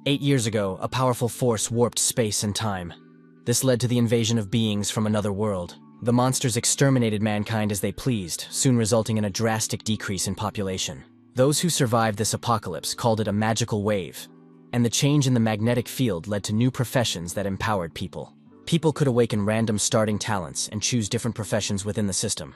8 years ago, a powerful force warped space and time. This led to the invasion of beings from another world. The monsters exterminated mankind as they pleased, soon resulting in a drastic decrease in population. Those who survived this apocalypse called it a magical wave, and the change in the magnetic field led to new professions that empowered people. People could awaken random starting talents and choose different professions within the system.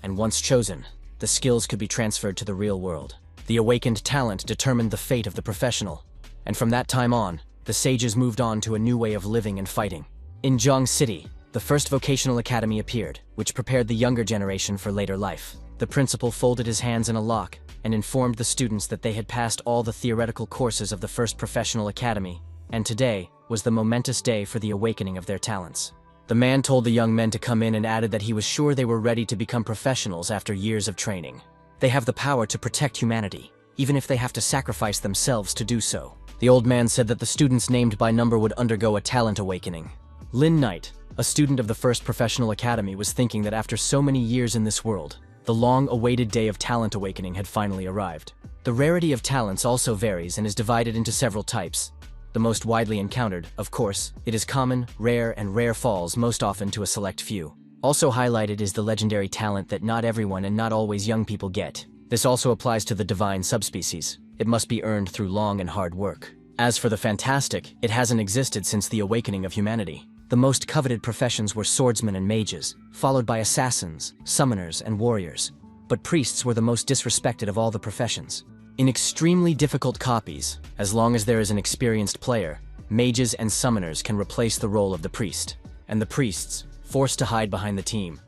And once chosen, the skills could be transferred to the real world. The awakened talent determined the fate of the professional. And from that time on, the sages moved on to a new way of living and fighting. In Zhang City, the first vocational academy appeared, which prepared the younger generation for later life. The principal folded his hands in a lock and informed the students that they had passed all the theoretical courses of the first professional academy, and today was the momentous day for the awakening of their talents. The man told the young men to come in and added that he was sure they were ready to become professionals after years of training. They have the power to protect humanity, even if they have to sacrifice themselves to do so. The old man said that the students named by number would undergo a talent awakening. Lin Ye, a student of the first professional academy, was thinking that after so many years in this world, the long-awaited day of talent awakening had finally arrived. The rarity of talents also varies and is divided into several types. The most widely encountered, of course, it is common, rare, and rare falls most often to a select few. Also highlighted is the legendary talent that not everyone and not always young people get. This also applies to the divine subspecies. It must be earned through long and hard work. As for the fantastic, it hasn't existed since the awakening of humanity. The most coveted professions were swordsmen and mages, followed by assassins, summoners, and warriors. But priests were the most disrespected of all the professions. In extremely difficult copies, as long as there is an experienced player, mages and summoners can replace the role of the priest. And the priests, forced to hide behind the team,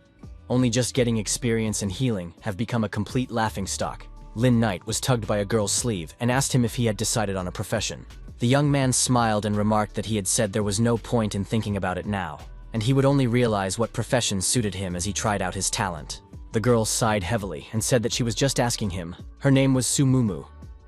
only just getting experience and healing, have become a complete laughingstock. Lin Ye was tugged by a girl's sleeve and asked him if he had decided on a profession. The young man smiled and remarked that he had said there was no point in thinking about it now, and he would only realize what profession suited him as he tried out his talent. The girl sighed heavily and said that she was just asking him. Her name was Su Mumu.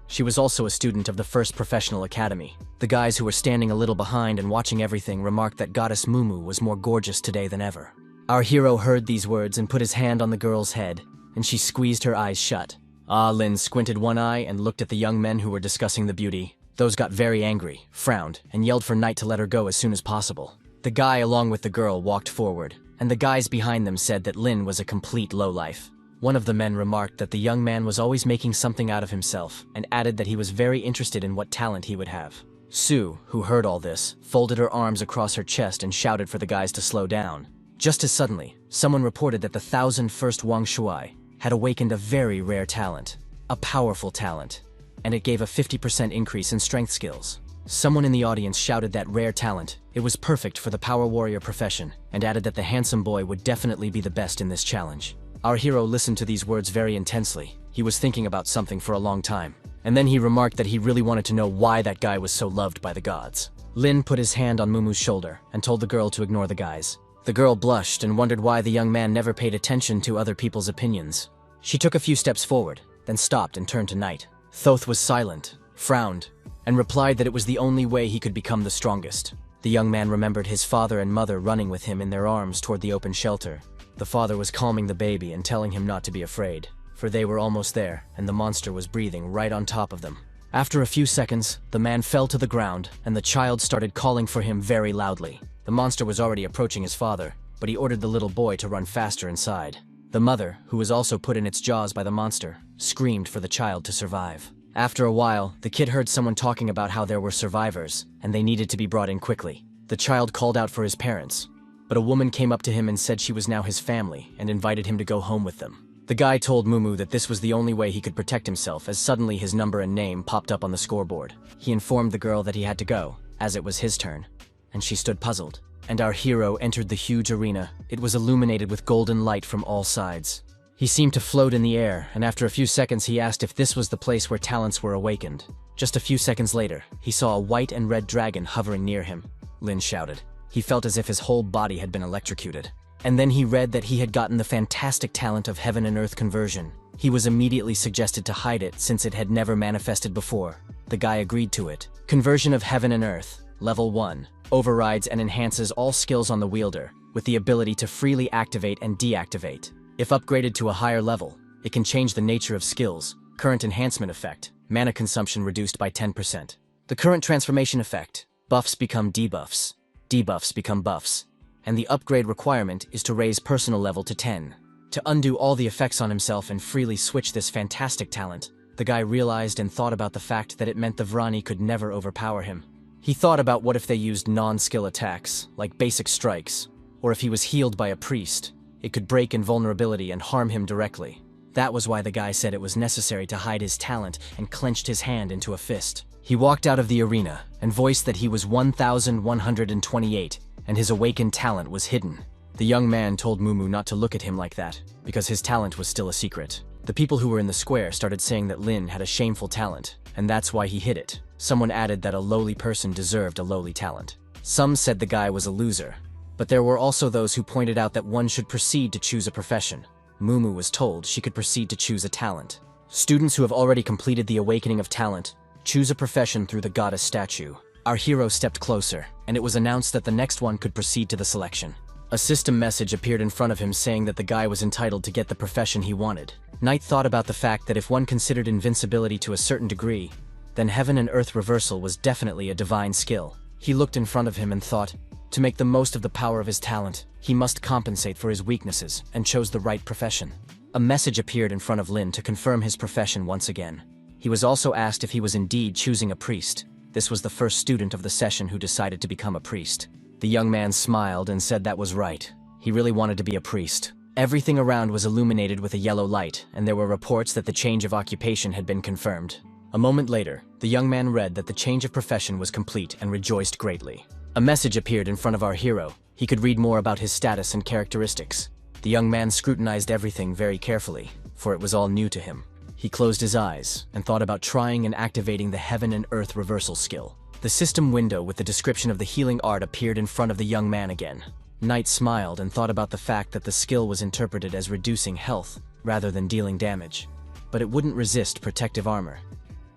She was also a student of the first professional academy. The guys who were standing a little behind and watching everything remarked that Goddess Mumu was more gorgeous today than ever. Our hero heard these words and put his hand on the girl's head, and she squeezed her eyes shut. Lin squinted one eye and looked at the young men who were discussing the beauty. Those got very angry, frowned, and yelled for Knight to let her go as soon as possible. The guy along with the girl walked forward, and the guys behind them said that Lin was a complete lowlife. One of the men remarked that the young man was always making something out of himself, and added that he was very interested in what talent he would have. Sue, who heard all this, folded her arms across her chest and shouted for the guys to slow down. Just as suddenly, someone reported that the 1001st Wang Shuai had awakened a very rare talent, a powerful talent, and it gave a 50% increase in strength skills. Someone in the audience shouted that rare talent, it was perfect for the power warrior profession, and added that the handsome boy would definitely be the best in this challenge. Our hero listened to these words very intensely. He was thinking about something for a long time, and then he remarked that he really wanted to know why that guy was so loved by the gods. Lin put his hand on Mumu's shoulder and told the girl to ignore the guys. The girl blushed and wondered why the young man never paid attention to other people's opinions. She took a few steps forward, then stopped and turned to Knight. Thoth was silent, frowned, and replied that it was the only way he could become the strongest. The young man remembered his father and mother running with him in their arms toward the open shelter. The father was calming the baby and telling him not to be afraid, for they were almost there, and the monster was breathing right on top of them. After a few seconds, the man fell to the ground, and the child started calling for him very loudly. The monster was already approaching his father, but he ordered the little boy to run faster inside. The mother, who was also put in its jaws by the monster, screamed for the child to survive. After a while, the kid heard someone talking about how there were survivors, and they needed to be brought in quickly. The child called out for his parents, but a woman came up to him and said she was now his family and invited him to go home with them. The guy told Mumu that this was the only way he could protect himself, as suddenly his number and name popped up on the scoreboard. He informed the girl that he had to go, as it was his turn, and she stood puzzled. And our hero entered the huge arena. It was illuminated with golden light from all sides. He seemed to float in the air, and after a few seconds he asked if this was the place where talents were awakened. Just a few seconds later, he saw a white and red dragon hovering near him. Lin shouted. He felt as if his whole body had been electrocuted. And then he read that he had gotten the fantastic talent of heaven and earth conversion. He was immediately suggested to hide it since it had never manifested before. The guy agreed to it. Conversion of heaven and earth, level 1. Overrides and enhances all skills on the wielder, with the ability to freely activate and deactivate. If upgraded to a higher level, it can change the nature of skills, current enhancement effect, mana consumption reduced by 10%. The current transformation effect: buffs become debuffs, debuffs become buffs, and the upgrade requirement is to raise personal level to 10. To undo all the effects on himself and freely switch this fantastic talent, the guy realized and thought about the fact that it meant the Vrani could never overpower him. He thought about what if they used non-skill attacks, like basic strikes, or if he was healed by a priest, it could break invulnerability and harm him directly. That was why the guy said it was necessary to hide his talent and clenched his hand into a fist. He walked out of the arena and voiced that he was 1128 and his awakened talent was hidden. The young man told Mumu not to look at him like that, because his talent was still a secret. The people who were in the square started saying that Lin had a shameful talent, and that's why he hid it. Someone added that a lowly person deserved a lowly talent. Some said the guy was a loser, but there were also those who pointed out that one should proceed to choose a profession. Mumu was told she could proceed to choose a talent. Students who have already completed the awakening of talent choose a profession through the goddess statue. Our hero stepped closer, and it was announced that the next one could proceed to the selection. A system message appeared in front of him saying that the guy was entitled to get the profession he wanted. Knight thought about the fact that if one considered invincibility to a certain degree, then heaven and earth reversal was definitely a divine skill. He looked in front of him and thought, to make the most of the power of his talent, he must compensate for his weaknesses, and chose the right profession. A message appeared in front of Lin to confirm his profession once again. He was also asked if he was indeed choosing a priest. This was the first student of the session who decided to become a priest. The young man smiled and said that was right. He really wanted to be a priest. Everything around was illuminated with a yellow light, and there were reports that the change of occupation had been confirmed. A moment later, the young man read that the change of profession was complete and rejoiced greatly. A message appeared in front of our hero. He could read more about his status and characteristics. The young man scrutinized everything very carefully, for it was all new to him. He closed his eyes and thought about trying and activating the heaven and earth reversal skill. The system window with the description of the healing art appeared in front of the young man again. Knight smiled and thought about the fact that the skill was interpreted as reducing health rather than dealing damage. But it wouldn't resist protective armor,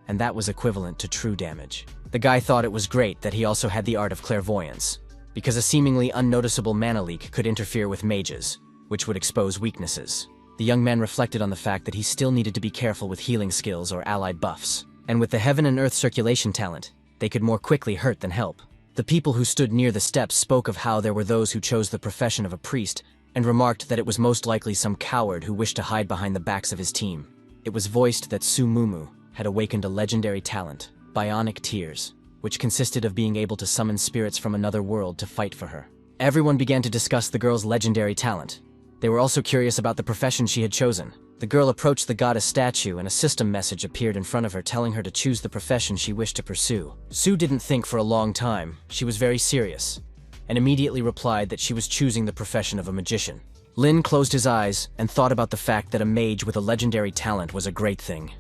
and that was equivalent to true damage. The guy thought it was great that he also had the art of clairvoyance, because a seemingly unnoticeable mana leak could interfere with mages, which would expose weaknesses. The young man reflected on the fact that he still needed to be careful with healing skills or allied buffs, and with the heaven and earth circulation talent, they could more quickly hurt than help. The people who stood near the steps spoke of how there were those who chose the profession of a priest, and remarked that it was most likely some coward who wished to hide behind the backs of his team. It was voiced that Su Mumu had awakened a legendary talent, Bionic Tears, which consisted of being able to summon spirits from another world to fight for her. Everyone began to discuss the girl's legendary talent. They were also curious about the profession she had chosen. The girl approached the goddess statue and a system message appeared in front of her telling her to choose the profession she wished to pursue. Su didn't think for a long time. She was very serious, and immediately replied that she was choosing the profession of a magician. Lin closed his eyes and thought about the fact that a mage with a legendary talent was a great thing.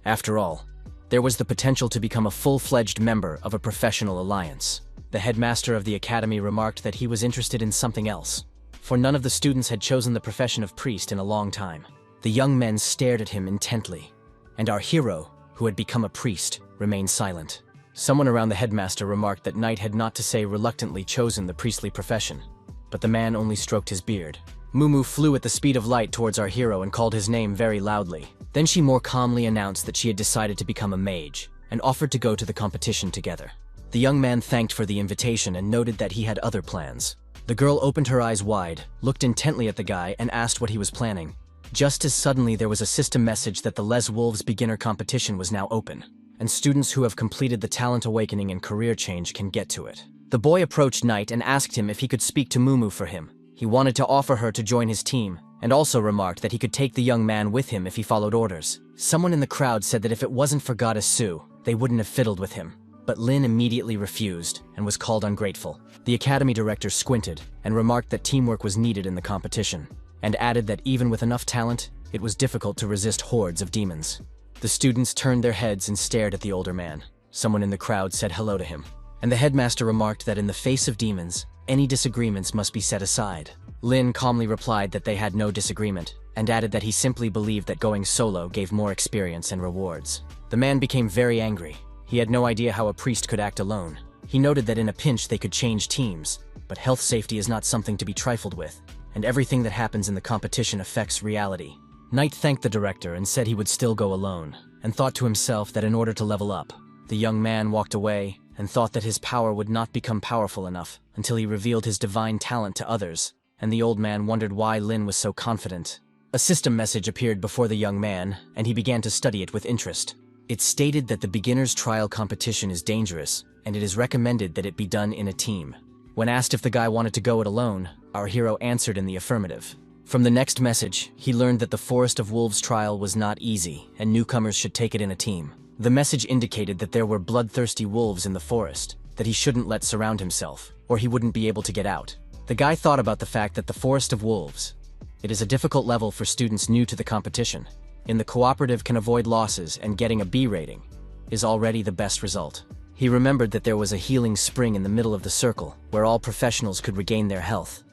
After all, there was the potential to become a full-fledged member of a professional alliance. The headmaster of the academy remarked that he was interested in something else, for none of the students had chosen the profession of priest in a long time. The young men stared at him intently, and our hero, who had become a priest, remained silent. Someone around the headmaster remarked that Knight had not to say reluctantly chosen the priestly profession, but the man only stroked his beard. Mumu flew at the speed of light towards our hero and called his name very loudly. Then she more calmly announced that she had decided to become a mage, and offered to go to the competition together. The young man thanked for the invitation and noted that he had other plans. The girl opened her eyes wide, looked intently at the guy, and asked what he was planning. Just as suddenly there was a system message that the Les Wolves beginner competition was now open, and students who have completed the talent awakening and career change can get to it. The boy approached Knight and asked him if he could speak to Mumu for him. He wanted to offer her to join his team, and also remarked that he could take the young man with him if he followed orders. Someone in the crowd said that if it wasn't for Goddess Su, they wouldn't have fiddled with him. But Lin immediately refused and was called ungrateful. The academy director squinted and remarked that teamwork was needed in the competition, and added that even with enough talent, it was difficult to resist hordes of demons. The students turned their heads and stared at the older man. Someone in the crowd said hello to him, and the headmaster remarked that in the face of demons, any disagreements must be set aside. Lin calmly replied that they had no disagreement, and added that he simply believed that going solo gave more experience and rewards. The man became very angry. He had no idea how a priest could act alone. He noted that in a pinch they could change teams, but health safety is not something to be trifled with, and everything that happens in the competition affects reality. Knight thanked the director and said he would still go alone, and thought to himself that in order to level up, the The young man walked away and thought that his power would not become powerful enough until he revealed his divine talent to others, and the old man wondered why Lin was so confident. A system message appeared before the young man, and he began to study it with interest. It stated that the beginner's trial competition is dangerous, and it is recommended that it be done in a team. When asked if the guy wanted to go it alone, our hero answered in the affirmative. From the next message, he learned that the Forest of Wolves trial was not easy, and newcomers should take it in a team. The message indicated that there were bloodthirsty wolves in the forest, that he shouldn't let surround himself, or he wouldn't be able to get out. The guy thought about the fact that the Forest of Wolves, it is a difficult level for students new to the competition. In the cooperative can avoid losses, and getting a B rating is already the best result. He remembered that there was a healing spring in the middle of the circle, where all professionals could regain their health.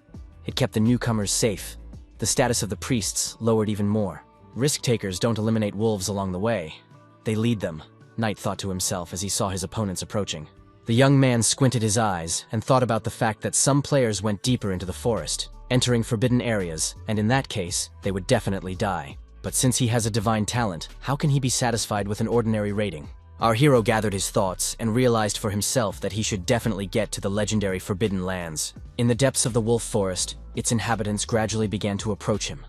It kept the newcomers safe. The status of the priests lowered even more. Risk-takers don't eliminate wolves along the way. They lead them, Knight thought to himself as he saw his opponents approaching. The young man squinted his eyes and thought about the fact that some players went deeper into the forest, entering forbidden areas, and in that case, they would definitely die. But since he has a divine talent, how can he be satisfied with an ordinary rating? Our hero gathered his thoughts and realized for himself that he should definitely get to the legendary Forbidden Lands. In the depths of the wolf forest, its inhabitants gradually began to approach him,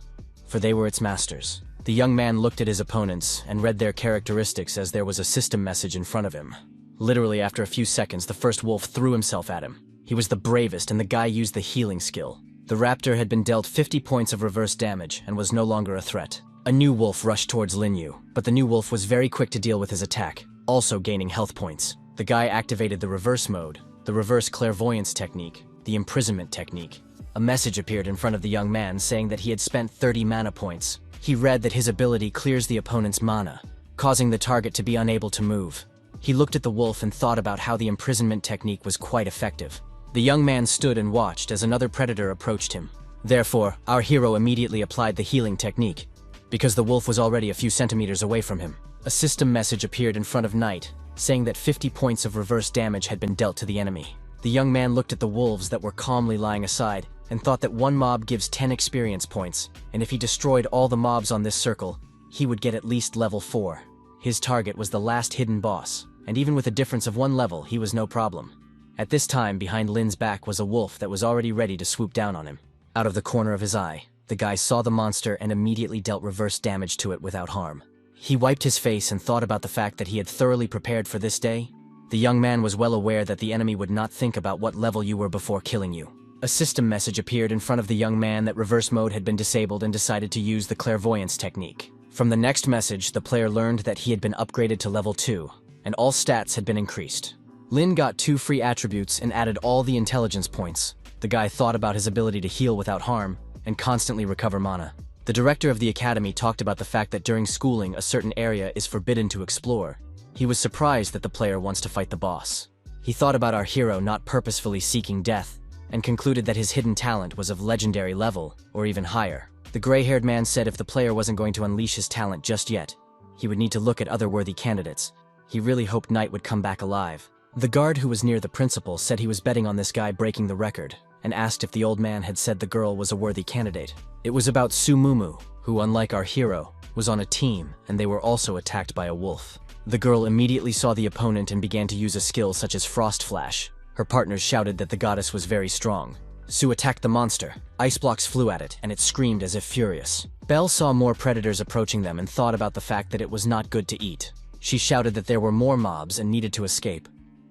for they were its masters. The young man looked at his opponents and read their characteristics as there was a system message in front of him. Literally after a few seconds, the first wolf threw himself at him. He was the bravest, and the guy used the healing skill. The raptor had been dealt 50 points of reverse damage and was no longer a threat. A new wolf rushed towards Lin Ye, but the new wolf was very quick to deal with his attack, also gaining health points. The guy activated the reverse mode, the reverse clairvoyance technique, the imprisonment technique. A message appeared in front of the young man saying that he had spent 30 mana points. He read that his ability clears the opponent's mana, causing the target to be unable to move. He looked at the wolf and thought about how the imprisonment technique was quite effective. The young man stood and watched as another predator approached him. Therefore, our hero immediately applied the healing technique, because the wolf was already a few centimeters away from him. A system message appeared in front of Knight, saying that 50 points of reverse damage had been dealt to the enemy. The young man looked at the wolves that were calmly lying aside and thought that one mob gives 10 experience points, and if he destroyed all the mobs on this circle, he would get at least level 4. His target was the last hidden boss, and even with a difference of 1 level, he was no problem. At this time, behind Lin's back was a wolf that was already ready to swoop down on him. Out of the corner of his eye, the guy saw the monster and immediately dealt reverse damage to it without harm. He wiped his face and thought about the fact that he had thoroughly prepared for this day. The young man was well aware that the enemy would not think about what level you were before killing you. A system message appeared in front of the young man that reverse mode had been disabled and decided to use the clairvoyance technique. From the next message, the player learned that he had been upgraded to level 2, and all stats had been increased. Lin got 2 free attributes and added all the intelligence points. The guy thought about his ability to heal without harm and constantly recover mana. The director of the academy talked about the fact that during schooling a certain area is forbidden to explore. He was surprised that the player wants to fight the boss. He thought about our hero not purposefully seeking death, and concluded that his hidden talent was of legendary level, or even higher. The gray-haired man said if the player wasn't going to unleash his talent just yet, he would need to look at other worthy candidates. He really hoped Knight would come back alive. The guard who was near the principal said he was betting on this guy breaking the record, and asked if the old man had said the girl was a worthy candidate. It was about Sumumu, who, unlike our hero, was on a team, and they were also attacked by a wolf. The girl immediately saw the opponent and began to use a skill such as Frost Flash. Her partners shouted that the goddess was very strong. Su attacked the monster. Ice blocks flew at it, and it screamed as if furious. Belle saw more predators approaching them and thought about the fact that it was not good to eat. She shouted that there were more mobs and needed to escape,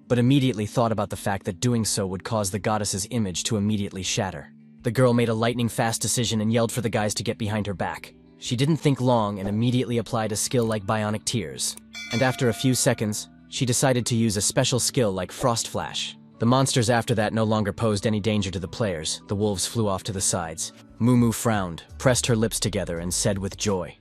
but immediately thought about the fact that doing so would cause the goddess's image to immediately shatter. The girl made a lightning-fast decision and yelled for the guys to get behind her back. She didn't think long and immediately applied a skill like Bionic Tears. And after a few seconds, she decided to use a special skill like Frost Flash. The monsters after that no longer posed any danger to the players. The wolves flew off to the sides. Mumu frowned, pressed her lips together, and said with joy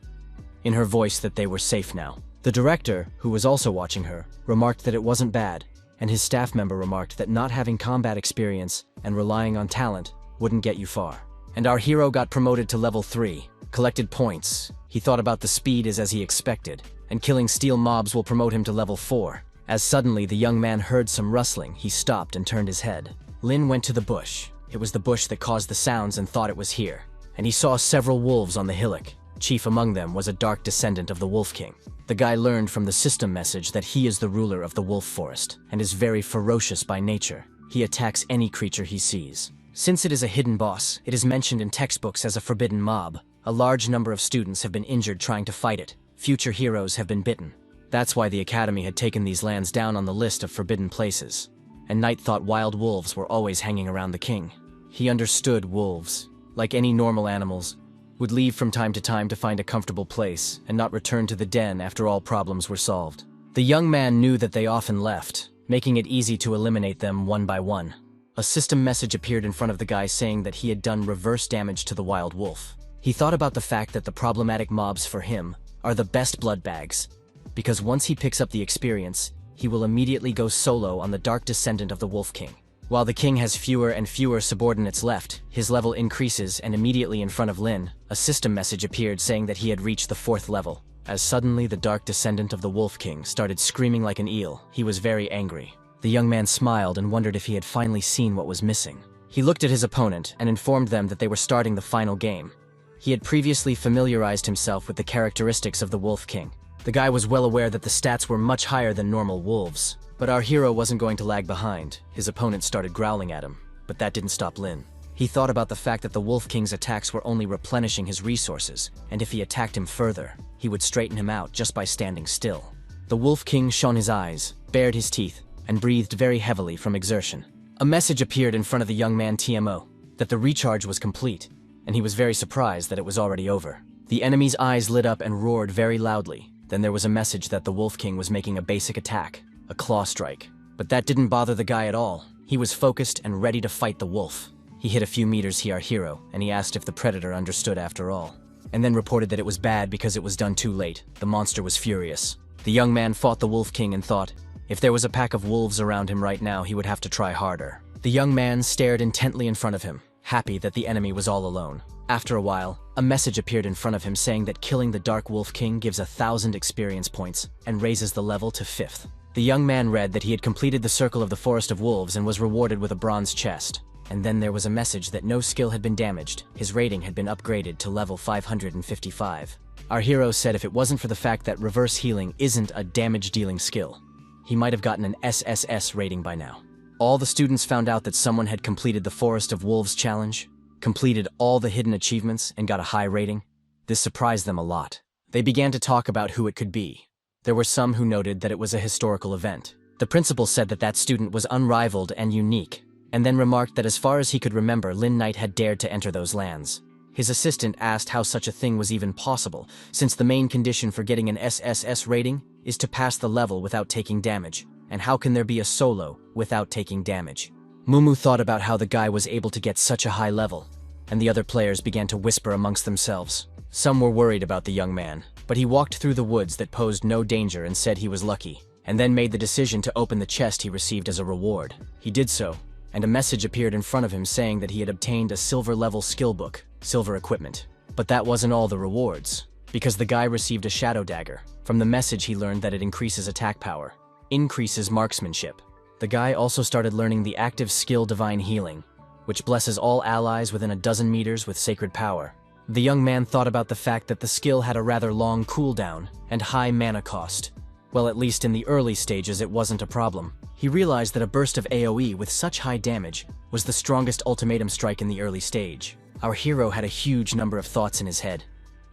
in her voice that they were safe now. The director, who was also watching her, remarked that it wasn't bad, and his staff member remarked that not having combat experience and relying on talent wouldn't get you far. And our hero got promoted to level 3, collected points. He thought about the speed as he expected, and killing steel mobs will promote him to level 4. As suddenly the young man heard some rustling, he stopped and turned his head. Lin went to the bush. It was the bush that caused the sounds and thought it was here, and he saw several wolves on the hillock. Chief among them was a dark descendant of the Wolf King. The guy learned from the system message that he is the ruler of the wolf forest and is very ferocious by nature. He attacks any creature he sees. Since it is a hidden boss, it is mentioned in textbooks as a forbidden mob. A large number of students have been injured trying to fight it. Future heroes have been bitten. That's why the Academy had taken these lands down on the list of forbidden places. And Knight thought wild wolves were always hanging around the king. He understood wolves, like any normal animals, would leave from time to find a comfortable place and not return to the den after all problems were solved. The young man knew that they often left, making it easy to eliminate them one by one. A system message appeared in front of the guy saying that he had done reverse damage to the wild wolf. He thought about the fact that the problematic mobs for him are the best blood bags, because once he picks up the experience, he will immediately go solo on the dark descendant of the Wolf King. While the king has fewer and fewer subordinates left, his level increases, and immediately in front of Lin, a system message appeared saying that he had reached the 4th level. As suddenly the dark descendant of the Wolf King started screaming like an eel, he was very angry. The young man smiled and wondered if he had finally seen what was missing. He looked at his opponent and informed them that they were starting the final game. He had previously familiarized himself with the characteristics of the Wolf King. The guy was well aware that the stats were much higher than normal wolves. But our hero wasn't going to lag behind. His opponent started growling at him, but that didn't stop Lin. He thought about the fact that the Wolf King's attacks were only replenishing his resources, and if he attacked him further, he would straighten him out just by standing still. The Wolf King shone his eyes, bared his teeth, and breathed very heavily from exertion. A message appeared in front of the young man TMO, that the recharge was complete, and he was very surprised that it was already over. The enemy's eyes lit up and roared very loudly. Then there was a message that the Wolf King was making a basic attack. A claw strike. But that didn't bother the guy at all. He was focused and ready to fight the wolf. He hit a few meters our hero, and he asked if the predator understood after all. And then reported that it was bad because it was done too late. The monster was furious. The young man fought the Wolf King and thought, if there was a pack of wolves around him right now, he would have to try harder. The young man stared intently in front of him, happy that the enemy was all alone. After a while, a message appeared in front of him saying that killing the Dark Wolf King gives 1,000 experience points and raises the level to 5th. The young man read that he had completed the circle of the Forest of Wolves and was rewarded with a bronze chest. And then there was a message that no skill had been damaged. His rating had been upgraded to level 555. Our hero said if it wasn't for the fact that reverse healing isn't a damage-dealing skill, he might have gotten an SSS rating by now. All the students found out that someone had completed the Forest of Wolves challenge, completed all the hidden achievements, and got a high rating. This surprised them a lot. They began to talk about who it could be. There were some who noted that it was a historical event. The principal said that that student was unrivaled and unique, and then remarked that as far as he could remember, Lin Knight had dared to enter those lands. His assistant asked how such a thing was even possible, since the main condition for getting an SSS rating is to pass the level without taking damage, and how can there be a solo without taking damage? Mumu thought about how the guy was able to get such a high level, and the other players began to whisper amongst themselves. Some were worried about the young man, but he walked through the woods that posed no danger and said he was lucky, and then made the decision to open the chest he received as a reward. He did so, and a message appeared in front of him saying that he had obtained a silver-level skill book, silver equipment. But that wasn't all the rewards, because the guy received a shadow dagger. From the message he learned that it increases attack power, increases marksmanship. The guy also started learning the active skill Divine Healing, which blesses all allies within a dozen meters with sacred power. The young man thought about the fact that the skill had a rather long cooldown and high mana cost. Well, at least in the early stages it wasn't a problem. He realized that a burst of AoE with such high damage was the strongest ultimatum strike in the early stage. Our hero had a huge number of thoughts in his head.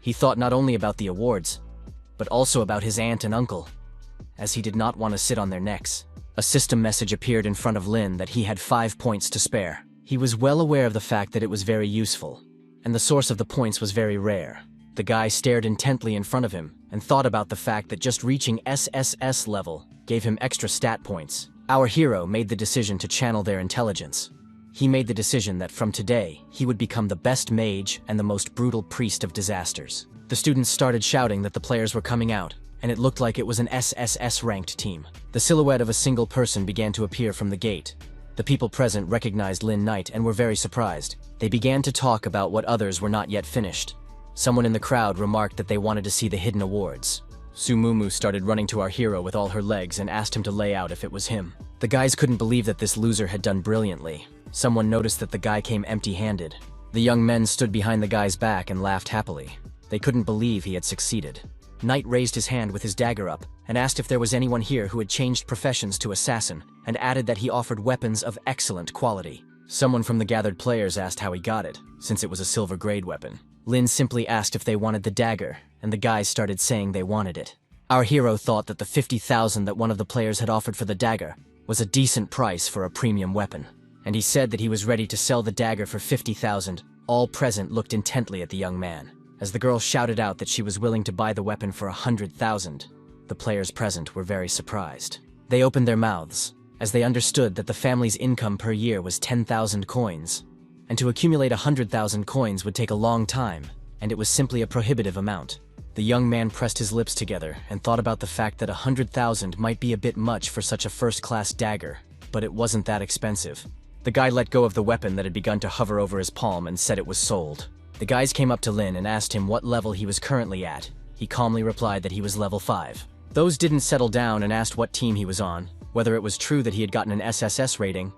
He thought not only about the awards, but also about his aunt and uncle, as he did not want to sit on their necks. A system message appeared in front of Lin that he had 5 points to spare. He was well aware of the fact that it was very useful, and the source of the points was very rare. The guy stared intently in front of him and thought about the fact that just reaching SSS level gave him extra stat points. Our hero made the decision to channel their intelligence. He made the decision that from today, he would become the best mage and the most brutal priest of disasters. The students started shouting that the players were coming out, and it looked like it was an SSS-ranked team. The silhouette of a single person began to appear from the gate. The people present recognized Lin Knight and were very surprised. They began to talk about what others were not yet finished. Someone in the crowd remarked that they wanted to see the hidden awards. Sumumu started running to our hero with all her legs and asked him to lay out if it was him. The guys couldn't believe that this loser had done brilliantly. Someone noticed that the guy came empty-handed. The young men stood behind the guy's back and laughed happily. They couldn't believe he had succeeded. Knight raised his hand with his dagger up and asked if there was anyone here who had changed professions to assassin, and added that he offered weapons of excellent quality. Someone from the gathered players asked how he got it, since it was a silver grade weapon. Lin simply asked if they wanted the dagger, and the guys started saying they wanted it. Our hero thought that the 50,000 that one of the players had offered for the dagger was a decent price for a premium weapon, and he said that he was ready to sell the dagger for 50,000. All present looked intently at the young man. As the girl shouted out that she was willing to buy the weapon for 100,000, the players present were very surprised. They opened their mouths, as they understood that the family's income per year was 10,000 coins, and to accumulate 100,000 coins would take a long time, and it was simply a prohibitive amount. The young man pressed his lips together and thought about the fact that 100,000 might be a bit much for such a first-class dagger, but it wasn't that expensive. The guy let go of the weapon that had begun to hover over his palm and said it was sold. The guys came up to Lin and asked him what level he was currently at. He calmly replied that he was level 5. Those didn't settle down and asked what team he was on, whether it was true that he had gotten an SSS rating,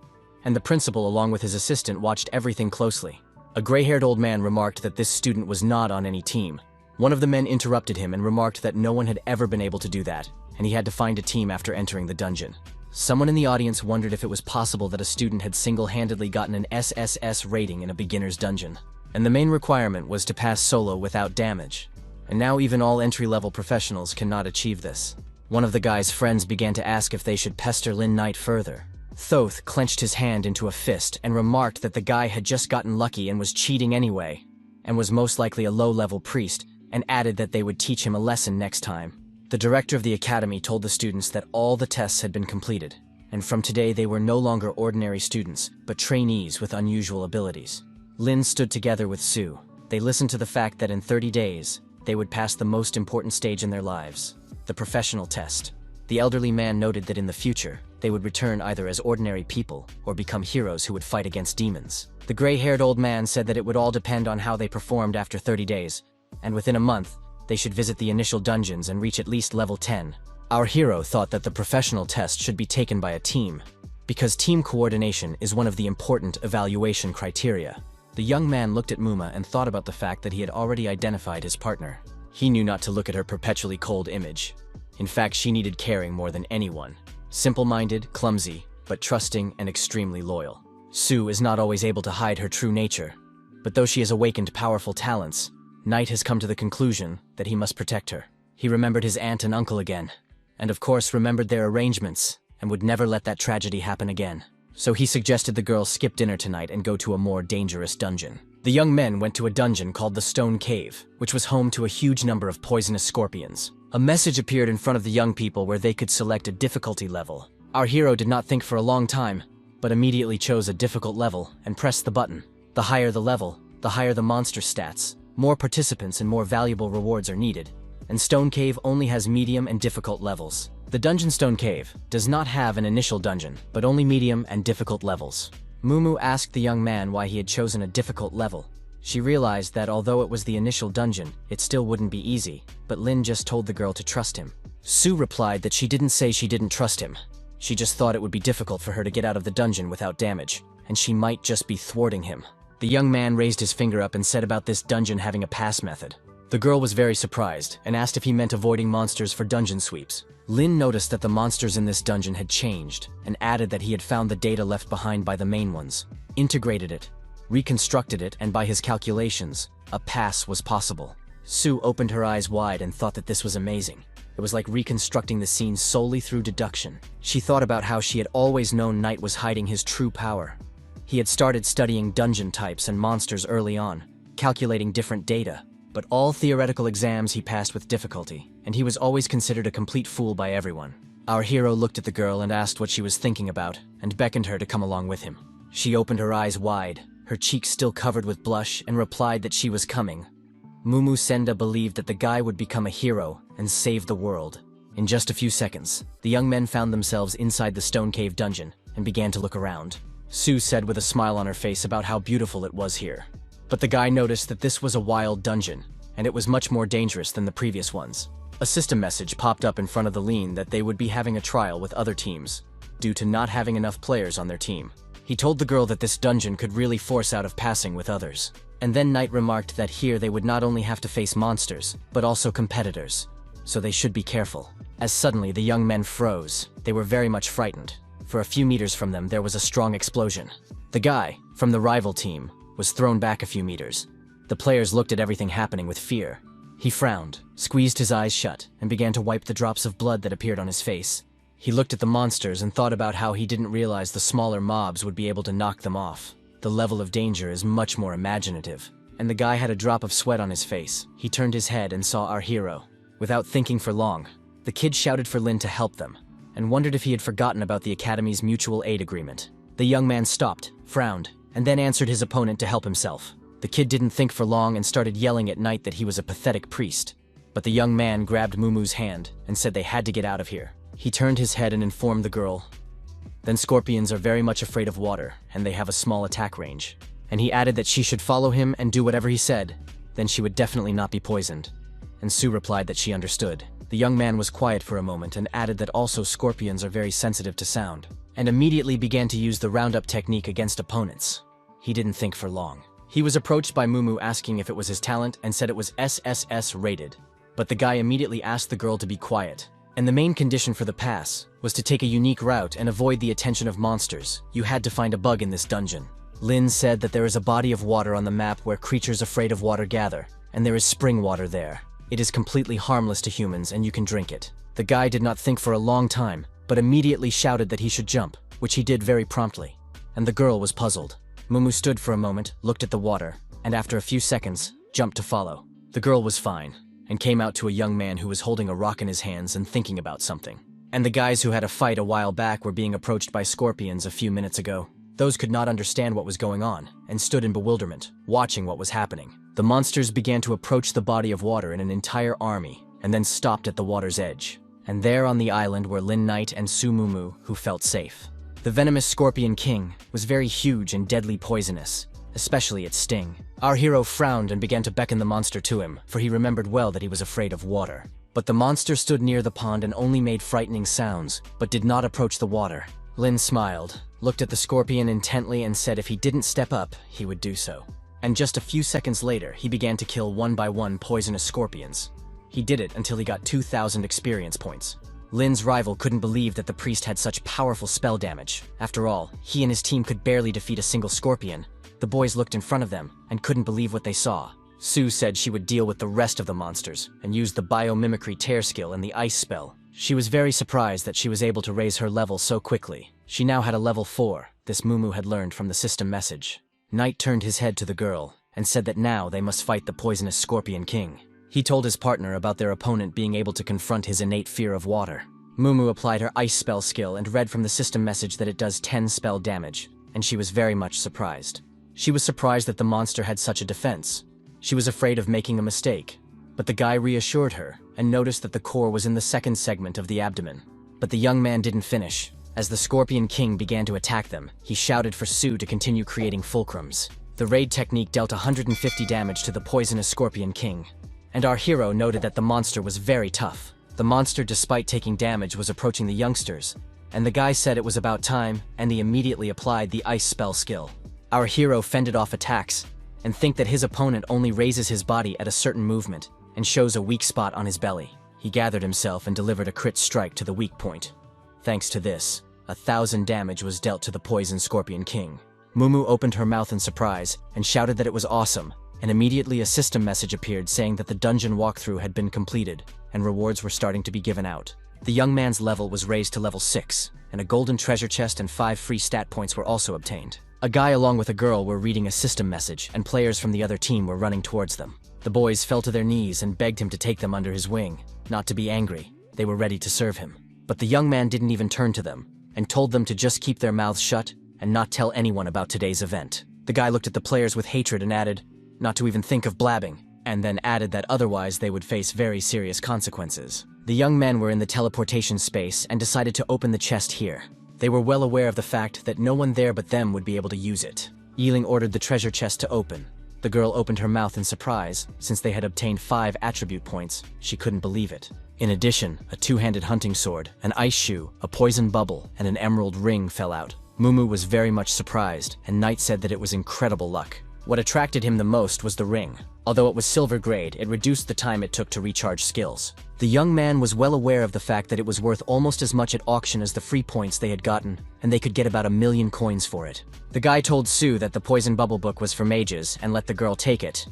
and the principal along with his assistant watched everything closely. A gray-haired old man remarked that this student was not on any team. One of the men interrupted him and remarked that no one had ever been able to do that, and he had to find a team after entering the dungeon. Someone in the audience wondered if it was possible that a student had single-handedly gotten an SSS rating in a beginner's dungeon, and the main requirement was to pass solo without damage. And now even all entry-level professionals cannot achieve this. One of the guy's friends began to ask if they should pester Lin Knight further. Thoth clenched his hand into a fist and remarked that the guy had just gotten lucky and was cheating anyway, and was most likely a low-level priest, and added that they would teach him a lesson next time. The director of the academy told the students that all the tests had been completed, and from today they were no longer ordinary students, but trainees with unusual abilities. Lin stood together with Sue. They listened to the fact that in 30 days, they would pass the most important stage in their lives, the professional test. The elderly man noted that in the future, they would return either as ordinary people or become heroes who would fight against demons. The gray-haired old man said that it would all depend on how they performed after 30 days, and within a month, they should visit the initial dungeons and reach at least level 10. Our hero thought that the professional test should be taken by a team, because team coordination is one of the important evaluation criteria. The young man looked at Muma and thought about the fact that he had already identified his partner. He knew not to look at her perpetually cold image. In fact, she needed caring more than anyone. Simple-minded, clumsy, but trusting and extremely loyal. Sue is not always able to hide her true nature, but though she has awakened powerful talents, Knight has come to the conclusion that he must protect her. He remembered his aunt and uncle again, and of course remembered their arrangements, and would never let that tragedy happen again. So he suggested the girl skip dinner tonight and go to a more dangerous dungeon. The young men went to a dungeon called the Stone Cave, which was home to a huge number of poisonous scorpions. A message appeared in front of the young people where they could select a difficulty level. Our hero did not think for a long time, but immediately chose a difficult level and pressed the button. The higher the level, the higher the monster stats. More participants and more valuable rewards are needed, and Stone Cave only has medium and difficult levels. The dungeon Stone Cave does not have an initial dungeon, but only medium and difficult levels. Mumu asked the young man why he had chosen a difficult level. She realized that although it was the initial dungeon, it still wouldn't be easy, but Lin just told the girl to trust him. Sue replied that she didn't say she didn't trust him. She just thought it would be difficult for her to get out of the dungeon without damage, and she might just be thwarting him. The young man raised his finger up and said about this dungeon having a pass method. The girl was very surprised and asked if he meant avoiding monsters for dungeon sweeps. Lin noticed that the monsters in this dungeon had changed and added that he had found the data left behind by the main ones, integrated it, reconstructed it, and by his calculations, a pass was possible. Sue opened her eyes wide and thought that this was amazing. It was like reconstructing the scene solely through deduction. She thought about how she had always known Knight was hiding his true power. He had started studying dungeon types and monsters early on, calculating different data, but all theoretical exams he passed with difficulty, and he was always considered a complete fool by everyone. Our hero looked at the girl and asked what she was thinking about, and beckoned her to come along with him. She opened her eyes wide, her cheeks still covered with blush, and replied that she was coming. Mumu Senda believed that the guy would become a hero and save the world. In just a few seconds, the young men found themselves inside the Stone Cave dungeon and began to look around. Sue said with a smile on her face about how beautiful it was here. But the guy noticed that this was a wild dungeon, and it was much more dangerous than the previous ones. A system message popped up in front of the Lean that they would be having a trial with other teams, due to not having enough players on their team. He told the girl that this dungeon could really force out of passing with others. And then Knight remarked that here they would not only have to face monsters, but also competitors. So they should be careful. As suddenly the young men froze. They were very much frightened. For a few meters from them there was a strong explosion. The guy, from the rival team, was thrown back a few meters. The players looked at everything happening with fear. He frowned, squeezed his eyes shut, and began to wipe the drops of blood that appeared on his face. He looked at the monsters and thought about how he didn't realize the smaller mobs would be able to knock them off. The level of danger is much more imaginative. And the guy had a drop of sweat on his face. He turned his head and saw our hero. Without thinking for long, the kid shouted for Lin to help them, and wondered if he had forgotten about the Academy's mutual aid agreement. The young man stopped, frowned, and then answered his opponent to help himself. The kid didn't think for long and started yelling at Knight that he was a pathetic priest. But the young man grabbed Mumu's hand and said they had to get out of here. He turned his head and informed the girl. Then scorpions are very much afraid of water, and they have a small attack range. And he added that she should follow him and do whatever he said, then she would definitely not be poisoned. And Sue replied that she understood. The young man was quiet for a moment and added that also scorpions are very sensitive to sound, and immediately began to use the roundup technique against opponents. He didn't think for long. He was approached by Mumu asking if it was his talent and said it was SSS rated. But the guy immediately asked the girl to be quiet. And the main condition for the pass was to take a unique route and avoid the attention of monsters. You had to find a bug in this dungeon. Lin said that there is a body of water on the map where creatures afraid of water gather, and there is spring water there. It is completely harmless to humans and you can drink it. The guy did not think for a long time, but immediately shouted that he should jump, which he did very promptly. And the girl was puzzled. Mumu stood for a moment, looked at the water, and after a few seconds, jumped to follow. The girl was fine, and came out to a young man who was holding a rock in his hands and thinking about something. And the guys who had a fight a while back were being approached by scorpions a few minutes ago. Those could not understand what was going on, and stood in bewilderment, watching what was happening. The monsters began to approach the body of water in an entire army, and then stopped at the water's edge. And there on the island were Lin Knight and Su Mumu, who felt safe. The venomous Scorpion King was very huge and deadly poisonous, especially its sting. Our hero frowned and began to beckon the monster to him, for he remembered well that he was afraid of water. But the monster stood near the pond and only made frightening sounds, but did not approach the water. Lin smiled, looked at the scorpion intently and said if he didn't step up, he would do so. And just a few seconds later, he began to kill one by one poisonous scorpions. He did it until he got 2,000 experience points. Lin's rival couldn't believe that the priest had such powerful spell damage. After all, he and his team could barely defeat a single scorpion. The boys looked in front of them and couldn't believe what they saw. Sue said she would deal with the rest of the monsters and used the biomimicry tear skill and the ice spell. She was very surprised that she was able to raise her level so quickly. She now had a level 4, this Mumu had learned from the system message. Knight turned his head to the girl and said that now they must fight the poisonous Scorpion King. He told his partner about their opponent being able to confront his innate fear of water. Mumu applied her ice spell skill and read from the system message that it does 10 spell damage, and she was very much surprised. She was surprised that the monster had such a defense. She was afraid of making a mistake, but the guy reassured her and noticed that the core was in the second segment of the abdomen. But the young man didn't finish. As the Scorpion King began to attack them, he shouted for Sue to continue creating fulcrums. The raid technique dealt 150 damage to the poisonous Scorpion King. And our hero noted that the monster was very tough. The monster, despite taking damage, was approaching the youngsters, and the guy said it was about time, and he immediately applied the ice spell skill. Our hero fended off attacks, and think that his opponent only raises his body at a certain movement, and shows a weak spot on his belly. He gathered himself and delivered a crit strike to the weak point. Thanks to this, 1,000 damage was dealt to the poison Scorpion King. Mumu opened her mouth in surprise, and shouted that it was awesome, and immediately a system message appeared saying that the dungeon walkthrough had been completed, and rewards were starting to be given out. The young man's level was raised to level 6, and a golden treasure chest and 5 free stat points were also obtained. A guy along with a girl were reading a system message, and players from the other team were running towards them. The boys fell to their knees and begged him to take them under his wing, not to be angry. They were ready to serve him. But the young man didn't even turn to them, and told them to just keep their mouths shut and not tell anyone about today's event. The guy looked at the players with hatred and added, not to even think of blabbing, and then added that otherwise they would face very serious consequences. The young men were in the teleportation space and decided to open the chest here. They were well aware of the fact that no one there but them would be able to use it. Yiling ordered the treasure chest to open. The girl opened her mouth in surprise. Since they had obtained 5 attribute points, she couldn't believe it. In addition, a 2-handed hunting sword, an ice shoe, a poison bubble, and an emerald ring fell out. Mumu was very much surprised, and Knight said that it was incredible luck. What attracted him the most was the ring. Although it was silver grade, it reduced the time it took to recharge skills. The young man was well aware of the fact that it was worth almost as much at auction as the free points they had gotten, and they could get about 1,000,000 coins for it. The guy told Sue that the poison bubble book was for mages and let the girl take it.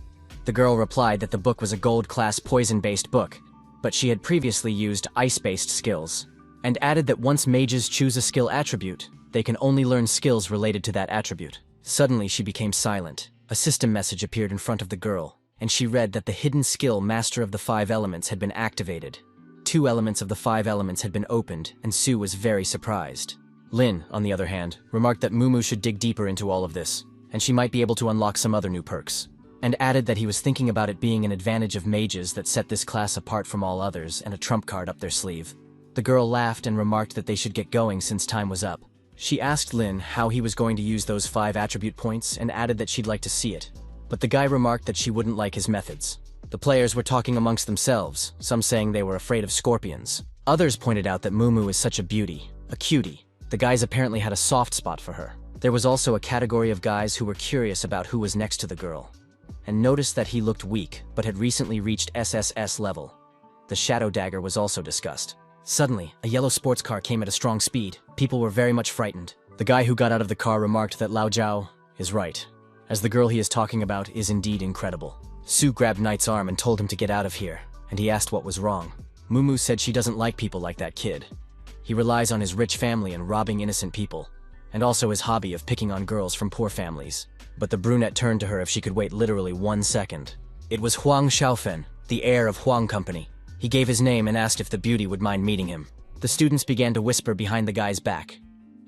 The girl replied that the book was a gold-class poison-based book, but she had previously used ice-based skills, and added that once mages choose a skill attribute, they can only learn skills related to that attribute. Suddenly she became silent. A system message appeared in front of the girl, and she read that the hidden skill Master of the 5 Elements had been activated. 2 elements of the 5 elements had been opened, and Sue was very surprised. Lin, on the other hand, remarked that Mumu should dig deeper into all of this, and she might be able to unlock some other new perks, and added that he was thinking about it being an advantage of mages that set this class apart from all others and a trump card up their sleeve. The girl laughed and remarked that they should get going since time was up. She asked Lin how he was going to use those 5 attribute points and added that she'd like to see it. But the guy remarked that she wouldn't like his methods. The players were talking amongst themselves, some saying they were afraid of scorpions. Others pointed out that Mumu is such a beauty, a cutie. The guys apparently had a soft spot for her. There was also a category of guys who were curious about who was next to the girl, and noticed that he looked weak, but had recently reached SSS level. The shadow dagger was also discussed. Suddenly, a yellow sports car came at a strong speed. People were very much frightened. The guy who got out of the car remarked that Lao Jiao is right, as the girl he is talking about is indeed incredible. Sue grabbed Knight's arm and told him to get out of here, and he asked what was wrong. Mumu said she doesn't like people like that kid. He relies on his rich family and robbing innocent people, and also his hobby of picking on girls from poor families. But the brunette turned to her if she could wait literally 1 second. It was Huang Xiaofen, the heir of Huang Company. He gave his name and asked if the beauty would mind meeting him. The students began to whisper behind the guy's back.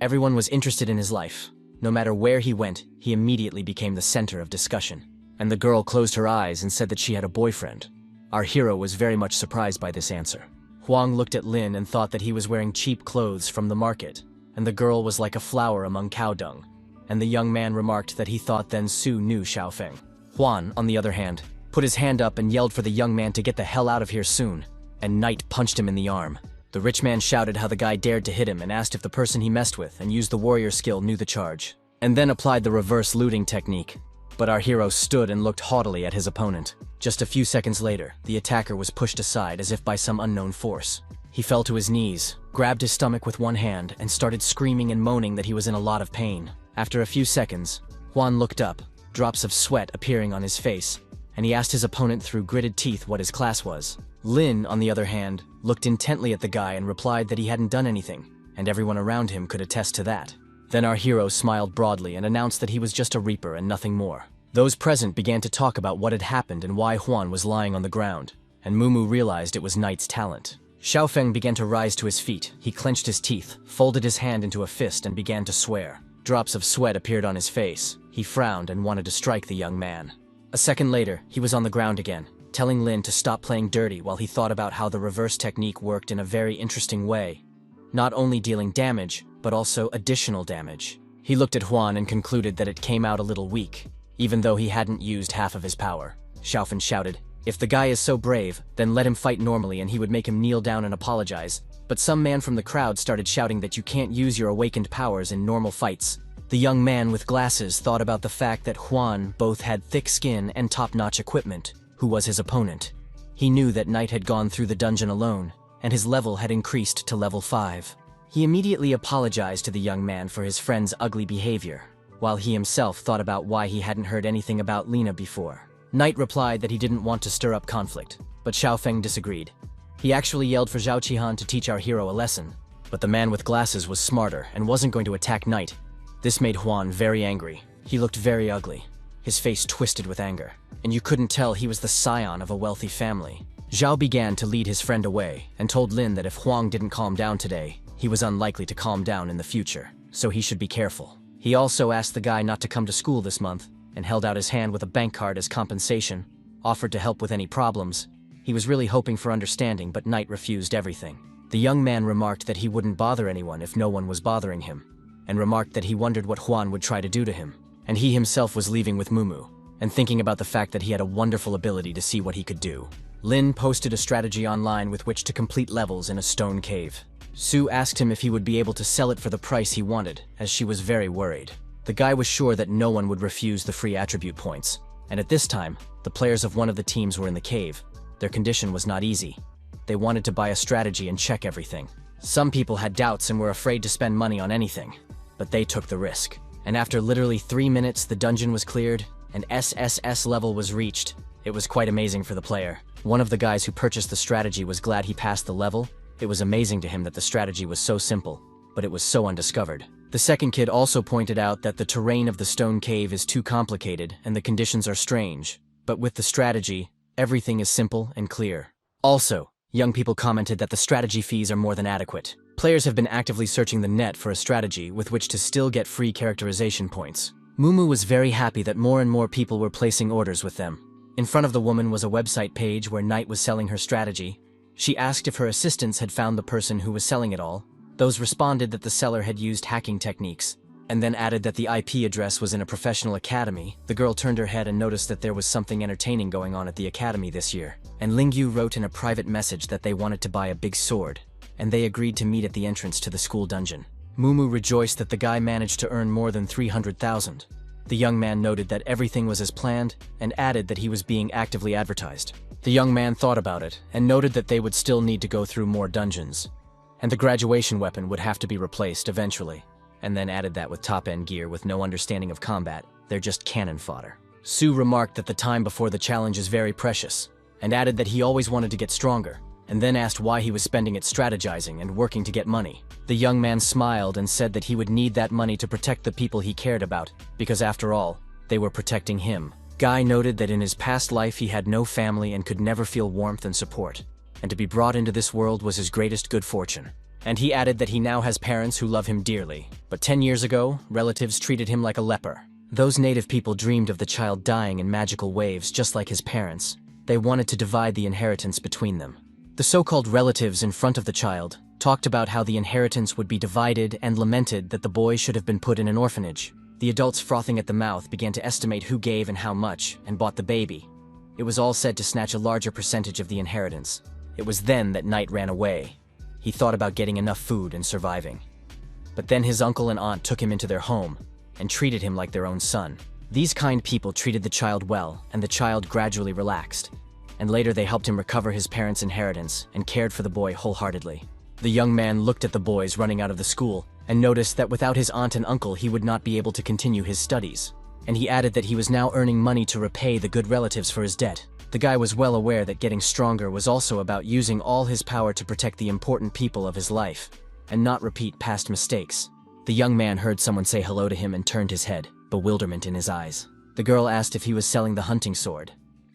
Everyone was interested in his life. No matter where he went, he immediately became the center of discussion. And the girl closed her eyes and said that she had a boyfriend. Our hero was very much surprised by this answer. Huang looked at Lin and thought that he was wearing cheap clothes from the market, and the girl was like a flower among cow dung. And the young man remarked that he thought then Sue knew Xiaofeng. Huan, on the other hand, put his hand up and yelled for the young man to get the hell out of here soon, and Knight punched him in the arm. The rich man shouted how the guy dared to hit him and asked if the person he messed with and used the warrior skill knew the charge, and then applied the reverse looting technique. But our hero stood and looked haughtily at his opponent. Just a few seconds later, the attacker was pushed aside as if by some unknown force. He fell to his knees, grabbed his stomach with one hand, and started screaming and moaning that he was in a lot of pain. After a few seconds, Huan looked up, drops of sweat appearing on his face, and he asked his opponent through gritted teeth what his class was. Lin, on the other hand, looked intently at the guy and replied that he hadn't done anything, and everyone around him could attest to that. Then our hero smiled broadly and announced that he was just a reaper and nothing more. Those present began to talk about what had happened and why Huan was lying on the ground, and Mumu realized it was Knight's talent. Xiaofeng began to rise to his feet. He clenched his teeth, folded his hand into a fist, and began to swear. Drops of sweat appeared on his face. He frowned and wanted to strike the young man. A second later, he was on the ground again, telling Lin to stop playing dirty while he thought about how the reverse technique worked in a very interesting way, not only dealing damage, but also additional damage. He looked at Huan and concluded that it came out a little weak, even though he hadn't used half of his power. Xiaofeng shouted, "If the guy is so brave, then let him fight normally and he would make him kneel down and apologize." But some man from the crowd started shouting that you can't use your awakened powers in normal fights. The young man with glasses thought about the fact that Huan both had thick skin and top-notch equipment, who was his opponent. He knew that Knight had gone through the dungeon alone, and his level had increased to level 5. He immediately apologized to the young man for his friend's ugly behavior, while he himself thought about why he hadn't heard anything about Lina before. Knight replied that he didn't want to stir up conflict, but Xiaofeng disagreed. He actually yelled for Zhao Qihan to teach our hero a lesson, but the man with glasses was smarter and wasn't going to attack Knight. This made Huan very angry. He looked very ugly, his face twisted with anger, and you couldn't tell he was the scion of a wealthy family. Zhao began to lead his friend away and told Lin that if Huang didn't calm down today, he was unlikely to calm down in the future, so he should be careful. He also asked the guy not to come to school this month and held out his hand with a bank card as compensation, offered to help with any problems. He was really hoping for understanding, but Knight refused everything. The young man remarked that he wouldn't bother anyone if no one was bothering him, and remarked that he wondered what Huan would try to do to him. And he himself was leaving with Mumu, and thinking about the fact that he had a wonderful ability to see what he could do. Lin posted a strategy online with which to complete levels in a stone cave. Sue asked him if he would be able to sell it for the price he wanted, as she was very worried. The guy was sure that no one would refuse the free attribute points, and at this time, the players of one of the teams were in the cave. Their condition was not easy. They wanted to buy a strategy and check everything. Some people had doubts and were afraid to spend money on anything, but they took the risk. And after literally 3 minutes, the dungeon was cleared, and SSS level was reached. It was quite amazing for the player. One of the guys who purchased the strategy was glad he passed the level. It was amazing to him that the strategy was so simple, but it was so undiscovered. The second kid also pointed out that the terrain of the stone cave is too complicated and the conditions are strange, but with the strategy, everything is simple and clear. Also, young people commented that the strategy fees are more than adequate. Players have been actively searching the net for a strategy with which to still get free characterization points. Mumu was very happy that more and more people were placing orders with them. In front of the woman was a website page where Knight was selling her strategy. She asked if her assistants had found the person who was selling it all. Those responded that the seller had used hacking techniques, and then added that the IP address was in a professional academy. The girl turned her head and noticed that there was something entertaining going on at the academy this year. And Ling Ye wrote in a private message that they wanted to buy a big sword, and they agreed to meet at the entrance to the school dungeon. Mumu rejoiced that the guy managed to earn more than 300,000. The young man noted that everything was as planned and added that he was being actively advertised. The young man thought about it and noted that they would still need to go through more dungeons, and the graduation weapon would have to be replaced eventually, and then added that with top-end gear with no understanding of combat, they're just cannon fodder. Sue remarked that the time before the challenge is very precious, and added that he always wanted to get stronger, and then asked why he was spending it strategizing and working to get money. The young man smiled and said that he would need that money to protect the people he cared about, because after all, they were protecting him. Guy noted that in his past life he had no family and could never feel warmth and support, and to be brought into this world was his greatest good fortune. And he added that he now has parents who love him dearly, but 10 years ago, relatives treated him like a leper. Those native people dreamed of the child dying in magical waves just like his parents. They wanted to divide the inheritance between them. The so-called relatives in front of the child talked about how the inheritance would be divided and lamented that the boy should have been put in an orphanage. The adults frothing at the mouth began to estimate who gave and how much and bought the baby. It was all said to snatch a larger percentage of the inheritance. It was then that Knight ran away. He thought about getting enough food and surviving. But then his uncle and aunt took him into their home and treated him like their own son. These kind people treated the child well, and the child gradually relaxed. And later they helped him recover his parents' inheritance and cared for the boy wholeheartedly. The young man looked at the boys running out of the school and noticed that without his aunt and uncle he would not be able to continue his studies. And he added that he was now earning money to repay the good relatives for his debt. The guy was well aware that getting stronger was also about using all his power to protect the important people of his life, and not repeat past mistakes. The young man heard someone say hello to him and turned his head, bewilderment in his eyes. The girl asked if he was selling the hunting sword.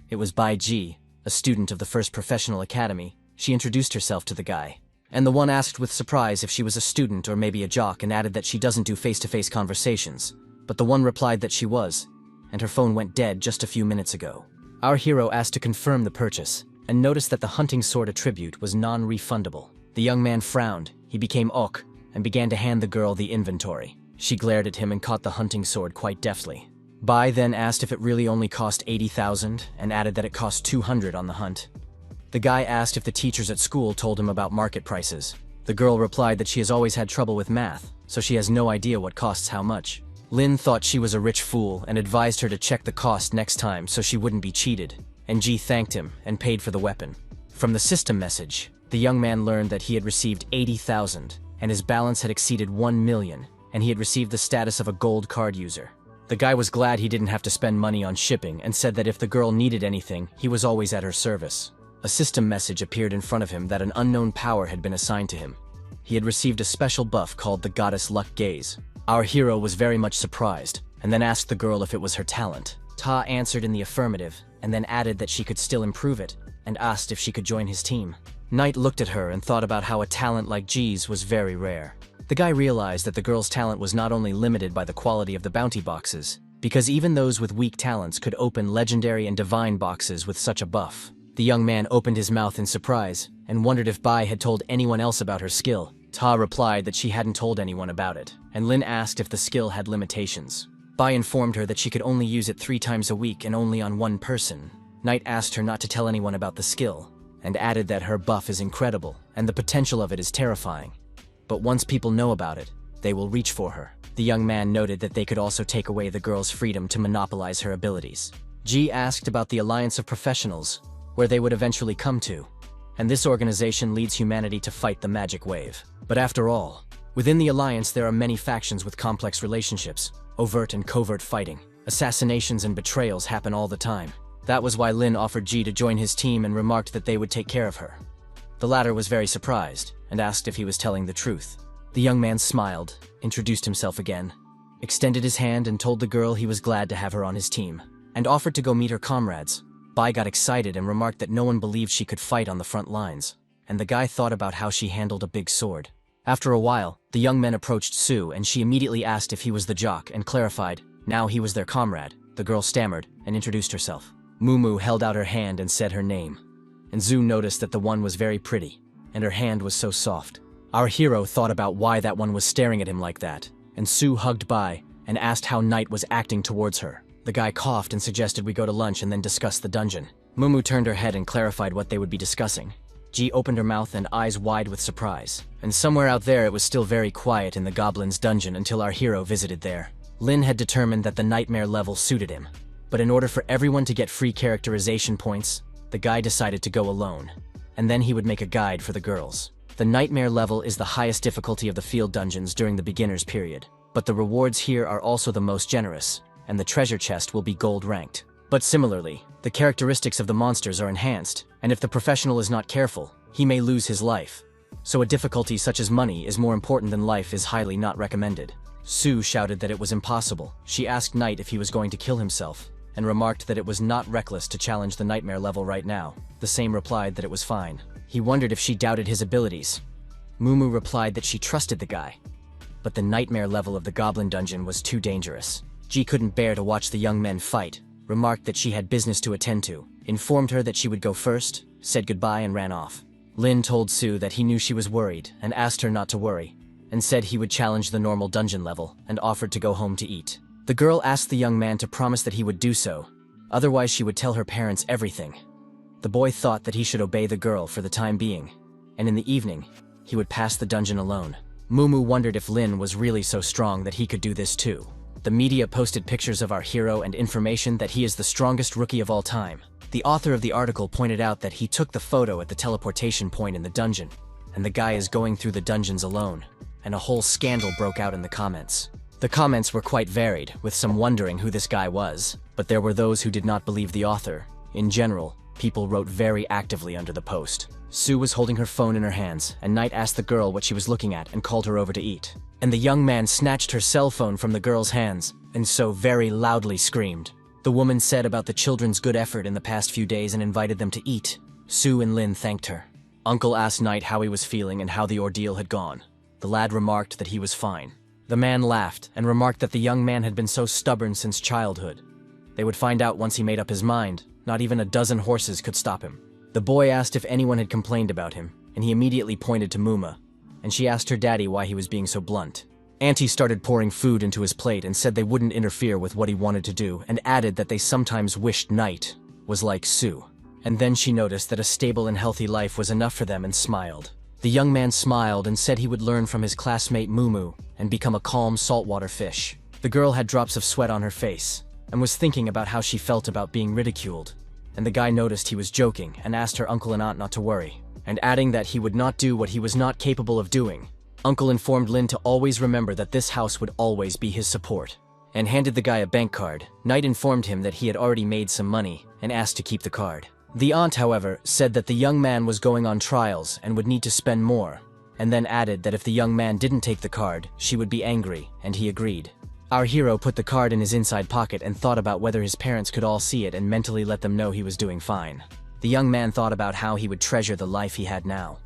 It was Bai Ji, a student of the first professional academy. She introduced herself to the guy. And the one asked with surprise if she was a student or maybe a jock and added that she doesn't do face-to-face conversations. But the one replied that she was, and her phone went dead just a few minutes ago. Our hero asked to confirm the purchase, and noticed that the hunting sword attribute was non-refundable. The young man frowned, he became ok, and began to hand the girl the inventory. She glared at him and caught the hunting sword quite deftly. Bai then asked if it really only cost 80,000, and added that it cost 200 on the hunt. The guy asked if the teachers at school told him about market prices. The girl replied that she has always had trouble with math, so she has no idea what costs how much. Lin thought she was a rich fool and advised her to check the cost next time so she wouldn't be cheated, and Ji thanked him and paid for the weapon. From the system message, the young man learned that he had received 80,000, and his balance had exceeded 1 million, and he had received the status of a gold card user. The guy was glad he didn't have to spend money on shipping and said that if the girl needed anything, he was always at her service. A system message appeared in front of him that an unknown power had been assigned to him. He had received a special buff called the Goddess Luck Gaze. Our hero was very much surprised, and then asked the girl if it was her talent. Ta answered in the affirmative, and then added that she could still improve it, and asked if she could join his team. Knight looked at her and thought about how a talent like Ji's was very rare. The guy realized that the girl's talent was not only limited by the quality of the bounty boxes, because even those with weak talents could open legendary and divine boxes with such a buff. The young man opened his mouth in surprise, and wondered if Bai had told anyone else about her skill. Ta replied that she hadn't told anyone about it, and Lin asked if the skill had limitations. Bai informed her that she could only use it 3 times a week and only on one person. Knight asked her not to tell anyone about the skill, and added that her buff is incredible, and the potential of it is terrifying. but once people know about it, they will reach for her. The young man noted that they could also take away the girl's freedom to monopolize her abilities. Ji asked about the Alliance of Professionals, where they would eventually come to, and this organization leads humanity to fight the magic wave. But after all, within the Alliance there are many factions with complex relationships, overt and covert fighting. Assassinations and betrayals happen all the time. That was why Lin offered Ji to join his team and remarked that they would take care of her. The latter was very surprised and asked if he was telling the truth. The young man smiled, introduced himself again, extended his hand and told the girl he was glad to have her on his team, and offered to go meet her comrades. Bai got excited and remarked that no one believed she could fight on the front lines, and the guy thought about how she handled a big sword. After a while, the young men approached Su and she immediately asked if he was the jock and clarified, now he was their comrade. The girl stammered and introduced herself. Mumu held out her hand and said her name, and Zu noticed that the one was very pretty, and her hand was so soft. Our hero thought about why that one was staring at him like that, and Su hugged Bai and asked how Knight was acting towards her. The guy coughed and suggested we go to lunch and then discuss the dungeon. Mumu turned her head and clarified what they would be discussing. Ji opened her mouth and eyes wide with surprise, and somewhere out there it was still very quiet in the goblin's dungeon until our hero visited there. Lin had determined that the nightmare level suited him, but in order for everyone to get free characterization points, the guy decided to go alone, and then he would make a guide for the girls. The nightmare level is the highest difficulty of the field dungeons during the beginner's period, but the rewards here are also the most generous, and the treasure chest will be gold ranked. But similarly, the characteristics of the monsters are enhanced, and if the professional is not careful, he may lose his life. So a difficulty such as money is more important than life is highly not recommended. Su shouted that it was impossible. She asked Knight if he was going to kill himself, and remarked that it was not reckless to challenge the nightmare level right now. The same replied that it was fine. He wondered if she doubted his abilities. Mumu replied that she trusted the guy, but the nightmare level of the goblin dungeon was too dangerous. Ji couldn't bear to watch the young men fight, remarked that she had business to attend to, informed her that she would go first, said goodbye and ran off. Lin told Su that he knew she was worried and asked her not to worry, and said he would challenge the normal dungeon level and offered to go home to eat. The girl asked the young man to promise that he would do so, otherwise she would tell her parents everything. The boy thought that he should obey the girl for the time being, and in the evening, he would pass the dungeon alone. Mumu wondered if Lin was really so strong that he could do this too. The media posted pictures of our hero and information that he is the strongest rookie of all time. The author of the article pointed out that he took the photo at the teleportation point in the dungeon, and the guy is going through the dungeons alone, and a whole scandal broke out in the comments. The comments were quite varied, with some wondering who this guy was, but there were those who did not believe the author. In general, people wrote very actively under the post. Su was holding her phone in her hands, and Knight asked the girl what she was looking at and called her over to eat. And the young man snatched her cell phone from the girl's hands, and so very loudly screamed. The woman said about the children's good effort in the past few days and invited them to eat. Su and Lin thanked her. Uncle asked Knight how he was feeling and how the ordeal had gone. The lad remarked that he was fine. The man laughed and remarked that the young man had been so stubborn since childhood. They would find out once he made up his mind. Not even a dozen horses could stop him. The boy asked if anyone had complained about him, and he immediately pointed to Muma, and she asked her daddy why he was being so blunt. Auntie started pouring food into his plate and said they wouldn't interfere with what he wanted to do, and added that they sometimes wished Knight was like Su. And then she noticed that a stable and healthy life was enough for them and smiled. The young man smiled and said he would learn from his classmate Mumu and become a calm saltwater fish. The girl had drops of sweat on her face and was thinking about how she felt about being ridiculed, and the guy noticed he was joking and asked her uncle and aunt not to worry, and adding that he would not do what he was not capable of doing. Uncle informed Lin to always remember that this house would always be his support, and handed the guy a bank card. Knight informed him that he had already made some money and asked to keep the card. The aunt, however, said that the young man was going on trials and would need to spend more, and then added that if the young man didn't take the card, she would be angry, and he agreed. Our hero put the card in his inside pocket and thought about whether his parents could all see it and mentally let them know he was doing fine. The young man thought about how he would treasure the life he had now,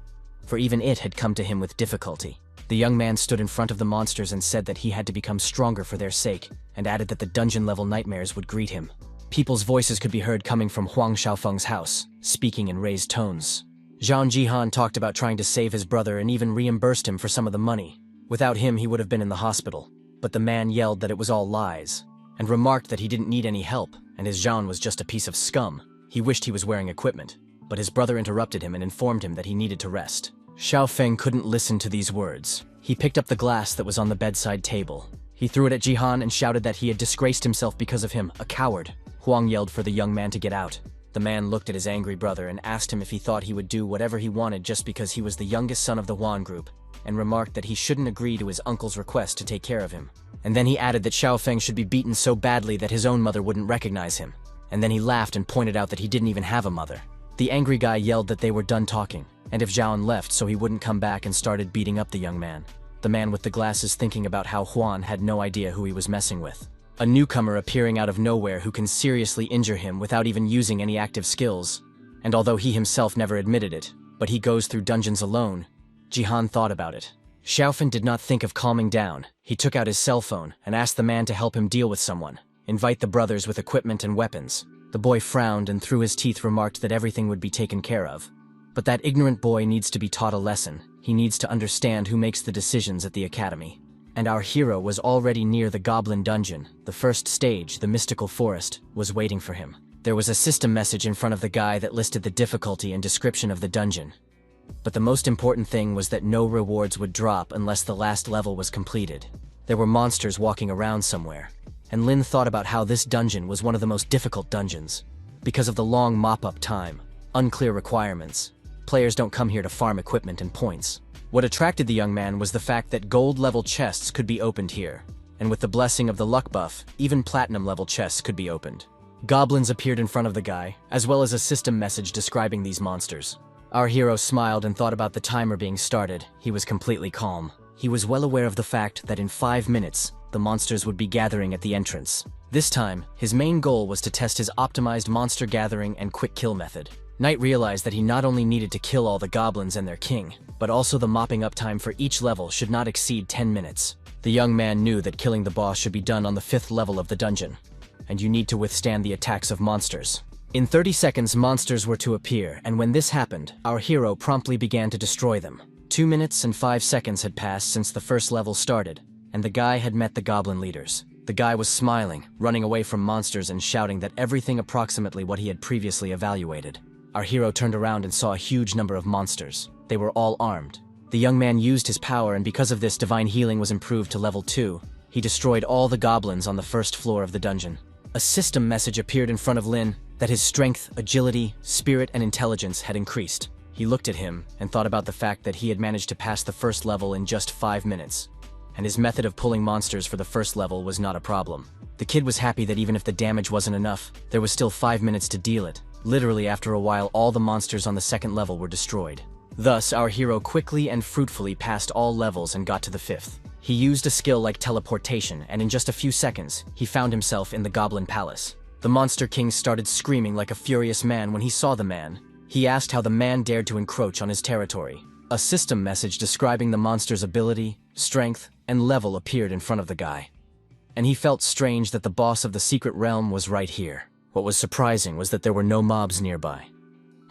for even it had come to him with difficulty. The young man stood in front of the monsters and said that he had to become stronger for their sake, and added that the dungeon-level nightmares would greet him. People's voices could be heard coming from Huang Xiaofeng's house, speaking in raised tones. Zhang Jihan talked about trying to save his brother and even reimbursed him for some of the money. Without him, he would have been in the hospital. But the man yelled that it was all lies, and remarked that he didn't need any help, and his Zhang was just a piece of scum. He wished he was wearing equipment, but his brother interrupted him and informed him that he needed to rest. Xiaofeng couldn't listen to these words. He picked up the glass that was on the bedside table. He threw it at Jihan and shouted that he had disgraced himself because of him, a coward. Huang yelled for the young man to get out. The man looked at his angry brother and asked him if he thought he would do whatever he wanted just because he was the youngest son of the Huan group, and remarked that he shouldn't agree to his uncle's request to take care of him. And then he added that Xiaofeng should be beaten so badly that his own mother wouldn't recognize him. And then he laughed and pointed out that he didn't even have a mother. The angry guy yelled that they were done talking, and if Zhaon left so he wouldn't come back, and started beating up the young man. The man with the glasses thinking about how Huan had no idea who he was messing with. A newcomer appearing out of nowhere who can seriously injure him without even using any active skills. And although he himself never admitted it, but he goes through dungeons alone, Jihan thought about it. Xiaofeng did not think of calming down. He took out his cell phone and asked the man to help him deal with someone. Invite the brothers with equipment and weapons. The boy frowned and through his teeth remarked that everything would be taken care of. But that ignorant boy needs to be taught a lesson. He needs to understand who makes the decisions at the academy. And our hero was already near the goblin dungeon. The first stage, the mystical forest, was waiting for him. There was a system message in front of the guy that listed the difficulty and description of the dungeon. But the most important thing was that no rewards would drop unless the last level was completed. There were monsters walking around somewhere, and Lin thought about how this dungeon was one of the most difficult dungeons. Because of the long mop-up time, unclear requirements, players don't come here to farm equipment and points. What attracted the young man was the fact that gold-level chests could be opened here, and with the blessing of the luck buff, even platinum-level chests could be opened. Goblins appeared in front of the guy, as well as a system message describing these monsters. Our hero smiled and thought about the timer being started. He was completely calm. He was well aware of the fact that in 5 minutes, the monsters would be gathering at the entrance. This time, his main goal was to test his optimized monster gathering and quick kill method. Knight realized that he not only needed to kill all the goblins and their king, but also the mopping up time for each level should not exceed 10 minutes. The young man knew that killing the boss should be done on the 5th level of the dungeon, and you need to withstand the attacks of monsters. In 30 seconds, monsters were to appear, and when this happened, our hero promptly began to destroy them. 2 minutes and 5 seconds had passed since the first level started, and the guy had met the goblin leaders. The guy was smiling, running away from monsters and shouting that everything approximately what he had previously evaluated. Our hero turned around and saw a huge number of monsters. They were all armed. The young man used his power, and because of this, divine healing was improved to level 2. He destroyed all the goblins on the first floor of the dungeon. A system message appeared in front of Lin that his strength, agility, spirit, and intelligence had increased. He looked at him and thought about the fact that he had managed to pass the first level in just 5 minutes, and his method of pulling monsters for the first level was not a problem. The kid was happy that even if the damage wasn't enough, there was still 5 minutes to deal it. Literally, after a while, all the monsters on the second level were destroyed. Thus, our hero quickly and fruitfully passed all levels and got to the 5th. He used a skill like teleportation, and in just a few seconds, he found himself in the Goblin Palace. The Monster King started screaming like a furious man when he saw the man. He asked how the man dared to encroach on his territory. A system message describing the monster's ability, strength, and level appeared in front of the guy. And he felt strange that the boss of the secret realm was right here. What was surprising was that there were no mobs nearby,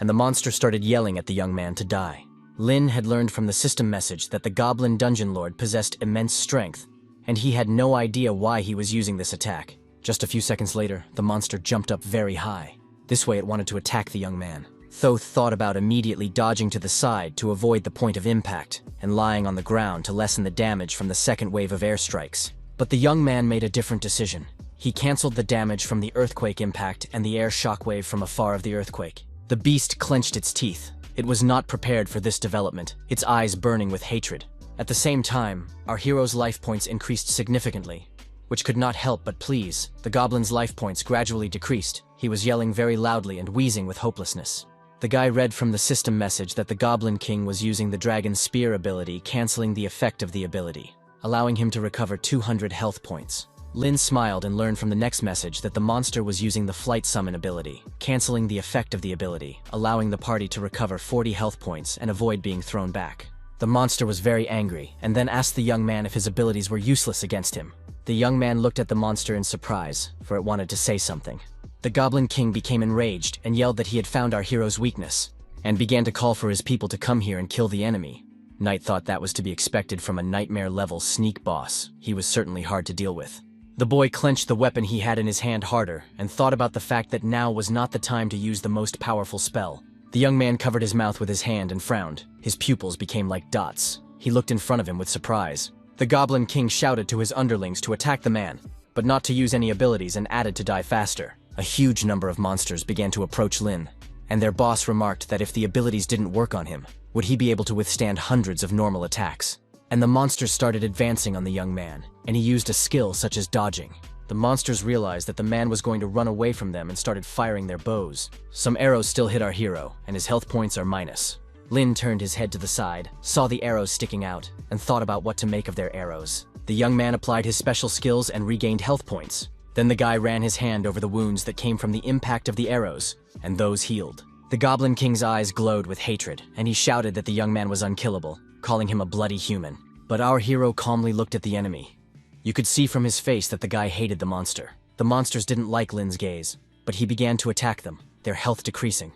and the monster started yelling at the young man to die. Lin had learned from the system message that the Goblin Dungeon Lord possessed immense strength, and he had no idea why he was using this attack. Just a few seconds later, the monster jumped up very high. This way it wanted to attack the young man. Thoth thought about immediately dodging to the side to avoid the point of impact, and lying on the ground to lessen the damage from the second wave of airstrikes. But the young man made a different decision. He cancelled the damage from the earthquake impact and the air shockwave from afar of the earthquake. The beast clenched its teeth. It was not prepared for this development, its eyes burning with hatred. At the same time, our hero's life points increased significantly, which could not help but please. The goblin's life points gradually decreased. He was yelling very loudly and wheezing with hopelessness. The guy read from the system message that the Goblin King was using the Dragon Spear ability, cancelling the effect of the ability, allowing him to recover 200 health points. Lin smiled and learned from the next message that the monster was using the Flight Summon ability, cancelling the effect of the ability, allowing the party to recover 40 health points and avoid being thrown back. The monster was very angry, and then asked the young man if his abilities were useless against him. The young man looked at the monster in surprise, for it wanted to say something. The Goblin King became enraged and yelled that he had found our hero's weakness, and began to call for his people to come here and kill the enemy. Knight thought that was to be expected from a nightmare-level sneak boss. He was certainly hard to deal with. The boy clenched the weapon he had in his hand harder, and thought about the fact that now was not the time to use the most powerful spell. The young man covered his mouth with his hand and frowned. His pupils became like dots. He looked in front of him with surprise. The Goblin King shouted to his underlings to attack the man, but not to use any abilities and added to die faster. A huge number of monsters began to approach Lin, and their boss remarked that if the abilities didn't work on him, would he be able to withstand hundreds of normal attacks? And the monsters started advancing on the young man, and he used a skill such as dodging. The monsters realized that the man was going to run away from them and started firing their bows. Some arrows still hit our hero, and his health points are minus. Lin turned his head to the side, saw the arrows sticking out, and thought about what to make of their arrows. The young man applied his special skills and regained health points. Then the guy ran his hand over the wounds that came from the impact of the arrows, and those healed. The Goblin King's eyes glowed with hatred, and he shouted that the young man was unkillable, calling him a bloody human. But our hero calmly looked at the enemy. You could see from his face that the guy hated the monster. The monsters didn't like Lin's gaze, but he began to attack them, their health decreasing.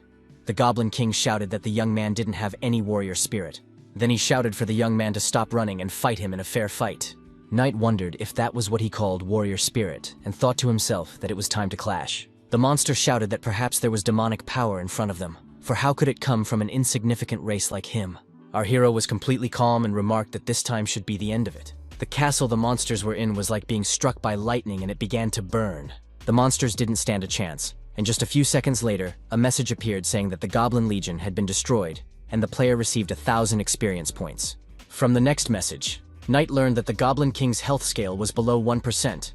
The Goblin King shouted that the young man didn't have any warrior spirit. Then he shouted for the young man to stop running and fight him in a fair fight. Knight wondered if that was what he called warrior spirit, and thought to himself that it was time to clash. The monster shouted that perhaps there was demonic power in front of them, for how could it come from an insignificant race like him? Our hero was completely calm and remarked that this time should be the end of it. The castle the monsters were in was like being struck by lightning and it began to burn. The monsters didn't stand a chance, and just a few seconds later, a message appeared saying that the Goblin Legion had been destroyed, and the player received 1,000 experience points. From the next message, Knight learned that the Goblin King's health scale was below 1%,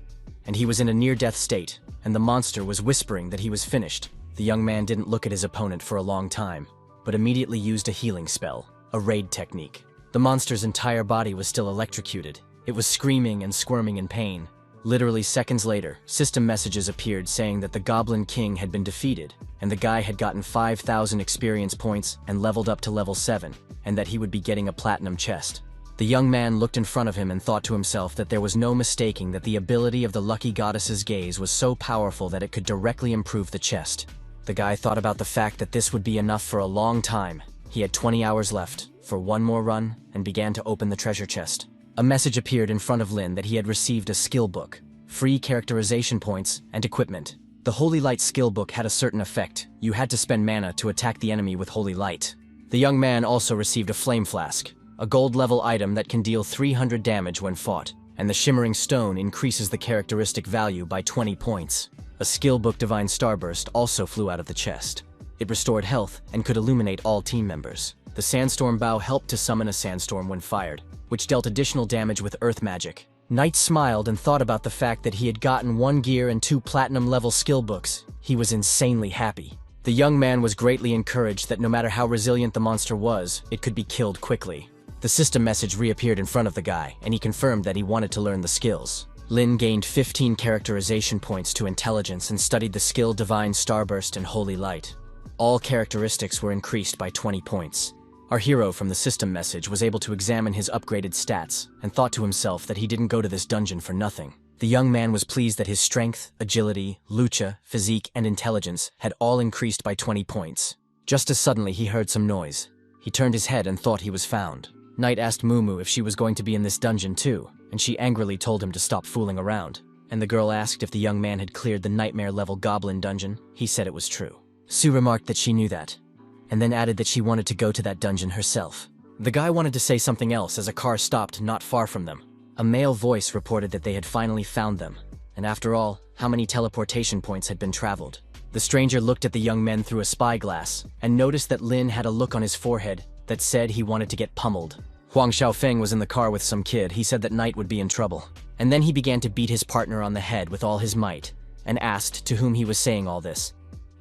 and he was in a near-death state, and the monster was whispering that he was finished. The young man didn't look at his opponent for a long time, but immediately used a healing spell, a raid technique. The monster's entire body was still electrocuted. It was screaming and squirming in pain. Literally seconds later, system messages appeared saying that the Goblin King had been defeated, and the guy had gotten 5,000 experience points and leveled up to level 7, and that he would be getting a platinum chest. The young man looked in front of him and thought to himself that there was no mistaking that the ability of the lucky goddess's gaze was so powerful that it could directly improve the chest. The guy thought about the fact that this would be enough for a long time. He had 20 hours left for one more run and began to open the treasure chest. A message appeared in front of Lin that he had received a skill book, free characterization points, and equipment. The Holy Light skill book had a certain effect. You had to spend mana to attack the enemy with Holy Light. The young man also received a flame flask, a gold-level item that can deal 300 damage when fought, and the shimmering stone increases the characteristic value by 20 points. A skill book Divine Starburst also flew out of the chest. It restored health and could illuminate all team members. The Sandstorm Bow helped to summon a sandstorm when fired, which dealt additional damage with earth magic. Knight smiled and thought about the fact that he had gotten 1 gear and 2 platinum-level skill books. He was insanely happy. The young man was greatly encouraged that no matter how resilient the monster was, it could be killed quickly. The system message reappeared in front of the guy, and he confirmed that he wanted to learn the skills. Lin gained 15 characterization points to intelligence and studied the skill Divine Starburst and Holy Light. All characteristics were increased by 20 points. Our hero from the system message was able to examine his upgraded stats and thought to himself that he didn't go to this dungeon for nothing. The young man was pleased that his strength, agility, lucha, physique, and intelligence had all increased by 20 points. Just as suddenly he heard some noise. He turned his head and thought he was found. Knight asked Mumu if she was going to be in this dungeon too, and she angrily told him to stop fooling around. And the girl asked if the young man had cleared the nightmare-level goblin dungeon. He said it was true. Sue remarked that she knew that, and then added that she wanted to go to that dungeon herself. The guy wanted to say something else as a car stopped not far from them. A male voice reported that they had finally found them, and after all, how many teleportation points had been traveled? The stranger looked at the young men through a spyglass and noticed that Lin had a look on his forehead that said he wanted to get pummeled. Huang Xiaofeng was in the car with some kid. He said that Knight would be in trouble. And then he began to beat his partner on the head with all his might, and asked to whom he was saying all this.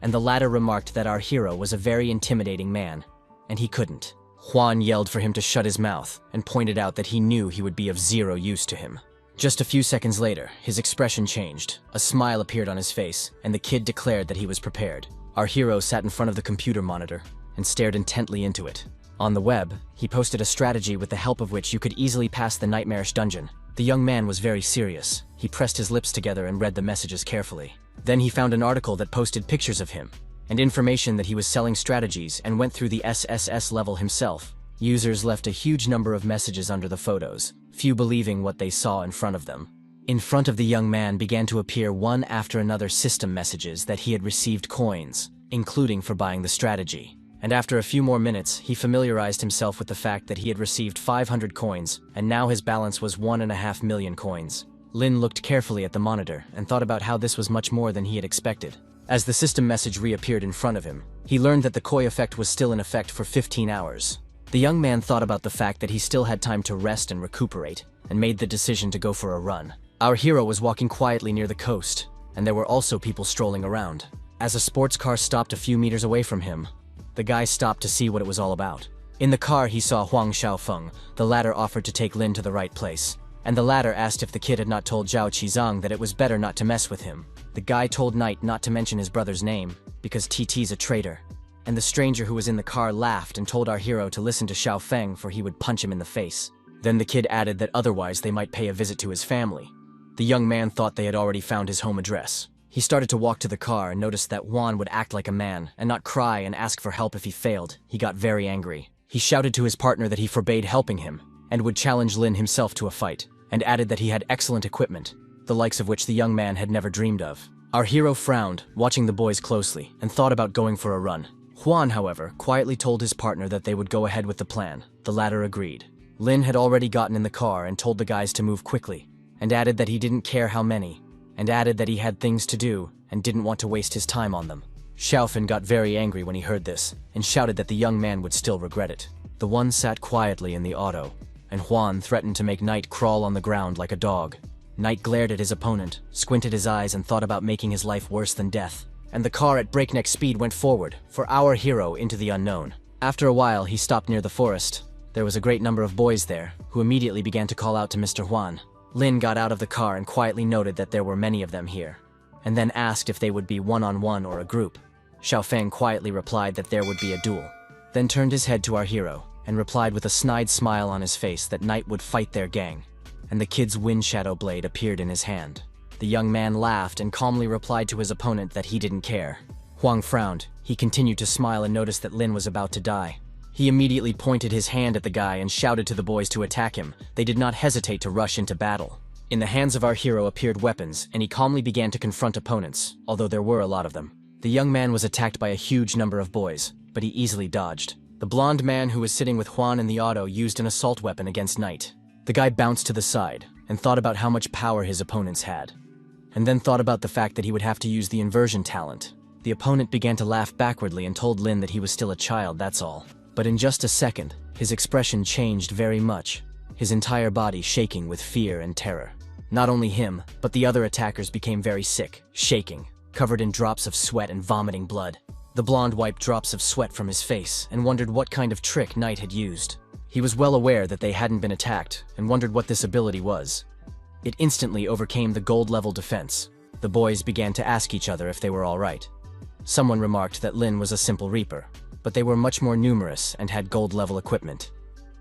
And the latter remarked that our hero was a very intimidating man, and he couldn't. Huan yelled for him to shut his mouth, and pointed out that he knew he would be of zero use to him. Just a few seconds later, his expression changed. A smile appeared on his face, and the kid declared that he was prepared. Our hero sat in front of the computer monitor, and stared intently into it. On the web, he posted a strategy with the help of which you could easily pass the nightmarish dungeon. The young man was very serious. He pressed his lips together and read the messages carefully. Then he found an article that posted pictures of him, and information that he was selling strategies and went through the SSS level himself. Users left a huge number of messages under the photos, few believing what they saw in front of them. In front of the young man began to appear one after another system messages that he had received coins, including for buying the strategy. and after a few more minutes, he familiarized himself with the fact that he had received 500 coins, and now his balance was 1.5 million coins. Lin looked carefully at the monitor and thought about how this was much more than he had expected. As the system message reappeared in front of him, he learned that the koi effect was still in effect for 15 hours. The young man thought about the fact that he still had time to rest and recuperate, and made the decision to go for a run. Our hero was walking quietly near the coast, and there were also people strolling around. As a sports car stopped a few meters away from him, the guy stopped to see what it was all about. In the car, he saw Huang Xiaofeng. The latter offered to take Lin to the right place, and the latter asked if the kid had not told Zhao Qizang that it was better not to mess with him. The guy told Knight not to mention his brother's name, because TT's a traitor, and the stranger who was in the car laughed and told our hero to listen to Xiaofeng, for he would punch him in the face. Then the kid added that otherwise they might pay a visit to his family. The young man thought they had already found his home address. He started to walk to the car and noticed that Juan would act like a man and not cry and ask for help if he failed. He got very angry. He shouted to his partner that he forbade helping him and would challenge Lin himself to a fight, and added that he had excellent equipment, the likes of which the young man had never dreamed of. Our hero frowned, watching the boys closely, and thought about going for a run. Juan, however, quietly told his partner that they would go ahead with the plan. The latter agreed. Lin had already gotten in the car and told the guys to move quickly, and added that he didn't care how many, and added that he had things to do and didn't want to waste his time on them. Xiaofeng got very angry when he heard this, and shouted that the young man would still regret it. The one sat quietly in the auto, and Juan threatened to make Knight crawl on the ground like a dog. Knight glared at his opponent, squinted his eyes, and thought about making his life worse than death. And the car at breakneck speed went forward, for our hero into the unknown. After a while, he stopped near the forest. There was a great number of boys there, who immediately began to call out to Mr. Juan. Lin got out of the car and quietly noted that there were many of them here, and then asked if they would be one-on-one or a group. Xiaofeng quietly replied that there would be a duel, then turned his head to our hero, and replied with a snide smile on his face that Knight would fight their gang, and the kid's wind shadow blade appeared in his hand. The young man laughed and calmly replied to his opponent that he didn't care. Huang frowned. He continued to smile and noticed that Lin was about to die. He immediately pointed his hand at the guy and shouted to the boys to attack him. They did not hesitate to rush into battle. In the hands of our hero appeared weapons, and he calmly began to confront opponents, although there were a lot of them. The young man was attacked by a huge number of boys, but he easily dodged. The blonde man who was sitting with Juan in the auto used an assault weapon against Knight. The guy bounced to the side and thought about how much power his opponents had, and then thought about the fact that he would have to use the inversion talent. The opponent began to laugh backwardly and told Lin that he was still a child, that's all. But in just a second, his expression changed very much, his entire body shaking with fear and terror. Not only him, but the other attackers became very sick, shaking, covered in drops of sweat and vomiting blood. The blonde wiped drops of sweat from his face and wondered what kind of trick Knight had used. He was well aware that they hadn't been attacked and wondered what this ability was. It instantly overcame the gold-level defense. The boys began to ask each other if they were all right. Someone remarked that Lin was a simple reaper, but they were much more numerous and had gold-level equipment.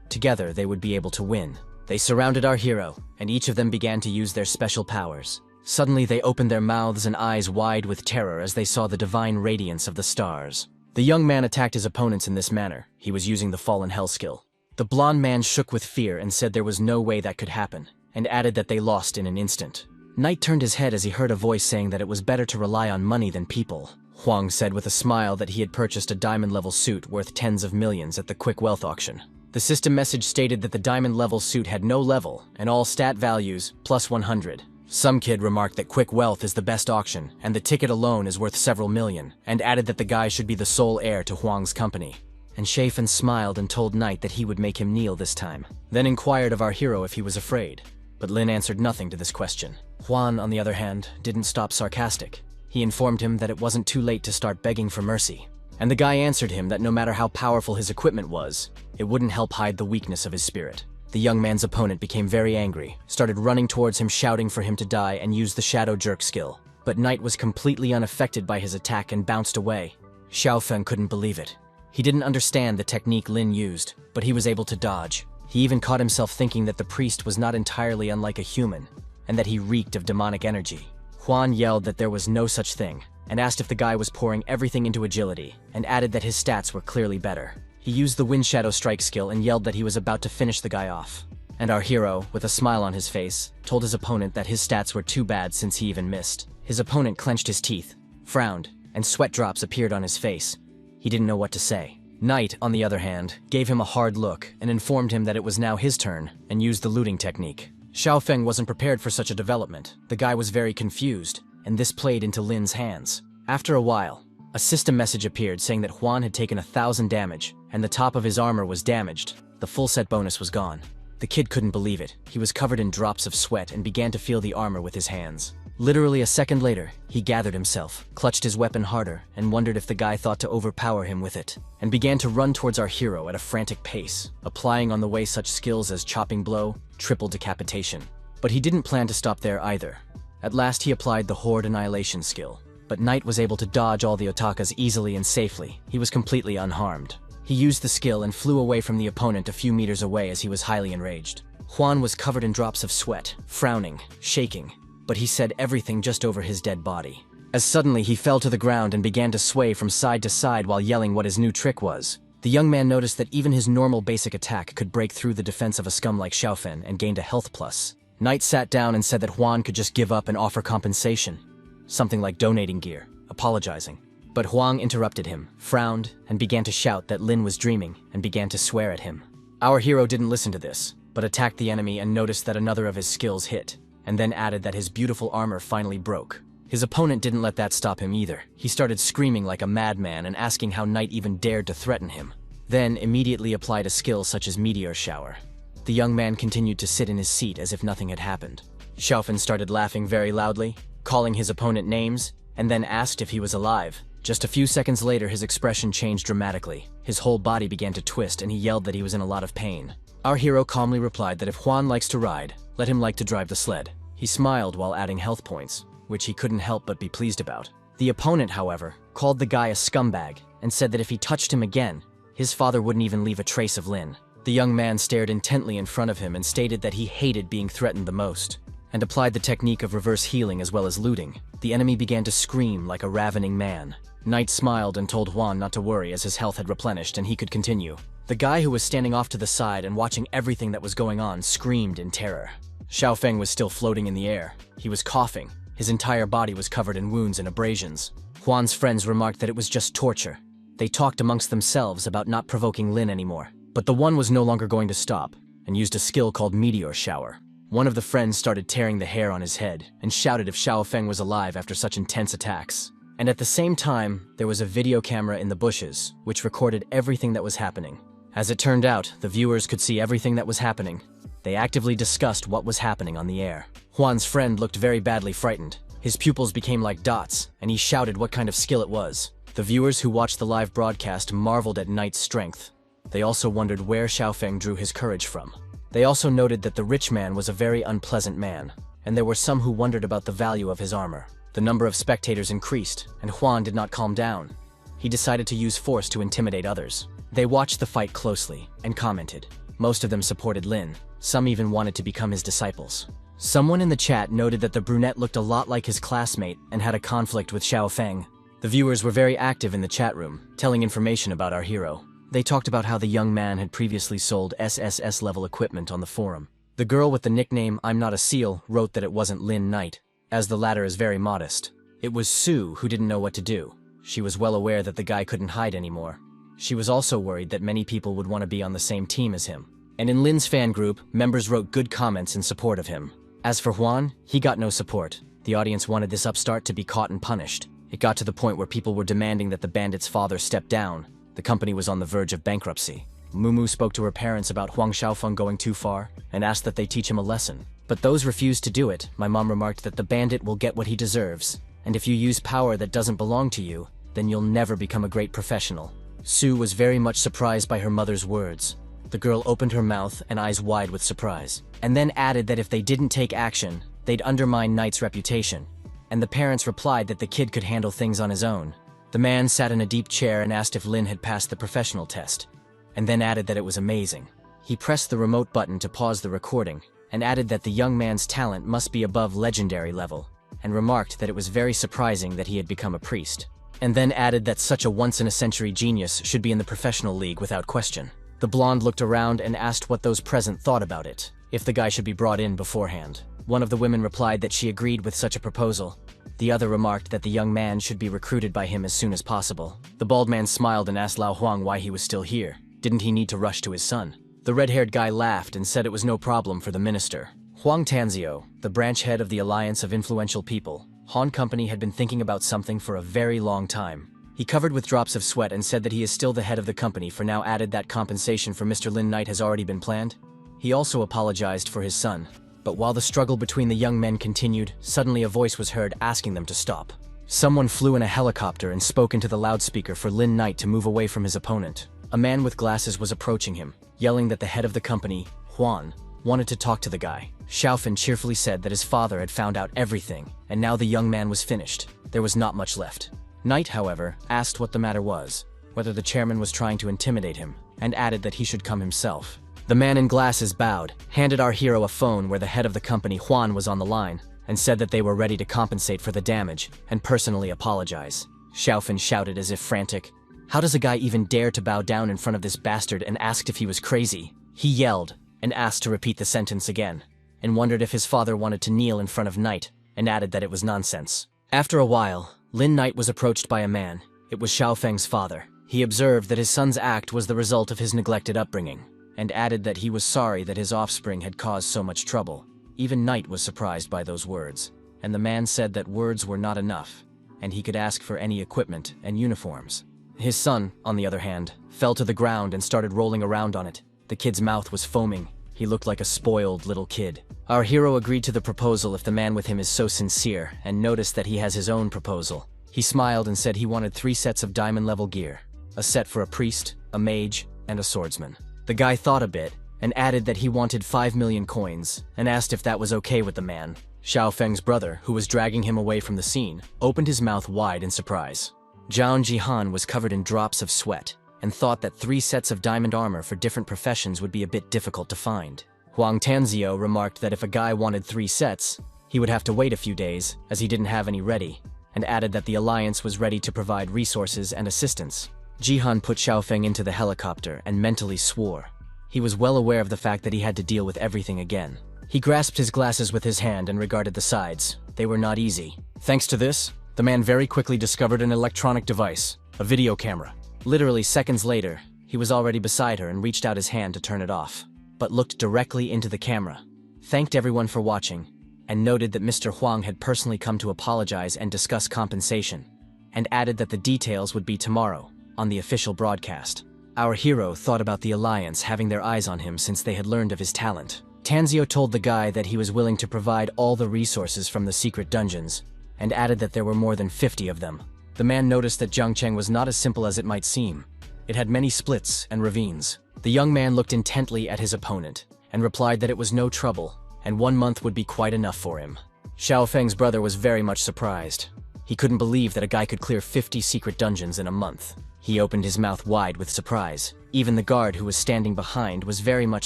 Together, they would be able to win. They surrounded our hero, and each of them began to use their special powers. Suddenly, they opened their mouths and eyes wide with terror as they saw the divine radiance of the stars. The young man attacked his opponents in this manner. He was using the Fallen Hell skill. The blonde man shook with fear and said there was no way that could happen, and added that they lost in an instant. Knight turned his head as he heard a voice saying that it was better to rely on money than people. Huang said with a smile that he had purchased a diamond-level suit worth tens of millions at the quick wealth auction. The system message stated that the diamond-level suit had no level, and all stat values, plus 100. Some kid remarked that quick wealth is the best auction, and the ticket alone is worth several million, and added that the guy should be the sole heir to Huang's company. And Xiaofeng smiled and told Knight that he would make him kneel this time, then inquired of our hero if he was afraid. But Lin answered nothing to this question. Juan, on the other hand, didn't stop sarcastic. He informed him that it wasn't too late to start begging for mercy. And the guy answered him that no matter how powerful his equipment was, it wouldn't help hide the weakness of his spirit. The young man's opponent became very angry, started running towards him shouting for him to die and used the shadow jerk skill. But Knight was completely unaffected by his attack and bounced away. Xiaofeng couldn't believe it. He didn't understand the technique Lin used, but he was able to dodge. He even caught himself thinking that the priest was not entirely unlike a human, and that he reeked of demonic energy. Juan yelled that there was no such thing, and asked if the guy was pouring everything into agility, and added that his stats were clearly better. He used the wind shadow strike skill and yelled that he was about to finish the guy off. And our hero, with a smile on his face, told his opponent that his stats were too bad since he even missed. His opponent clenched his teeth, frowned, and sweat drops appeared on his face. He didn't know what to say. Knight, on the other hand, gave him a hard look and informed him that it was now his turn and used the looting technique. Xiaofeng wasn't prepared for such a development. The guy was very confused, and this played into Lin's hands. After a while, a system message appeared saying that Huan had taken 1,000 damage, and the top of his armor was damaged. The full set bonus was gone. The kid couldn't believe it. He was covered in drops of sweat and began to feel the armor with his hands. Literally a second later, he gathered himself, clutched his weapon harder, and wondered if the guy thought to overpower him with it, and began to run towards our hero at a frantic pace, applying on the way such skills as chopping blow, triple decapitation. But he didn't plan to stop there either. At last he applied the horde annihilation skill, but Knight was able to dodge all the otakas easily and safely. He was completely unharmed. He used the skill and flew away from the opponent a few meters away as he was highly enraged. Huan was covered in drops of sweat, frowning, shaking, but he said everything just over his dead body. As suddenly he fell to the ground and began to sway from side to side while yelling what his new trick was. The young man noticed that even his normal basic attack could break through the defense of a scum like Xiaofen and gained a health plus. Knight sat down and said that Huan could just give up and offer compensation. Something like donating gear, apologizing. But Huang interrupted him, frowned, and began to shout that Lin was dreaming and began to swear at him. Our hero didn't listen to this, but attacked the enemy and noticed that another of his skills hit, and then added that his beautiful armor finally broke. His opponent didn't let that stop him either. He started screaming like a madman and asking how Knight even dared to threaten him. Then immediately applied a skill such as meteor shower. The young man continued to sit in his seat as if nothing had happened. Xiaofen started laughing very loudly, calling his opponent names, and then asked if he was alive. Just a few seconds later, his expression changed dramatically. His whole body began to twist and he yelled that he was in a lot of pain. Our hero calmly replied that if Huan likes to ride, let him like to drive the sled. He smiled while adding health points, which he couldn't help but be pleased about. The opponent, however, called the guy a scumbag and said that if he touched him again, his father wouldn't even leave a trace of Lin. The young man stared intently in front of him and stated that he hated being threatened the most, and applied the technique of reverse healing as well as looting. The enemy began to scream like a ravening man. Knight smiled and told Huan not to worry as his health had replenished and he could continue. The guy who was standing off to the side and watching everything that was going on screamed in terror. Xiaofeng was still floating in the air. He was coughing. His entire body was covered in wounds and abrasions. Huan's friends remarked that it was just torture. They talked amongst themselves about not provoking Lin anymore. But the one was no longer going to stop, and used a skill called meteor shower. One of the friends started tearing the hair on his head, and shouted if Xiaofeng was alive after such intense attacks. And at the same time, there was a video camera in the bushes, which recorded everything that was happening. As it turned out, the viewers could see everything that was happening. They actively discussed what was happening on the air. Huan's friend looked very badly frightened. His pupils became like dots, and he shouted what kind of skill it was. The viewers who watched the live broadcast marveled at Knight's strength. They also wondered where Xiaofeng drew his courage from. They also noted that the rich man was a very unpleasant man, and there were some who wondered about the value of his armor. The number of spectators increased, and Huan did not calm down. He decided to use force to intimidate others. They watched the fight closely and commented. Most of them supported Lin. Some even wanted to become his disciples. Someone in the chat noted that the brunette looked a lot like his classmate and had a conflict with Xiaofeng. The viewers were very active in the chat room, telling information about our hero. They talked about how the young man had previously sold SSS-level equipment on the forum. The girl with the nickname I'm Not a Seal wrote that it wasn't Lin Knight, as the latter is very modest. It was Sue who didn't know what to do. She was well aware that the guy couldn't hide anymore. She was also worried that many people would want to be on the same team as him. And in Lin's fan group, members wrote good comments in support of him. As for Huan, he got no support. The audience wanted this upstart to be caught and punished. It got to the point where people were demanding that the bandit's father step down. The company was on the verge of bankruptcy. Mumu spoke to her parents about Huang Xiaofeng going too far and asked that they teach him a lesson. But those refused to do it. My mom remarked that the bandit will get what he deserves, and if you use power that doesn't belong to you, then you'll never become a great professional. Sue was very much surprised by her mother's words. The girl opened her mouth and eyes wide with surprise, and then added that if they didn't take action, they'd undermine Knight's reputation. And the parents replied that the kid could handle things on his own. The man sat in a deep chair and asked if Lin had passed the professional test, and then added that it was amazing. He pressed the remote button to pause the recording, and added that the young man's talent must be above legendary level, and remarked that it was very surprising that he had become a priest, and then added that such a once-in-a-century genius should be in the professional league without question. The blonde looked around and asked what those present thought about it, if the guy should be brought in beforehand. One of the women replied that she agreed with such a proposal. The other remarked that the young man should be recruited by him as soon as possible. The bald man smiled and asked Lao Huang why he was still here. Didn't he need to rush to his son? The red-haired guy laughed and said it was no problem for the minister. Huang Tanzio, the branch head of the Alliance of Influential People, Han Company, had been thinking about something for a very long time. He covered with drops of sweat and said that he is still the head of the company, for now added that compensation for Mr. Lin Knight has already been planned. He also apologized for his son. But while the struggle between the young men continued, suddenly a voice was heard asking them to stop. Someone flew in a helicopter and spoke into the loudspeaker for Lin Knight to move away from his opponent. A man with glasses was approaching him, yelling that the head of the company, Huan, wanted to talk to the guy. Xiaofan cheerfully said that his father had found out everything, and now the young man was finished. There was not much left. Knight, however, asked what the matter was, whether the chairman was trying to intimidate him, and added that he should come himself. The man in glasses bowed, handed our hero a phone where the head of the company, Huan, was on the line, and said that they were ready to compensate for the damage and personally apologize. Xiaofan shouted as if frantic, "How does a guy even dare to bow down in front of this bastard?" and asked if he was crazy. He yelled and asked to repeat the sentence again, and wondered if his father wanted to kneel in front of Knight, and added that it was nonsense. After a while, Lin Knight was approached by a man. It was Xiaofeng's father. He observed that his son's act was the result of his neglected upbringing, and added that he was sorry that his offspring had caused so much trouble. Even Knight was surprised by those words, and the man said that words were not enough, and he could ask for any equipment and uniforms. His son, on the other hand, fell to the ground and started rolling around on it. The kid's mouth was foaming. He looked like a spoiled little kid. Our hero agreed to the proposal if the man with him is so sincere, and noticed that he has his own proposal. He smiled and said he wanted 3 sets of diamond-level gear, a set for a priest, a mage, and a swordsman. The guy thought a bit, and added that he wanted 5 million coins, and asked if that was okay with the man. Xiaofeng's brother, who was dragging him away from the scene, opened his mouth wide in surprise. Zhao Jihan was covered in drops of sweat, and thought that 3 sets of diamond armor for different professions would be a bit difficult to find. Huang Tanzio remarked that if a guy wanted 3 sets, he would have to wait a few days, as he didn't have any ready, and added that the Alliance was ready to provide resources and assistance. Jihan put Xiaofeng into the helicopter and mentally swore. He was well aware of the fact that he had to deal with everything again. He grasped his glasses with his hand and regarded the sides. They were not easy. Thanks to this, the man very quickly discovered an electronic device, a video camera. Literally seconds later, he was already beside her and reached out his hand to turn it off, but looked directly into the camera, thanked everyone for watching, and noted that Mr. Huang had personally come to apologize and discuss compensation, and added that the details would be tomorrow, on the official broadcast. Our hero thought about the Alliance having their eyes on him since they had learned of his talent. Tanzio told the guy that he was willing to provide all the resources from the secret dungeons, and added that there were more than 50 of them. The man noticed that Zhangcheng was not as simple as it might seem. It had many splits and ravines. The young man looked intently at his opponent, and replied that it was no trouble, and 1 month would be quite enough for him. Xiaofeng's brother was very much surprised. He couldn't believe that a guy could clear 50 secret dungeons in a month. He opened his mouth wide with surprise. Even the guard who was standing behind was very much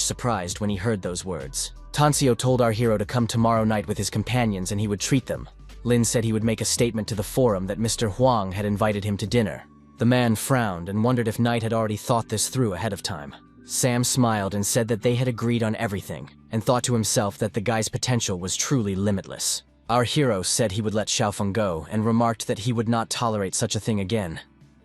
surprised when he heard those words. Tanzio told our hero to come tomorrow night with his companions and he would treat them. Lin said he would make a statement to the forum that Mr. Huang had invited him to dinner. The man frowned and wondered if Knight had already thought this through ahead of time. Sam smiled and said that they had agreed on everything, and thought to himself that the guy's potential was truly limitless. Our hero said he would let Xiaofeng go and remarked that he would not tolerate such a thing again.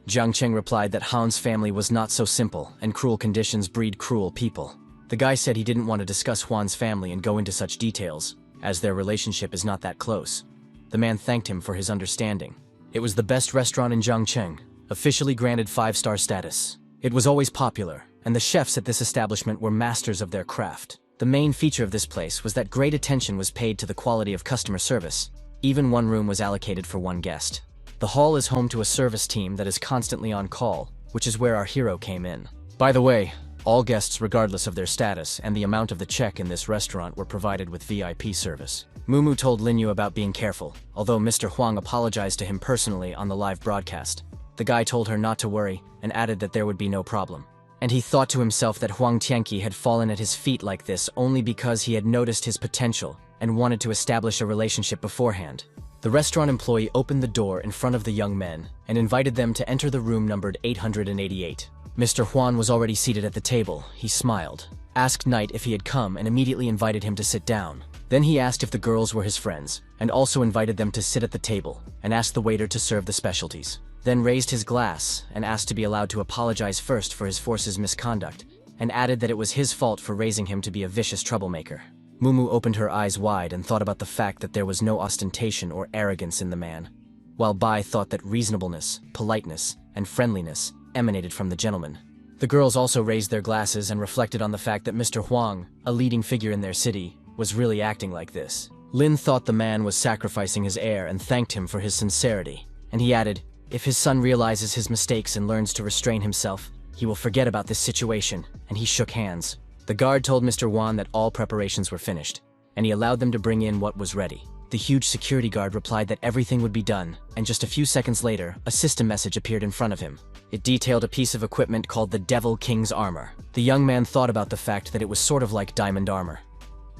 Zhangcheng replied that Han's family was not so simple, and cruel conditions breed cruel people. The guy said he didn't want to discuss Huan's family and go into such details, as their relationship is not that close. The man thanked him for his understanding. It was the best restaurant in Zhangcheng, officially granted 5-star status. It was always popular, and the chefs at this establishment were masters of their craft. The main feature of this place was that great attention was paid to the quality of customer service. Even 1 room was allocated for 1 guest. The hall is home to a service team that is constantly on call, which is where our hero came in. By the way, all guests regardless of their status and the amount of the check in this restaurant were provided with VIP service. Mumu told Lin Ye about being careful, although Mr. Huang apologized to him personally on the live broadcast. The guy told her not to worry and added that there would be no problem. And he thought to himself that Huang Tianqi had fallen at his feet like this only because he had noticed his potential and wanted to establish a relationship beforehand. The restaurant employee opened the door in front of the young men and invited them to enter the room numbered 888. Mr. Huan was already seated at the table. He smiled, asked Knight if he had come, and immediately invited him to sit down. Then he asked if the girls were his friends, and also invited them to sit at the table, and asked the waiter to serve the specialties. Then raised his glass, and asked to be allowed to apologize first for his force's misconduct, and added that it was his fault for raising him to be a vicious troublemaker. Mumu opened her eyes wide and thought about the fact that there was no ostentation or arrogance in the man, while Bai thought that reasonableness, politeness, and friendliness emanated from the gentleman. The girls also raised their glasses and reflected on the fact that Mr. Huang, a leading figure in their city, was really acting like this. Lin thought the man was sacrificing his heir and thanked him for his sincerity, and he added, if his son realizes his mistakes and learns to restrain himself, he will forget about this situation, and he shook hands. The guard told Mr. Wan that all preparations were finished, and he allowed them to bring in what was ready. The huge security guard replied that everything would be done, and just a few seconds later, a system message appeared in front of him. It detailed a piece of equipment called the Devil King's Armor. The young man thought about the fact that it was sort of like diamond armor,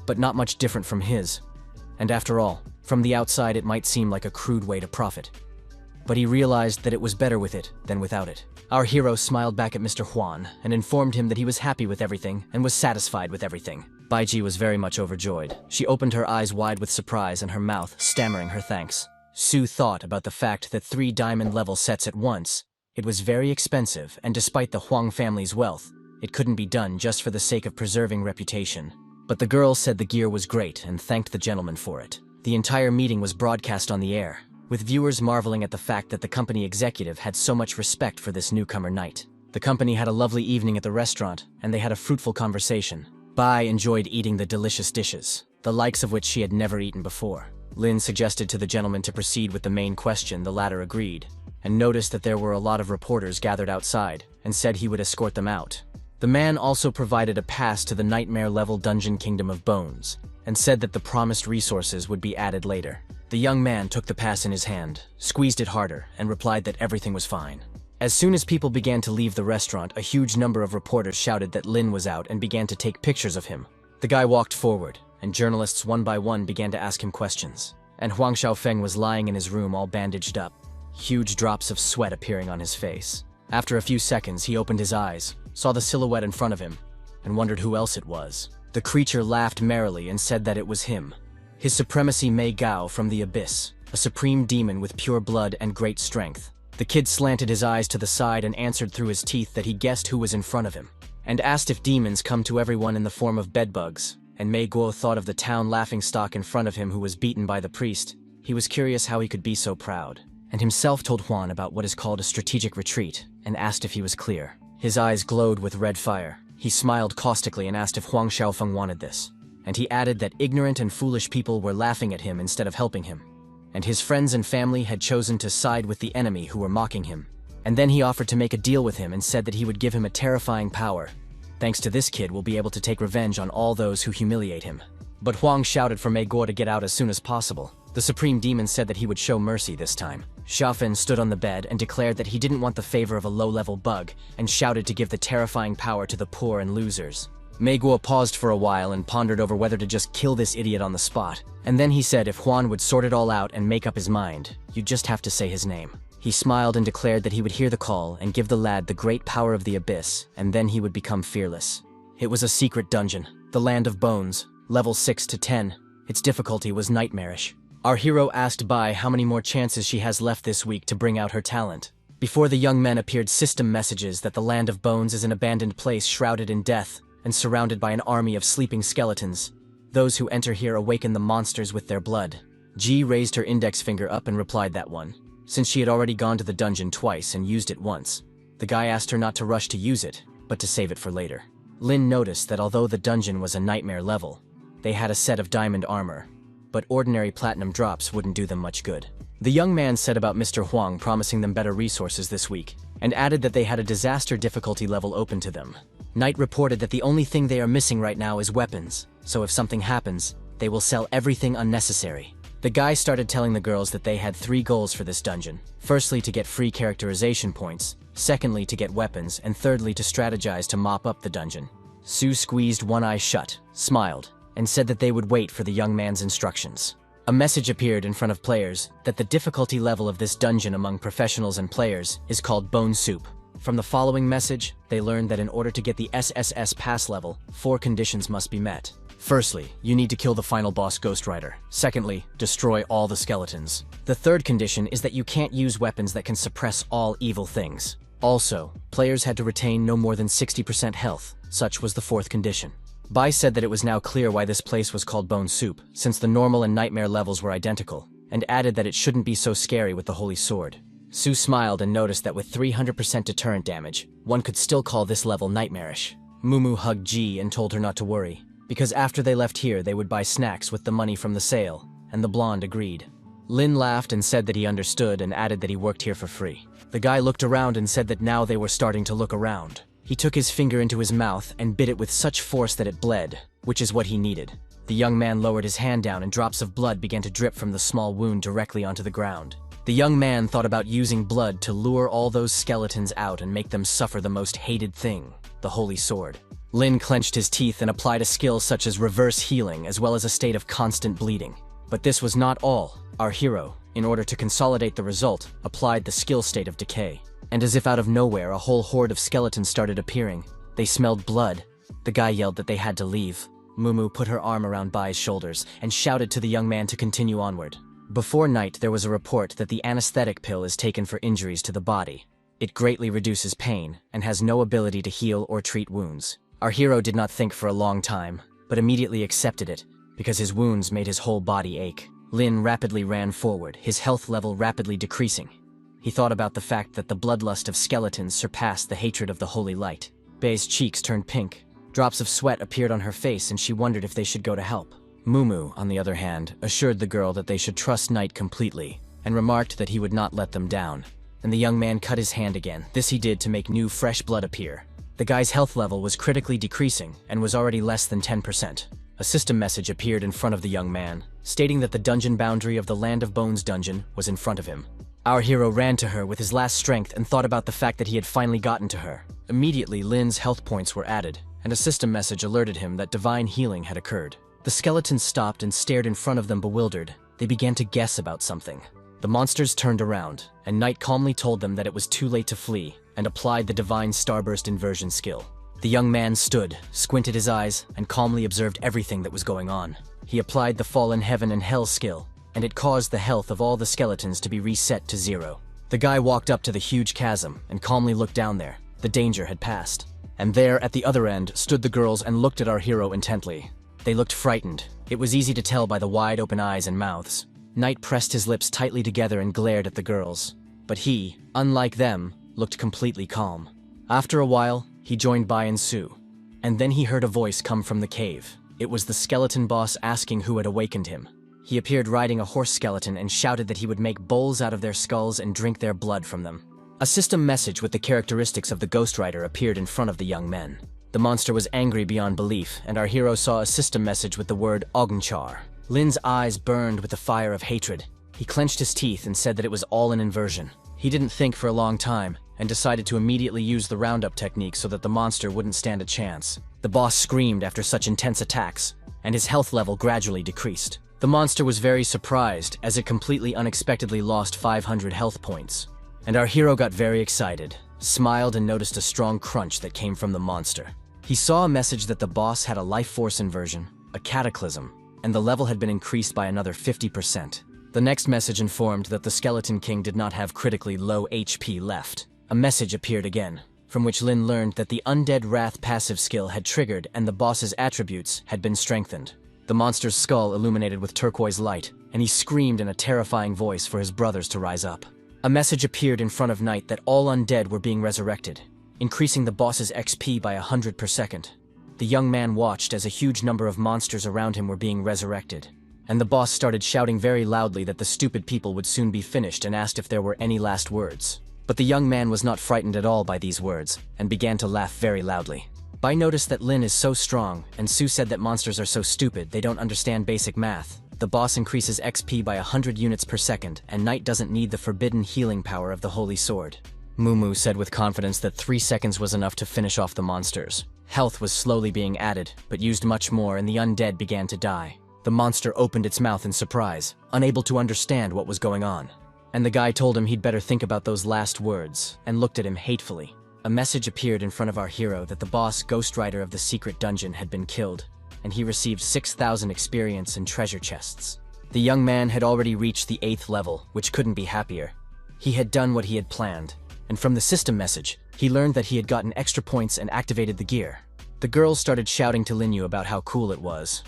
but not much different from his. And after all, from the outside it might seem like a crude way to profit. But he realized that it was better with it than without it. Our hero smiled back at Mr. Huan and informed him that he was happy with everything and was satisfied with everything. Baiji was very much overjoyed. She opened her eyes wide with surprise and her mouth, stammering her thanks. Su thought about the fact that 3 diamond-level sets at once. It was very expensive, and despite the Huang family's wealth, it couldn't be done just for the sake of preserving reputation. But the girl said the gear was great and thanked the gentleman for it. The entire meeting was broadcast on the air, with viewers marveling at the fact that the company executive had so much respect for this newcomer knight. The company had a lovely evening at the restaurant, and they had a fruitful conversation. Bai enjoyed eating the delicious dishes, the likes of which she had never eaten before. Lin suggested to the gentleman to proceed with the main question. The latter agreed, and noticed that there were a lot of reporters gathered outside, and said he would escort them out. The man also provided a pass to the nightmare-level dungeon Kingdom of Bones, and said that the promised resources would be added later. The young man took the pass in his hand, squeezed it harder, and replied that everything was fine. As soon as people began to leave the restaurant, a huge number of reporters shouted that Lin was out and began to take pictures of him. The guy walked forward, and journalists one by one began to ask him questions. And Huang Xiaofeng was lying in his room all bandaged up, huge drops of sweat appearing on his face. After a few seconds, he opened his eyes, saw the silhouette in front of him, and wondered who else it was. The creature laughed merrily and said that it was him. His Supremacy Mei Gao from the Abyss, a supreme demon with pure blood and great strength. The kid slanted his eyes to the side and answered through his teeth that he guessed who was in front of him, and asked if demons come to everyone in the form of bedbugs, and Mei Guo thought of the town laughingstock in front of him who was beaten by the priest. He was curious how he could be so proud, and himself told Huan about what is called a strategic retreat, and asked if he was clear. His eyes glowed with red fire. He smiled caustically and asked if Huang Xiaofeng wanted this, and he added that ignorant and foolish people were laughing at him instead of helping him, and his friends and family had chosen to side with the enemy who were mocking him. And then he offered to make a deal with him and said that he would give him a terrifying power. Thanks to this kid, we'll be able to take revenge on all those who humiliate him. But Huang shouted for Mei Guo to get out as soon as possible. The Supreme Demon said that he would show mercy this time. Xiaofen stood on the bed and declared that he didn't want the favor of a low-level bug, and shouted to give the terrifying power to the poor and losers. Mei Guo paused for a while and pondered over whether to just kill this idiot on the spot. And then he said if Huan would sort it all out and make up his mind, you'd just have to say his name. He smiled and declared that he would hear the call and give the lad the great power of the abyss, and then he would become fearless. It was a secret dungeon, the Land of Bones, level 6 to 10. Its difficulty was nightmarish. Our hero asked Bai how many more chances she has left this week to bring out her talent. Before the young men appeared system messages that the Land of Bones is an abandoned place shrouded in death and surrounded by an army of sleeping skeletons. Those who enter here awaken the monsters with their blood. Ji raised her index finger up and replied that one, since she had already gone to the dungeon twice and used it once. The guy asked her not to rush to use it, but to save it for later. Lin noticed that although the dungeon was a nightmare level, they had a set of diamond armor, but ordinary platinum drops wouldn't do them much good. The young man said about Mr. Huang promising them better resources this week, and added that they had a disaster difficulty level open to them. Knight reported that the only thing they are missing right now is weapons, so if something happens, they will sell everything unnecessary. The guy started telling the girls that they had 3 goals for this dungeon. Firstly, to get free characterization points, secondly, to get weapons, and thirdly, to strategize to mop up the dungeon. Su squeezed one eye shut, smiled, and said that they would wait for the young man's instructions. A message appeared in front of players that the difficulty level of this dungeon among professionals and players is called Bone Soup. From the following message, they learned that in order to get the SSS pass level, 4 conditions must be met. Firstly, you need to kill the final boss Ghost Rider. Secondly, destroy all the skeletons. The third condition is that you can't use weapons that can suppress all evil things. Also, players had to retain no more than 60% health. Such was the fourth condition. Bai said that it was now clear why this place was called Bone Soup, since the normal and nightmare levels were identical, and added that it shouldn't be so scary with the Holy Sword. Su smiled and noticed that with 300% deterrent damage, one could still call this level nightmarish. Mumu hugged Ji and told her not to worry, because after they left here they would buy snacks with the money from the sale, and the blonde agreed. Lin laughed and said that he understood and added that he worked here for free. The guy looked around and said that now they were starting to look around. He took his finger into his mouth and bit it with such force that it bled, which is what he needed. The young man lowered his hand down and drops of blood began to drip from the small wound directly onto the ground. The young man thought about using blood to lure all those skeletons out and make them suffer the most hated thing, the Holy Sword. Lin clenched his teeth and applied a skill such as reverse healing as well as a state of constant bleeding. But this was not all. Our hero, in order to consolidate the result, applied the skill state of decay. And as if out of nowhere, a whole horde of skeletons started appearing. They smelled blood. The guy yelled that they had to leave. Mumu put her arm around Bai's shoulders and shouted to the young man to continue onward. Before night, there was a report that the anesthetic pill is taken for injuries to the body. It greatly reduces pain and has no ability to heal or treat wounds. Our hero did not think for a long time, but immediately accepted it, because his wounds made his whole body ache. Lin rapidly ran forward, his health level rapidly decreasing. He thought about the fact that the bloodlust of skeletons surpassed the hatred of the holy light. Bei's cheeks turned pink. Drops of sweat appeared on her face and she wondered if they should go to help. Mumu, on the other hand, assured the girl that they should trust Knight completely, and remarked that he would not let them down. And the young man cut his hand again. This he did to make new fresh blood appear. The guy's health level was critically decreasing and was already less than 10%. A system message appeared in front of the young man, stating that the dungeon boundary of the Land of Bones dungeon was in front of him. Our hero ran to her with his last strength and thought about the fact that he had finally gotten to her. Immediately, Lin's health points were added, and a system message alerted him that divine healing had occurred. The skeletons stopped and stared in front of them bewildered. They began to guess about something. The monsters turned around, and Knight calmly told them that it was too late to flee, and applied the divine starburst inversion skill. The young man stood, squinted his eyes, and calmly observed everything that was going on. He applied the fallen heaven and hell skill, and it caused the health of all the skeletons to be reset to 0. The guy walked up to the huge chasm and calmly looked down there. The danger had passed. And there, at the other end, stood the girls and looked at our hero intently. They looked frightened. It was easy to tell by the wide open eyes and mouths. Knight pressed his lips tightly together and glared at the girls. But he, unlike them, looked completely calm. After a while, he joined Bai and Su. And then he heard a voice come from the cave. It was the skeleton boss asking who had awakened him. He appeared riding a horse skeleton and shouted that he would make bowls out of their skulls and drink their blood from them. A system message with the characteristics of the Ghost Rider appeared in front of the young men. The monster was angry beyond belief, and our hero saw a system message with the word Ogngchar. Lin's eyes burned with the fire of hatred. He clenched his teeth and said that it was all an inversion. He didn't think for a long time, and decided to immediately use the roundup technique so that the monster wouldn't stand a chance. The boss screamed after such intense attacks, and his health level gradually decreased. The monster was very surprised, as it completely unexpectedly lost 500 health points. And our hero got very excited, smiled and noticed a strong crunch that came from the monster. He saw a message that the boss had a life force inversion, a cataclysm, and the level had been increased by another 50%. The next message informed that the Skeleton King did not have critically low HP left. A message appeared again, from which Lin learned that the Undead Wrath passive skill had triggered and the boss's attributes had been strengthened. The monster's skull illuminated with turquoise light, and he screamed in a terrifying voice for his brothers to rise up. A message appeared in front of Knight that all undead were being resurrected, increasing the boss's XP by 100 per second. The young man watched as a huge number of monsters around him were being resurrected, and the boss started shouting very loudly that the stupid people would soon be finished and asked if there were any last words. But the young man was not frightened at all by these words, and began to laugh very loudly. Bai noticed that Lin is so strong, and Su said that monsters are so stupid they don't understand basic math. The boss increases XP by 100 units per second, and Knight doesn't need the forbidden healing power of the Holy Sword. Mumu said with confidence that 3 seconds was enough to finish off the monsters. Health was slowly being added, but used much more and the undead began to die. The monster opened its mouth in surprise, unable to understand what was going on. And the guy told him he'd better think about those last words, and looked at him hatefully. A message appeared in front of our hero that the boss Ghost Rider of the secret dungeon had been killed, and he received 6,000 experience and treasure chests. The young man had already reached the 8th level, which couldn't be happier. He had done what he had planned, and from the system message, he learned that he had gotten extra points and activated the gear. The girls started shouting to Lin Ye about how cool it was.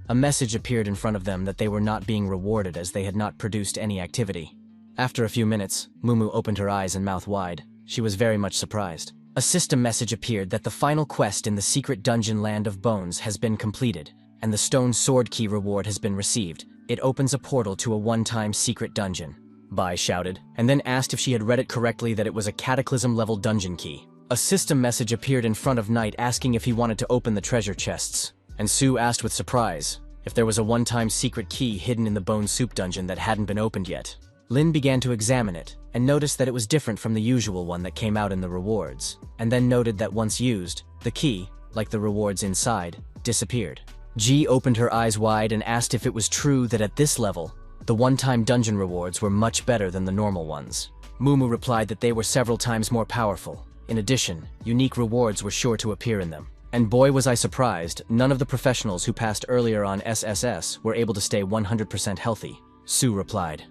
A message appeared in front of them that they were not being rewarded as they had not produced any activity. After a few minutes, Mumu opened her eyes and mouth wide. She was very much surprised. A system message appeared that the final quest in the secret dungeon Land of Bones has been completed, and the stone sword key reward has been received. It opens a portal to a one-time secret dungeon. Bai shouted, and then asked if she had read it correctly that it was a cataclysm-level dungeon key. A system message appeared in front of Knight asking if he wanted to open the treasure chests, and Sue asked with surprise if there was a one-time secret key hidden in the Bone Soup dungeon that hadn't been opened yet. Lin began to examine it, and noticed that it was different from the usual one that came out in the rewards, and then noted that once used, the key, like the rewards inside, disappeared. Ji opened her eyes wide and asked if it was true that at this level, the one-time dungeon rewards were much better than the normal ones. Mumu replied that they were several times more powerful. In addition, unique rewards were sure to appear in them. And boy was I surprised, none of the professionals who passed earlier on SSS were able to stay 100% healthy. Sue replied,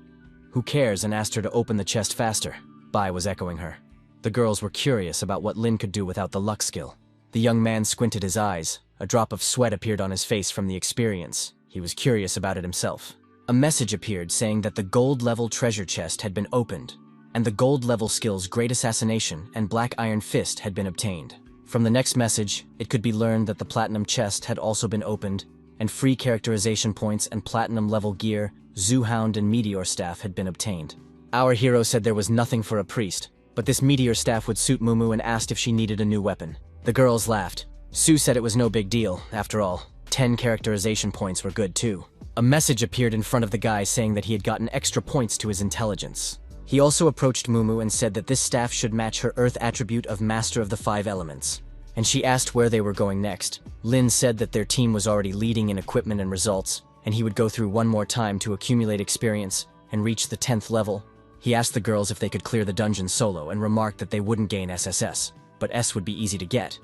"Who cares?" and asked her to open the chest faster. Bai was echoing her. The girls were curious about what Lin could do without the luck skill. The young man squinted his eyes. A drop of sweat appeared on his face from the experience. He was curious about it himself. A message appeared saying that the gold-level treasure chest had been opened, and the gold-level skills Great Assassination and Black Iron Fist had been obtained. From the next message, it could be learned that the platinum chest had also been opened, and free characterization points and platinum-level gear, Zoo Hound and Meteor Staff had been obtained. Our hero said there was nothing for a priest, but this Meteor Staff would suit Mumu and asked if she needed a new weapon. The girls laughed. Sue said it was no big deal, after all. 10 characterization points were good too. A message appeared in front of the guy saying that he had gotten extra points to his intelligence. He also approached Mumu and said that this staff should match her Earth attribute of Master of the 5 Elements. And she asked where they were going next. Lin said that their team was already leading in equipment and results, and he would go through one more time to accumulate experience and reach the 10th level. He asked the girls if they could clear the dungeon solo and remarked that they wouldn't gain SSS, but S would be easy to get.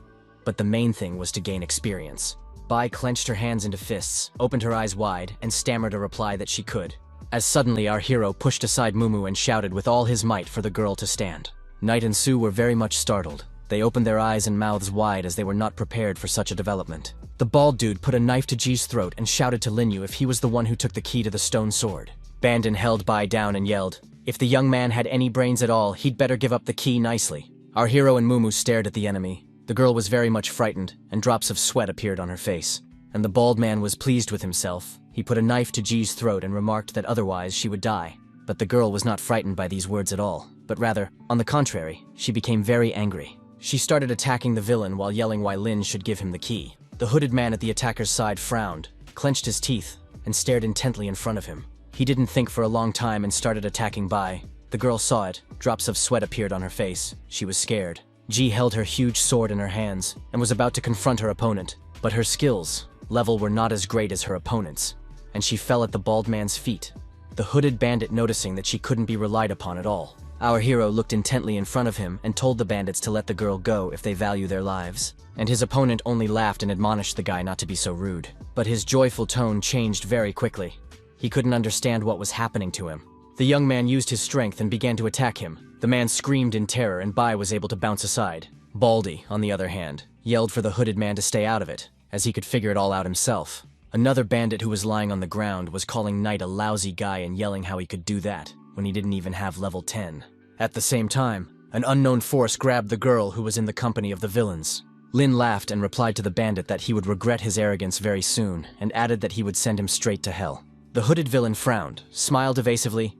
But the main thing was to gain experience. Bai clenched her hands into fists, opened her eyes wide, and stammered a reply that she could. As suddenly our hero pushed aside Mumu and shouted with all his might for the girl to stand. Knight and Sue were very much startled. They opened their eyes and mouths wide as they were not prepared for such a development. The bald dude put a knife to Ji's throat and shouted to Lin Ye if he was the one who took the key to the stone sword. Bandon held Bai down and yelled, "If the young man had any brains at all, he'd better give up the key nicely." Our hero and Mumu stared at the enemy. The girl was very much frightened, and drops of sweat appeared on her face. And the bald man was pleased with himself. He put a knife to Ji's throat and remarked that otherwise she would die. But the girl was not frightened by these words at all, but rather, on the contrary, she became very angry. She started attacking the villain while yelling why Lin should give him the key. The hooded man at the attacker's side frowned, clenched his teeth, and stared intently in front of him. He didn't think for a long time and started attacking Bai. The girl saw it. Drops of sweat appeared on her face. She was scared. Ji held her huge sword in her hands and was about to confront her opponent, but her skills level were not as great as her opponent's, and she fell at the bald man's feet. The hooded bandit noticing that she couldn't be relied upon at all. Our hero looked intently in front of him and told the bandits to let the girl go if they value their lives. And his opponent only laughed and admonished the guy not to be so rude. But his joyful tone changed very quickly. He couldn't understand what was happening to him. The young man used his strength and began to attack him. The man screamed in terror and Bai was able to bounce aside. Baldy, on the other hand, yelled for the hooded man to stay out of it, as he could figure it all out himself. Another bandit who was lying on the ground was calling Knight a lousy guy and yelling how he could do that, when he didn't even have level 10. At the same time, an unknown force grabbed the girl who was in the company of the villains. Lin laughed and replied to the bandit that he would regret his arrogance very soon, and added that he would send him straight to hell. The hooded villain frowned, smiled evasively,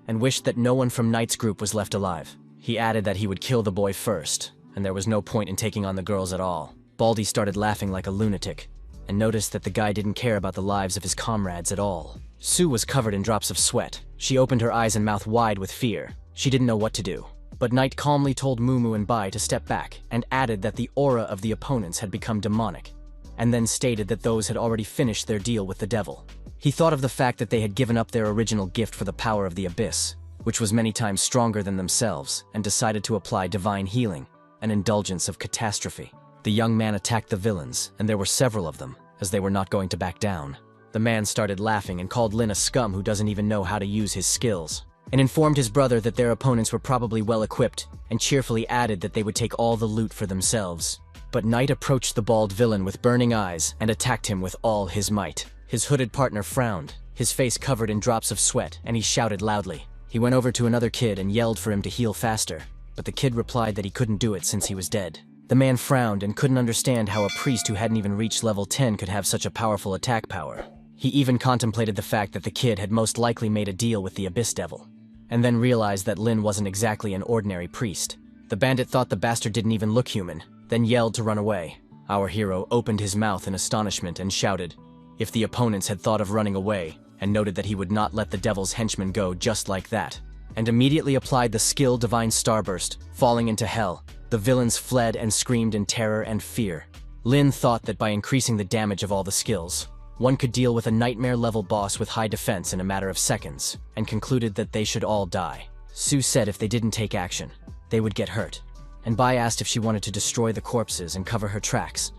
and wished that no one from Knight's group was left alive. He added that he would kill the boy first, and there was no point in taking on the girls at all. Baldy started laughing like a lunatic, and noticed that the guy didn't care about the lives of his comrades at all. Sue was covered in drops of sweat. She opened her eyes and mouth wide with fear. She didn't know what to do. But Knight calmly told Mumu and Bai to step back, and added that the aura of the opponents had become demonic, and then stated that those had already finished their deal with the devil. He thought of the fact that they had given up their original gift for the power of the abyss, which was many times stronger than themselves, and decided to apply divine healing, an indulgence of catastrophe. The young man attacked the villains, and there were several of them, as they were not going to back down. The man started laughing and called Lin a scum who doesn't even know how to use his skills, and informed his brother that their opponents were probably well equipped, and cheerfully added that they would take all the loot for themselves. But Knight approached the bald villain with burning eyes and attacked him with all his might. His hooded partner frowned, his face covered in drops of sweat, and he shouted loudly. He went over to another kid and yelled for him to heal faster, but the kid replied that he couldn't do it since he was dead. The man frowned and couldn't understand how a priest who hadn't even reached level 10 could have such a powerful attack power. He even contemplated the fact that the kid had most likely made a deal with the Abyss Devil, and then realized that Lin wasn't exactly an ordinary priest. The bandit thought the bastard didn't even look human, then yelled to run away. Our hero opened his mouth in astonishment and shouted, if the opponents had thought of running away, and noted that he would not let the devil's henchman go just like that, and immediately applied the skill Divine Starburst, falling into hell. The villains fled and screamed in terror and fear. Lin thought that by increasing the damage of all the skills, one could deal with a nightmare-level boss with high defense in a matter of seconds, and concluded that they should all die. Sue said if they didn't take action, they would get hurt, and Bai asked if she wanted to destroy the corpses and cover her tracks,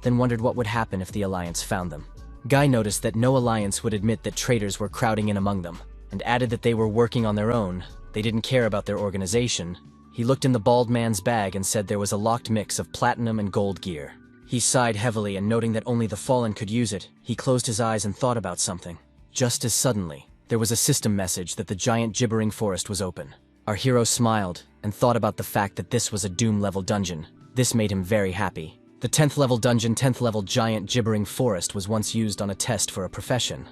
then wondered what would happen if the Alliance found them. Guy noticed that no Alliance would admit that traitors were crowding in among them, and added that they were working on their own, they didn't care about their organization. He looked in the bald man's bag and said there was a locked mix of platinum and gold gear. He sighed heavily, and noting that only the fallen could use it, he closed his eyes and thought about something. Just as suddenly, there was a system message that the giant gibbering forest was open. Our hero smiled and thought about the fact that this was a Doom-level dungeon. This made him very happy. The 10th level dungeon, 10th level giant gibbering forest was once used on a test for a profession.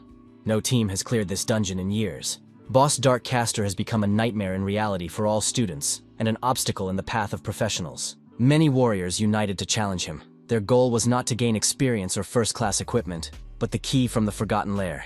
No team has cleared this dungeon in years. Boss Dark Caster has become a nightmare in reality for all students, and an obstacle in the path of professionals. Many warriors united to challenge him. Their goal was not to gain experience or first-class equipment, but the key from the Forgotten Lair.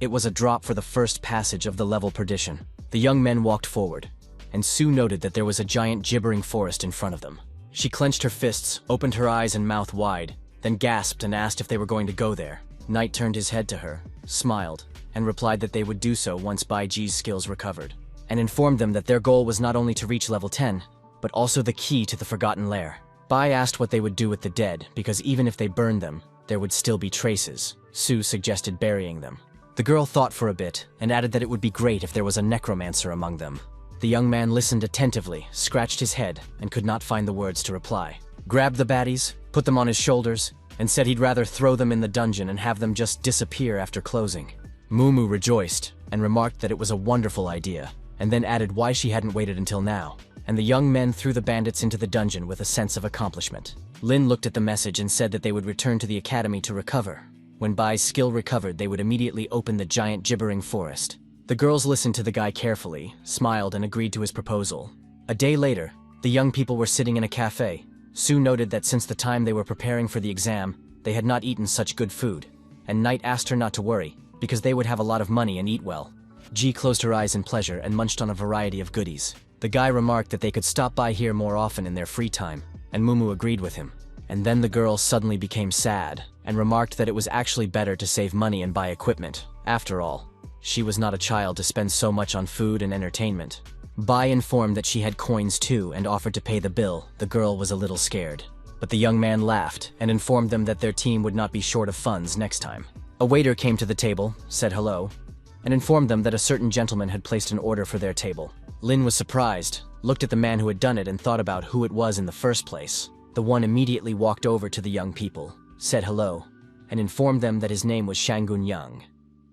It was a drop for the first passage of the level perdition. The young men walked forward, and Sue noted that there was a giant gibbering forest in front of them. She clenched her fists, opened her eyes and mouth wide, then gasped and asked if they were going to go there. Knight turned his head to her, smiled, and replied that they would do so once Bai Ji's skills recovered, and informed them that their goal was not only to reach level 10, but also the key to the Forgotten Lair. Bai asked what they would do with the dead, because even if they burned them, there would still be traces. Sue suggested burying them. The girl thought for a bit, and added that it would be great if there was a necromancer among them. The young man listened attentively, scratched his head, and could not find the words to reply. Grabbed the baddies, put them on his shoulders, and said he'd rather throw them in the dungeon and have them just disappear after closing. Mumu rejoiced, and remarked that it was a wonderful idea, and then added why she hadn't waited until now. And the young men threw the bandits into the dungeon with a sense of accomplishment. Lin looked at the message and said that they would return to the academy to recover. When Bai's skill recovered, they would immediately open the giant gibbering forest. The girls listened to the guy carefully, smiled, and agreed to his proposal. A day later, the young people were sitting in a cafe. Sue noted that since the time they were preparing for the exam, they had not eaten such good food, and Knight asked her not to worry, because they would have a lot of money and eat well. Ji closed her eyes in pleasure and munched on a variety of goodies. The guy remarked that they could stop by here more often in their free time, and Mumu agreed with him. And then the girl suddenly became sad, and remarked that it was actually better to save money and buy equipment. After all, she was not a child to spend so much on food and entertainment. Bai informed that she had coins too and offered to pay the bill. The girl was a little scared, but the young man laughed and informed them that their team would not be short of funds next time. A waiter came to the table, said hello, and informed them that a certain gentleman had placed an order for their table. Lin was surprised, looked at the man who had done it, and thought about who it was in the first place. The one immediately walked over to the young people, said hello, and informed them that his name was Shangun Young.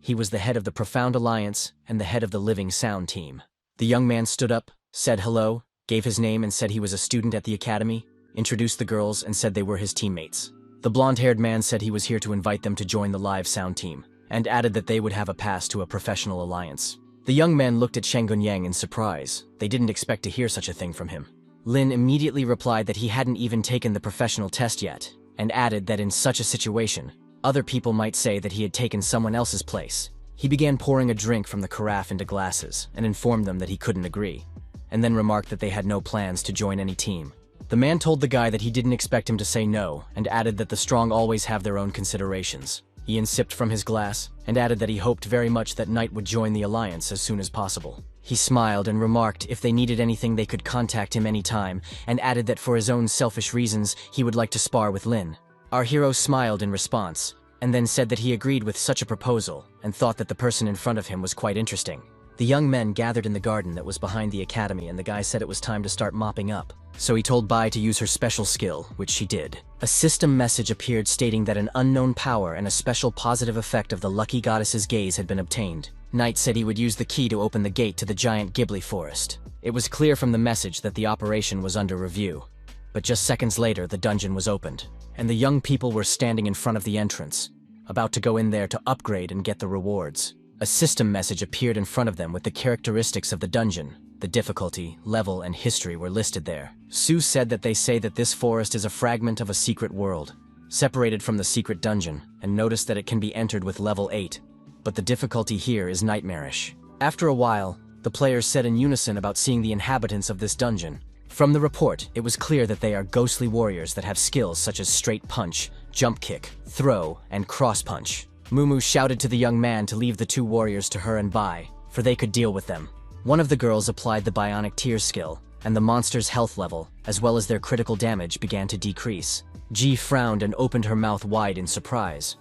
He was the head of the Profound Alliance and the head of the Living Sound team. The young man stood up, said hello, gave his name and said he was a student at the academy, introduced the girls and said they were his teammates. The blonde-haired man said he was here to invite them to join the live sound team, and added that they would have a pass to a professional alliance. The young men looked at Shangun Yang in surprise. They didn't expect to hear such a thing from him. Lin immediately replied that he hadn't even taken the professional test yet, and added that in such a situation, other people might say that he had taken someone else's place. He began pouring a drink from the carafe into glasses, and informed them that he couldn't agree, and then remarked that they had no plans to join any team. The man told the guy that he didn't expect him to say no, and added that the strong always have their own considerations. Ian sipped from his glass, and added that he hoped very much that Knight would join the alliance as soon as possible. He smiled and remarked if they needed anything they could contact him anytime, and added that for his own selfish reasons he would like to spar with Lin. Our hero smiled in response, and then said that he agreed with such a proposal and thought that the person in front of him was quite interesting. The young men gathered in the garden that was behind the academy, and the guy said it was time to start mopping up. So he told Bai to use her special skill, which she did. A system message appeared stating that an unknown power and a special positive effect of the lucky goddess's gaze had been obtained. Knight said he would use the key to open the gate to the giant Ghibli forest. It was clear from the message that the operation was under review. But just seconds later, the dungeon was opened, and the young people were standing in front of the entrance, about to go in there to upgrade and get the rewards. A system message appeared in front of them with the characteristics of the dungeon. The difficulty, level, and history were listed there. Su said that they say that this forest is a fragment of a secret world, separated from the secret dungeon, and noticed that it can be entered with level 8. But the difficulty here is nightmarish. After a while, the players said in unison about seeing the inhabitants of this dungeon. From the report, it was clear that they are ghostly warriors that have skills such as straight punch, jump kick, throw, and cross punch. Mumu shouted to the young man to leave the two warriors to her and Bai, for they could deal with them. One of the girls applied the bionic tear skill, and the monster's health level, as well as their critical damage, began to decrease. Ji frowned and opened her mouth wide in surprise.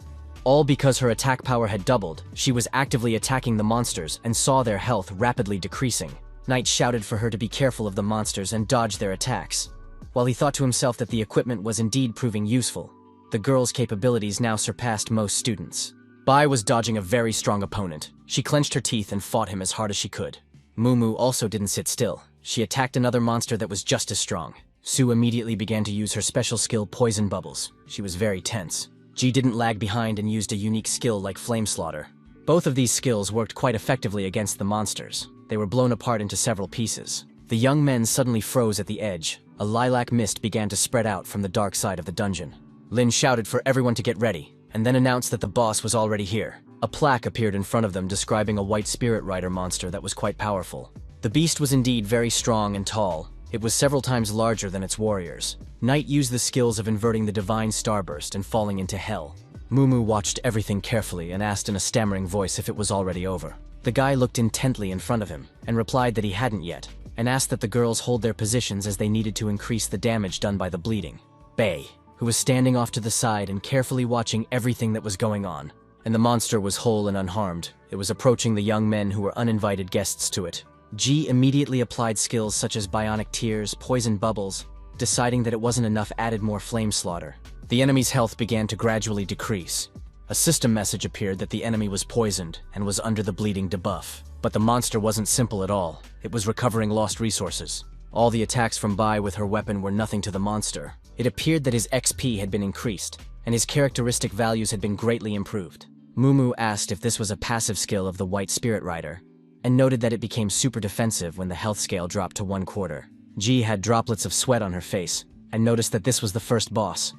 All because her attack power had doubled. She was actively attacking the monsters and saw their health rapidly decreasing. Knight shouted for her to be careful of the monsters and dodge their attacks. While he thought to himself that the equipment was indeed proving useful, the girl's capabilities now surpassed most students. Bai was dodging a very strong opponent. She clenched her teeth and fought him as hard as she could. Mumu also didn't sit still. She attacked another monster that was just as strong. Su immediately began to use her special skill, Poison Bubbles. She was very tense. Ji didn't lag behind and used a unique skill like Flame Slaughter. Both of these skills worked quite effectively against the monsters. They were blown apart into several pieces. The young men suddenly froze at the edge. A lilac mist began to spread out from the dark side of the dungeon. Lin shouted for everyone to get ready, and then announced that the boss was already here. A plaque appeared in front of them describing a white spirit rider monster that was quite powerful. The beast was indeed very strong and tall. It was several times larger than its warriors. Knight used the skills of inverting the divine starburst and falling into hell. Mumu watched everything carefully and asked in a stammering voice if it was already over. The guy looked intently in front of him and replied that he hadn't yet, and asked that the girls hold their positions as they needed to increase the damage done by the bleeding. Bei, who was standing off to the side and carefully watching everything that was going on, and the monster was whole and unharmed. It was approaching the young men who were uninvited guests to it. Ji immediately applied skills such as bionic tears, poison bubbles, deciding that it wasn't enough, added more flame slaughter. The enemy's health began to gradually decrease. A system message appeared that the enemy was poisoned and was under the bleeding debuff. But the monster wasn't simple at all. It was recovering lost resources. All the attacks from Bai with her weapon were nothing to the monster. It appeared that his XP had been increased, and his characteristic values had been greatly improved. Mumu asked if this was a passive skill of the White Spirit Rider, and noted that it became super defensive when the health scale dropped to 1/4. Ji had droplets of sweat on her face, and noticed that this was the first boss,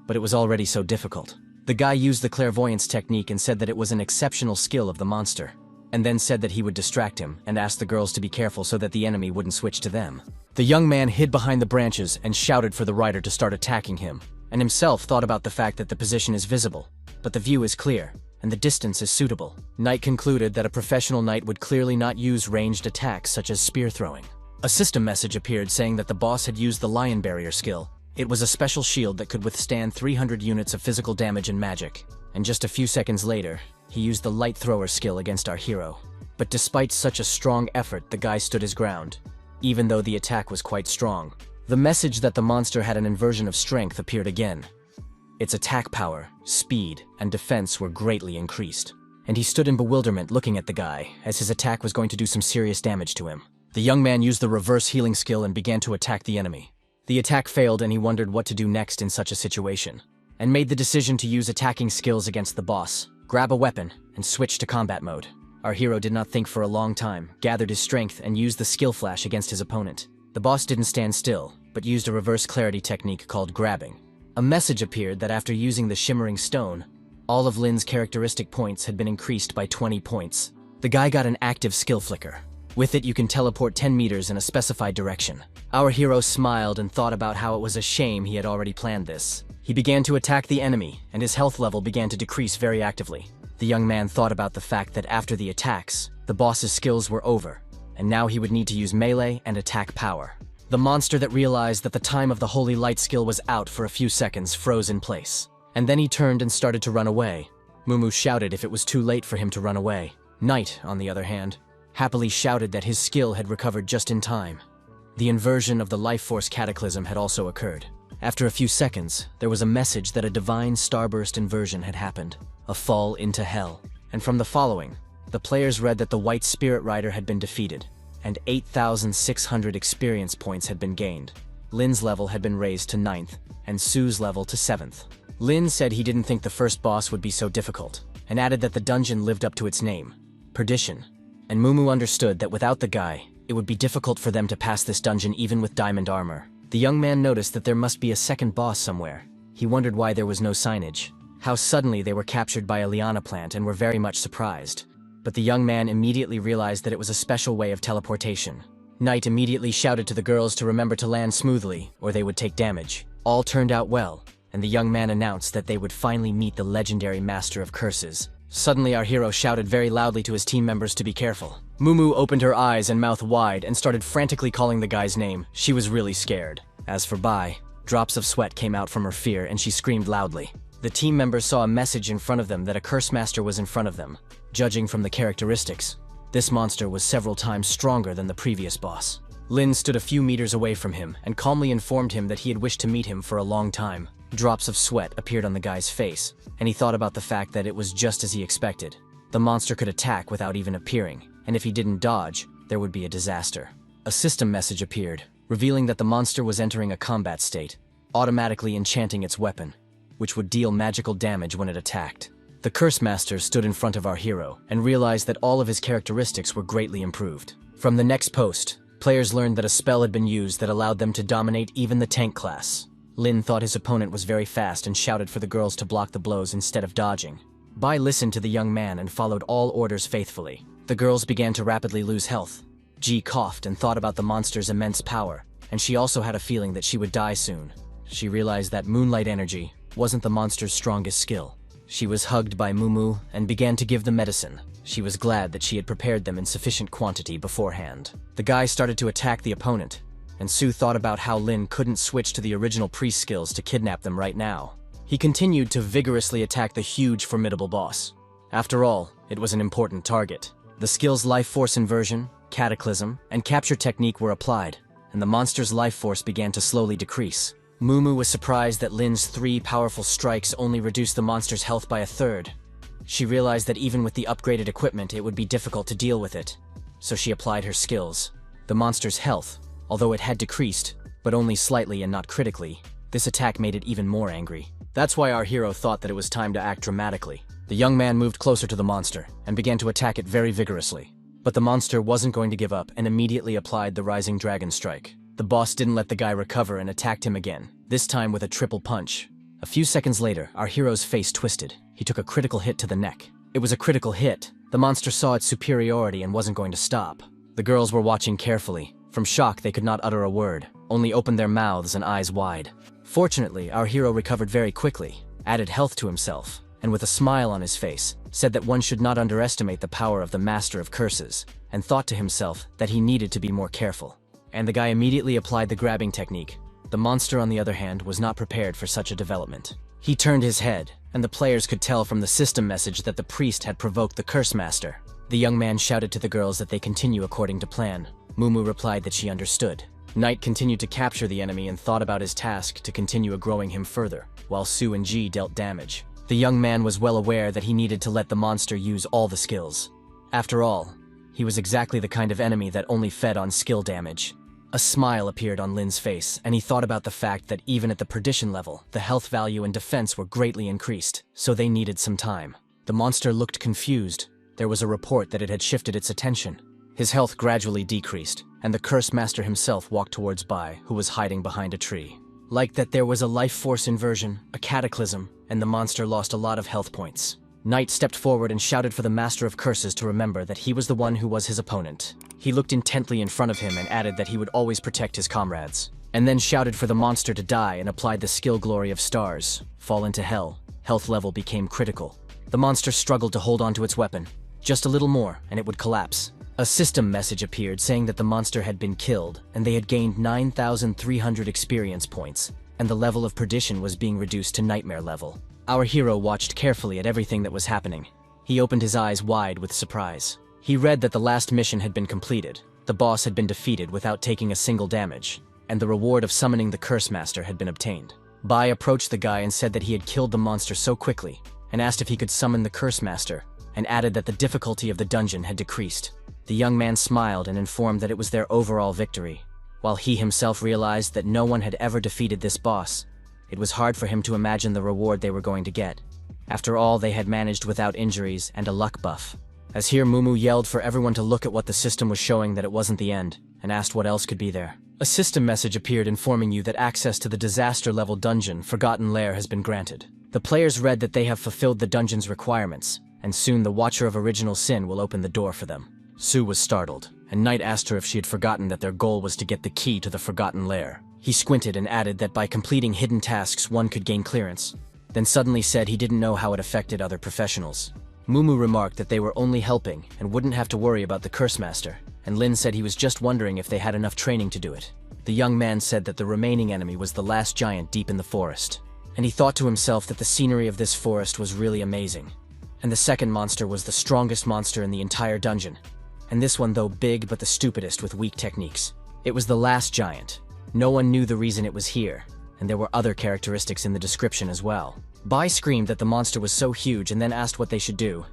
but it was already so difficult. The guy used the clairvoyance technique and said that it was an exceptional skill of the monster, and then said that he would distract him and asked the girls to be careful so that the enemy wouldn't switch to them. The young man hid behind the branches and shouted for the rider to start attacking him, and himself thought about the fact that the position is visible, but the view is clear, and the distance is suitable. Knight concluded that a professional knight would clearly not use ranged attacks such as spear throwing. A system message appeared saying that the boss had used the Lion Barrier skill. It was a special shield that could withstand 300 units of physical damage and magic, and just a few seconds later, he used the Light Thrower skill against our hero. But despite such a strong effort, the guy stood his ground, even though the attack was quite strong. The message that the monster had an inversion of strength appeared again. Its attack power, speed, and defense were greatly increased, and he stood in bewilderment looking at the guy, as his attack was going to do some serious damage to him. The young man used the reverse healing skill and began to attack the enemy. The attack failed and he wondered what to do next in such a situation, and made the decision to use attacking skills against the boss, grab a weapon, and switch to combat mode. Our hero did not think for a long time, gathered his strength, and used the skill flash against his opponent. The boss didn't stand still, but used a reverse clarity technique called grabbing. A message appeared that after using the shimmering stone, all of Lin's characteristic points had been increased by 20 points. The guy got an active skill flicker. With it, you can teleport 10 meters in a specified direction. Our hero smiled and thought about how it was a shame he had already planned this. He began to attack the enemy, and his health level began to decrease very actively. The young man thought about the fact that after the attacks, the boss's skills were over, and now he would need to use melee and attack power. The monster that realized that the time of the Holy Light skill was out for a few seconds froze in place, and then he turned and started to run away. Mumu shouted if it was too late for him to run away. Knight, on the other hand, happily shouted that his skill had recovered just in time. The inversion of the life force cataclysm had also occurred. After a few seconds, there was a message that a divine starburst inversion had happened, a fall into hell. And from the following, the players read that the White Spirit Rider had been defeated, and 8,600 experience points had been gained. Lin's level had been raised to 9th, and Sue's level to 7th. Lin said he didn't think the first boss would be so difficult, and added that the dungeon lived up to its name, Perdition. And Mumu understood that without the guy, it would be difficult for them to pass this dungeon even with diamond armor. The young man noticed that there must be a second boss somewhere. He wondered why there was no signage, how suddenly they were captured by a liana plant and were very much surprised. But the young man immediately realized that it was a special way of teleportation. Knight immediately shouted to the girls to remember to land smoothly, or they would take damage. All turned out well, and the young man announced that they would finally meet the legendary Master of Curses. Suddenly our hero shouted very loudly to his team members to be careful. Mumu opened her eyes and mouth wide and started frantically calling the guy's name. She was really scared. As for Bai, drops of sweat came out from her fear and she screamed loudly. The team members saw a message in front of them that a curse master was in front of them. Judging from the characteristics, this monster was several times stronger than the previous boss. Lin stood a few meters away from him and calmly informed him that he had wished to meet him for a long time. Drops of sweat appeared on the guy's face, and he thought about the fact that it was just as he expected. The monster could attack without even appearing, and if he didn't dodge, there would be a disaster. A system message appeared, revealing that the monster was entering a combat state, automatically enchanting its weapon, which would deal magical damage when it attacked. The Curse Master stood in front of our hero and realized that all of his characteristics were greatly improved. From the next post, players learned that a spell had been used that allowed them to dominate even the tank class. Lin thought his opponent was very fast and shouted for the girls to block the blows instead of dodging. Bai listened to the young man and followed all orders faithfully. The girls began to rapidly lose health. Ji coughed and thought about the monster's immense power, and she also had a feeling that she would die soon. She realized that moonlight energy wasn't the monster's strongest skill. She was hugged by Mumu and began to give the medicine. She was glad that she had prepared them in sufficient quantity beforehand. The guy started to attack the opponent, and Sue thought about how Lin couldn't switch to the original priest skills to kidnap them right now. He continued to vigorously attack the huge, formidable boss. After all, it was an important target. The skills Life Force Inversion, Cataclysm, and Capture Technique were applied, and the monster's life force began to slowly decrease. Mumu was surprised that Lin's 3 powerful strikes only reduced the monster's health by a third. She realized that even with the upgraded equipment, it would be difficult to deal with it, so she applied her skills. The monster's health, although it had decreased, but only slightly and not critically, this attack made it even more angry. That's why our hero thought that it was time to act dramatically. The young man moved closer to the monster and began to attack it very vigorously. But the monster wasn't going to give up and immediately applied the Rising Dragon Strike. The boss didn't let the guy recover and attacked him again, this time with a triple punch. A few seconds later, our hero's face twisted. He took a critical hit to the neck. It was a critical hit. The monster saw its superiority and wasn't going to stop. The girls were watching carefully. From shock, they could not utter a word, only opened their mouths and eyes wide. Fortunately, our hero recovered very quickly, added health to himself, and with a smile on his face, said that one should not underestimate the power of the Master of Curses, and thought to himself that he needed to be more careful. And the guy immediately applied the grabbing technique. The monster, on the other hand, was not prepared for such a development. He turned his head, and the players could tell from the system message that the priest had provoked the Curse Master. The young man shouted to the girls that they continue according to plan. Mumu replied that she understood. Knight continued to capture the enemy and thought about his task to continue growing him further, while Sue and Ji dealt damage. The young man was well aware that he needed to let the monster use all the skills. After all, he was exactly the kind of enemy that only fed on skill damage. A smile appeared on Lin's face, and he thought about the fact that even at the Perdition level, the health value and defense were greatly increased, so they needed some time. The monster looked confused. There was a report that it had shifted its attention. His health gradually decreased, and the Curse Master himself walked towards Bai, who was hiding behind a tree. Like that there was a life force inversion, a cataclysm, and the monster lost a lot of health points. Knight stepped forward and shouted for the Master of Curses to remember that he was the one who was his opponent. He looked intently in front of him and added that he would always protect his comrades, and then shouted for the monster to die and applied the skill Glory of Stars. Fall into hell. Health level became critical. The monster struggled to hold onto its weapon. Just a little more, and it would collapse. A system message appeared saying that the monster had been killed, and they had gained 9,300 experience points, and the level of Perdition was being reduced to Nightmare level. Our hero watched carefully at everything that was happening. He opened his eyes wide with surprise. He read that the last mission had been completed, the boss had been defeated without taking a single damage, and the reward of summoning the Curse Master had been obtained. Bai approached the guy and said that he had killed the monster so quickly, and asked if he could summon the Curse Master, and added that the difficulty of the dungeon had decreased. The young man smiled and informed that it was their overall victory. While he himself realized that no one had ever defeated this boss, it was hard for him to imagine the reward they were going to get. After all, they had managed without injuries and a luck buff. As here, Mumu yelled for everyone to look at what the system was showing that it wasn't the end, and asked what else could be there. A system message appeared informing you that access to the disaster-level dungeon Forgotten Lair has been granted. The players read that they have fulfilled the dungeon's requirements, and soon the Watcher of Original Sin will open the door for them. Sue was startled, and Knight asked her if she had forgotten that their goal was to get the key to the Forgotten Lair. He squinted and added that by completing hidden tasks one could gain clearance, then suddenly said he didn't know how it affected other professionals. Mumu remarked that they were only helping and wouldn't have to worry about the Curse Master, and Lin said he was just wondering if they had enough training to do it. The young man said that the remaining enemy was the last giant deep in the forest, and he thought to himself that the scenery of this forest was really amazing. And the second monster was the strongest monster in the entire dungeon, and this one, though big but the stupidest with weak techniques. It was the last giant. No one knew the reason it was here, and there were other characteristics in the description as well. Bai screamed that the monster was so huge and then asked what they should do.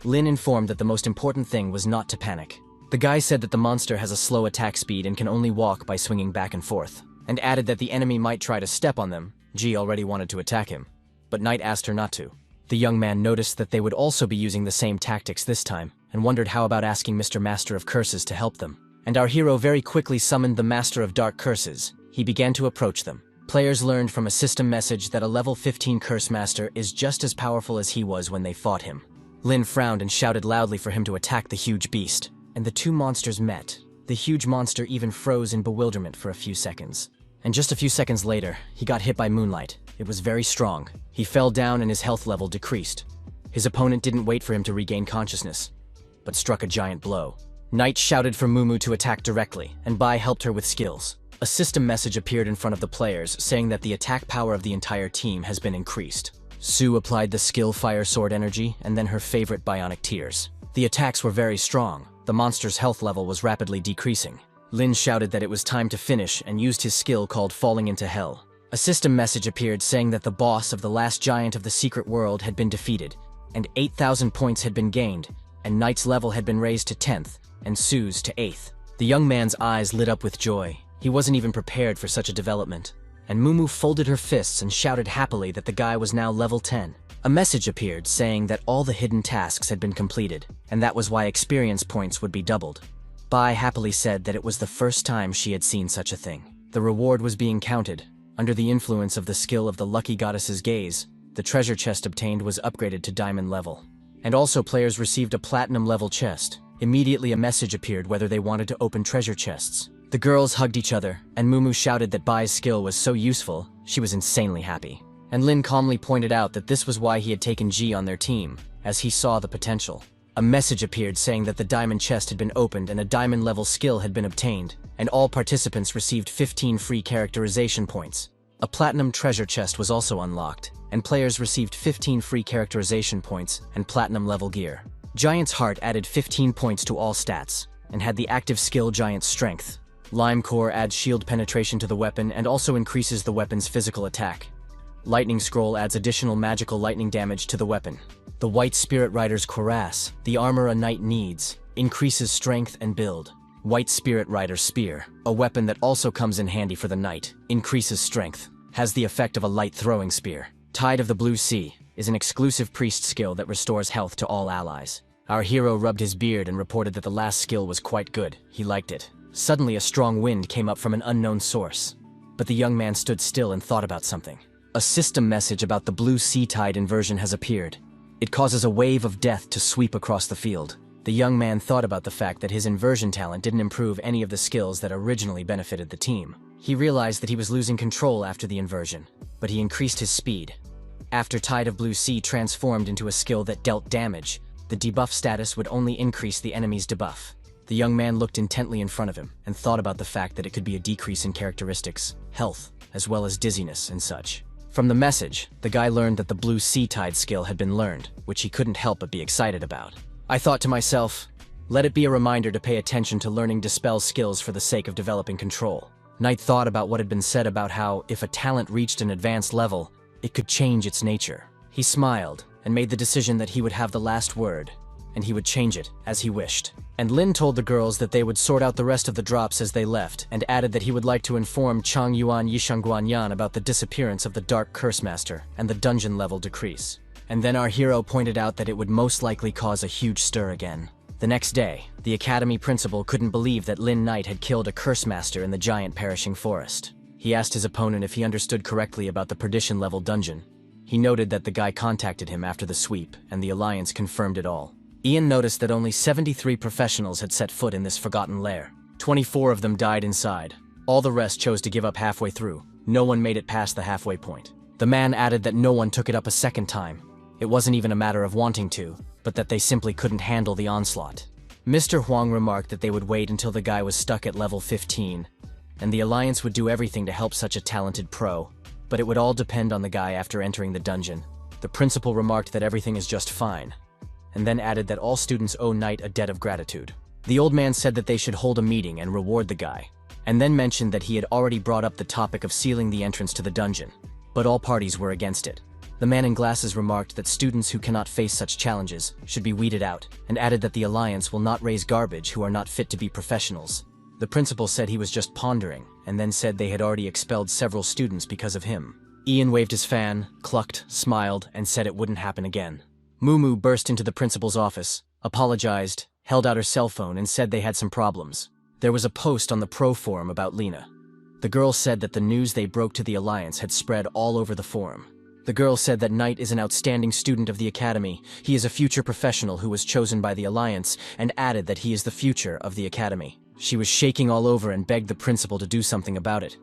Lin informed that the most important thing was not to panic. The guy said that the monster has a slow attack speed and can only walk by swinging back and forth, and added that the enemy might try to step on them. Ji already wanted to attack him, but Knight asked her not to. The young man noticed that they would also be using the same tactics this time, and wondered how about asking Mr. Master of Curses to help them. And our hero very quickly summoned the Master of Dark Curses. He began to approach them. Players learned from a system message that a level 15 Curse Master is just as powerful as he was when they fought him. Lin frowned and shouted loudly for him to attack the huge beast, and the two monsters met. The huge monster even froze in bewilderment for a few seconds. And just a few seconds later, he got hit by moonlight. It was very strong. He fell down and his health level decreased. His opponent didn't wait for him to regain consciousness, but struck a giant blow. Knight shouted for Mumu to attack directly, and Bai helped her with skills. A system message appeared in front of the players saying that the attack power of the entire team has been increased. Sue applied the skill Fire Sword Energy and then her favorite Bionic Tears. The attacks were very strong. The monster's health level was rapidly decreasing. Lin shouted that it was time to finish and used his skill called Falling into Hell. A system message appeared saying that the boss of the last giant of the secret world had been defeated, and 8,000 points had been gained, and Knight's level had been raised to 10th, and Sue's to 8th. The young man's eyes lit up with joy. He wasn't even prepared for such a development. And Mumu folded her fists and shouted happily that the guy was now level 10. A message appeared saying that all the hidden tasks had been completed, and that was why experience points would be doubled. Bai happily said that it was the first time she had seen such a thing. The reward was being counted. Under the influence of the skill of the lucky goddess's gaze, the treasure chest obtained was upgraded to diamond level. And also players received a platinum level chest. Immediately a message appeared whether they wanted to open treasure chests. The girls hugged each other, and Mumu shouted that Bai's skill was so useful, she was insanely happy. And Lin calmly pointed out that this was why he had taken Ji on their team, as he saw the potential. A message appeared saying that the diamond chest had been opened and a diamond level skill had been obtained, and all participants received 15 free characterization points. A platinum treasure chest was also unlocked, and players received 15 free characterization points and platinum level gear. Giant's Heart added 15 points to all stats, and had the active skill Giant's Strength. Lime Core adds shield penetration to the weapon and also increases the weapon's physical attack. Lightning Scroll adds additional magical lightning damage to the weapon. The White Spirit Rider's Cuirass, the armor a knight needs, increases strength and build. White Spirit Rider Spear, a weapon that also comes in handy for the knight, increases strength, has the effect of a light throwing spear. Tide of the Blue Sea is an exclusive priest skill that restores health to all allies. Our hero rubbed his beard and reported that the last skill was quite good. He liked it. Suddenly a strong wind came up from an unknown source. But the young man stood still and thought about something. A system message about the Blue Sea Tide inversion has appeared. It causes a wave of death to sweep across the field. The young man thought about the fact that his inversion talent didn't improve any of the skills that originally benefited the team. He realized that he was losing control after the inversion, but he increased his speed. After Tide of Blue Sea transformed into a skill that dealt damage, the debuff status would only increase the enemy's debuff. The young man looked intently in front of him and thought about the fact that it could be a decrease in characteristics, health, as well as dizziness and such. From the message, the guy learned that the blue sea tide skill had been learned, which he couldn't help but be excited about. I thought to myself, let it be a reminder to pay attention to learning dispel skills for the sake of developing control. Knight thought about what had been said about how, if a talent reached an advanced level, it could change its nature. He smiled and made the decision that he would have the last word, and he would change it as he wished. And Lin told the girls that they would sort out the rest of the drops as they left, and added that he would like to inform Chang Yuan Yishangguanyan about the disappearance of the Dark Curse Master and the dungeon level decrease. And then our hero pointed out that it would most likely cause a huge stir again. The next day, the academy principal couldn't believe that Lin Knight had killed a curse master in the giant perishing forest. He asked his opponent if he understood correctly about the perdition level dungeon. He noted that the guy contacted him after the sweep, and the Alliance confirmed it all. Ian noticed that only 73 professionals had set foot in this forgotten lair. 24 of them died inside. All the rest chose to give up halfway through. No one made it past the halfway point. The man added that no one took it up a second time. It wasn't even a matter of wanting to, but that they simply couldn't handle the onslaught. Mr. Huang remarked that they would wait until the guy was stuck at level 15, and the Alliance would do everything to help such a talented pro, but it would all depend on the guy after entering the dungeon. The principal remarked that everything is just fine, and then added that all students owe Knight a debt of gratitude. The old man said that they should hold a meeting and reward the guy, and then mentioned that he had already brought up the topic of sealing the entrance to the dungeon, but all parties were against it. The man in glasses remarked that students who cannot face such challenges should be weeded out, and added that the Alliance will not raise garbage who are not fit to be professionals. The principal said he was just pondering, and then said they had already expelled several students because of him. Ian waved his fan, clucked, smiled, and said it wouldn't happen again. Mumu burst into the principal's office, apologized, held out her cell phone, and said they had some problems. There was a post on the pro forum about Lena. The girl said that the news they broke to the Alliance had spread all over the forum. The girl said that Knight is an outstanding student of the Academy. He is a future professional who was chosen by the Alliance, and added that he is the future of the Academy. She was shaking all over and begged the principal to do something about it.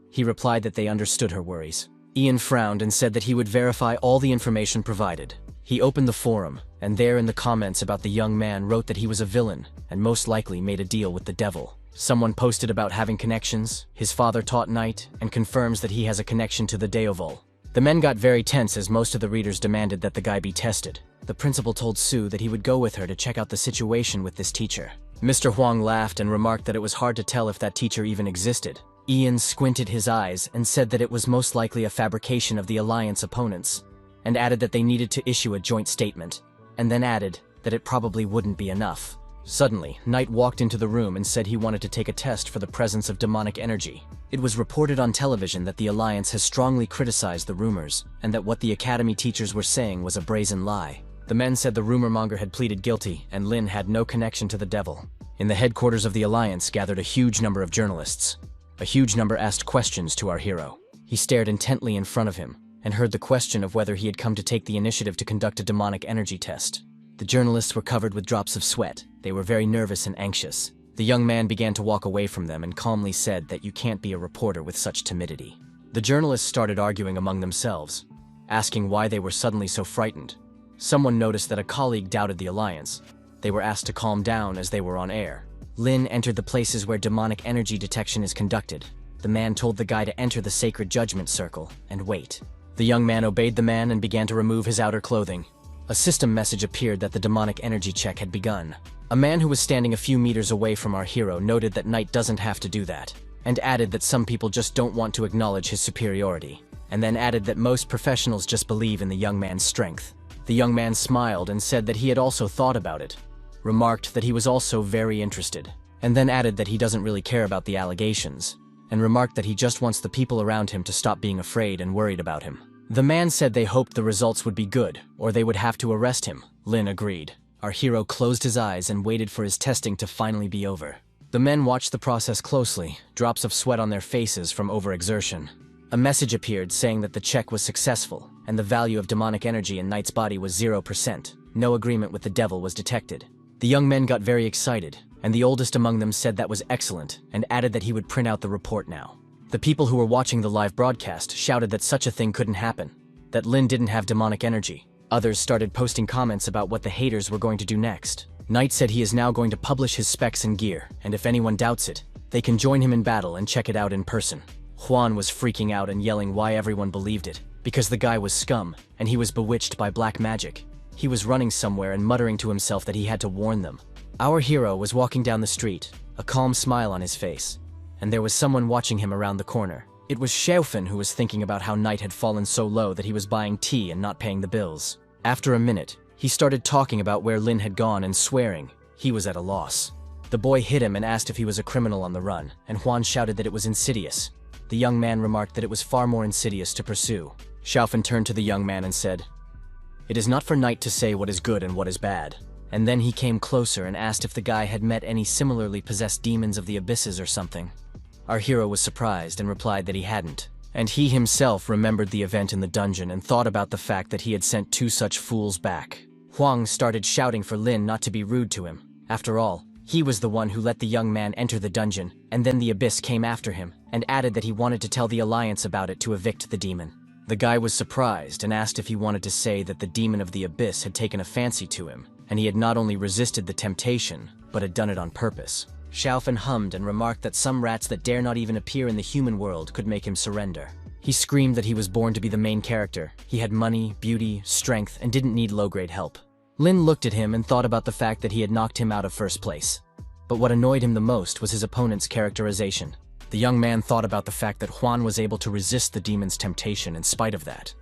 He replied that they understood her worries. Ian frowned and said that he would verify all the information provided. He opened the forum, and there in the comments about the young man wrote that he was a villain, and most likely made a deal with the devil. Someone posted about having connections, his father taught Knight, and confirms that he has a connection to the Deovol. The men got very tense as most of the readers demanded that the guy be tested. The principal told Sue that he would go with her to check out the situation with this teacher. Mr. Huang laughed and remarked that it was hard to tell if that teacher even existed. Ian squinted his eyes and said that it was most likely a fabrication of the Alliance opponents, and added that they needed to issue a joint statement, and then added that it probably wouldn't be enough. Suddenly, Knight walked into the room and said he wanted to take a test for the presence of demonic energy. It was reported on television that the Alliance has strongly criticized the rumors, and that what the Academy teachers were saying was a brazen lie. The men said the rumor monger had pleaded guilty, and Lin had no connection to the devil. In the headquarters of the Alliance gathered a huge number of journalists. A huge number asked questions to our hero. He stared intently in front of him, and heard the question of whether he had come to take the initiative to conduct a demonic energy test. The journalists were covered with drops of sweat. They were very nervous and anxious. The young man began to walk away from them and calmly said that you can't be a reporter with such timidity. The journalists started arguing among themselves, asking why they were suddenly so frightened. Someone noticed that a colleague doubted the Alliance. They were asked to calm down as they were on air. Lin entered the places where demonic energy detection is conducted. The man told the guy to enter the sacred judgment circle and wait. The young man obeyed the man and began to remove his outer clothing. A system message appeared that the demonic energy check had begun. A man who was standing a few meters away from our hero noted that Knight doesn't have to do that, and added that some people just don't want to acknowledge his superiority, and then added that most professionals just believe in the young man's strength. The young man smiled and said that he had also thought about it, remarked that he was also very interested, and then added that he doesn't really care about the allegations, and remarked that he just wants the people around him to stop being afraid and worried about him. The man said they hoped the results would be good, or they would have to arrest him. Lin agreed. Our hero closed his eyes and waited for his testing to finally be over. The men watched the process closely, drops of sweat on their faces from overexertion. A message appeared saying that the check was successful, and the value of demonic energy in Knight's body was 0%. No agreement with the devil was detected. The young men got very excited, and the oldest among them said that was excellent, and added that he would print out the report now. The people who were watching the live broadcast shouted that such a thing couldn't happen, that Lin didn't have demonic energy. Others started posting comments about what the haters were going to do next. Knight said he is now going to publish his specs and gear, and if anyone doubts it, they can join him in battle and check it out in person. Juan was freaking out and yelling why everyone believed it, because the guy was scum, and he was bewitched by black magic. He was running somewhere and muttering to himself that he had to warn them. Our hero was walking down the street, a calm smile on his face, and there was someone watching him around the corner. It was Xiaofan, who was thinking about how Knight had fallen so low that he was buying tea and not paying the bills. After a minute, he started talking about where Lin had gone and swearing. He was at a loss. The boy hit him and asked if he was a criminal on the run, and Juan shouted that it was insidious. The young man remarked that it was far more insidious to pursue. Xiaofan turned to the young man and said, "It is not for Knight to say what is good and what is bad." And then he came closer and asked if the guy had met any similarly possessed demons of the abysses or something. Our hero was surprised and replied that he hadn't. And he himself remembered the event in the dungeon and thought about the fact that he had sent 2 such fools back. Huang started shouting for Lin not to be rude to him. After all, he was the one who let the young man enter the dungeon, and then the abyss came after him, and added that he wanted to tell the Alliance about it to evict the demon. The guy was surprised and asked if he wanted to say that the demon of the abyss had taken a fancy to him, and he had not only resisted the temptation, but had done it on purpose. Xiaofan hummed and remarked that some rats that dare not even appear in the human world could make him surrender. He screamed that he was born to be the main character. He had money, beauty, strength, and didn't need low-grade help. Lin looked at him and thought about the fact that he had knocked him out of first place. But what annoyed him the most was his opponent's characterization. The young man thought about the fact that Juan was able to resist the demon's temptation in spite of that,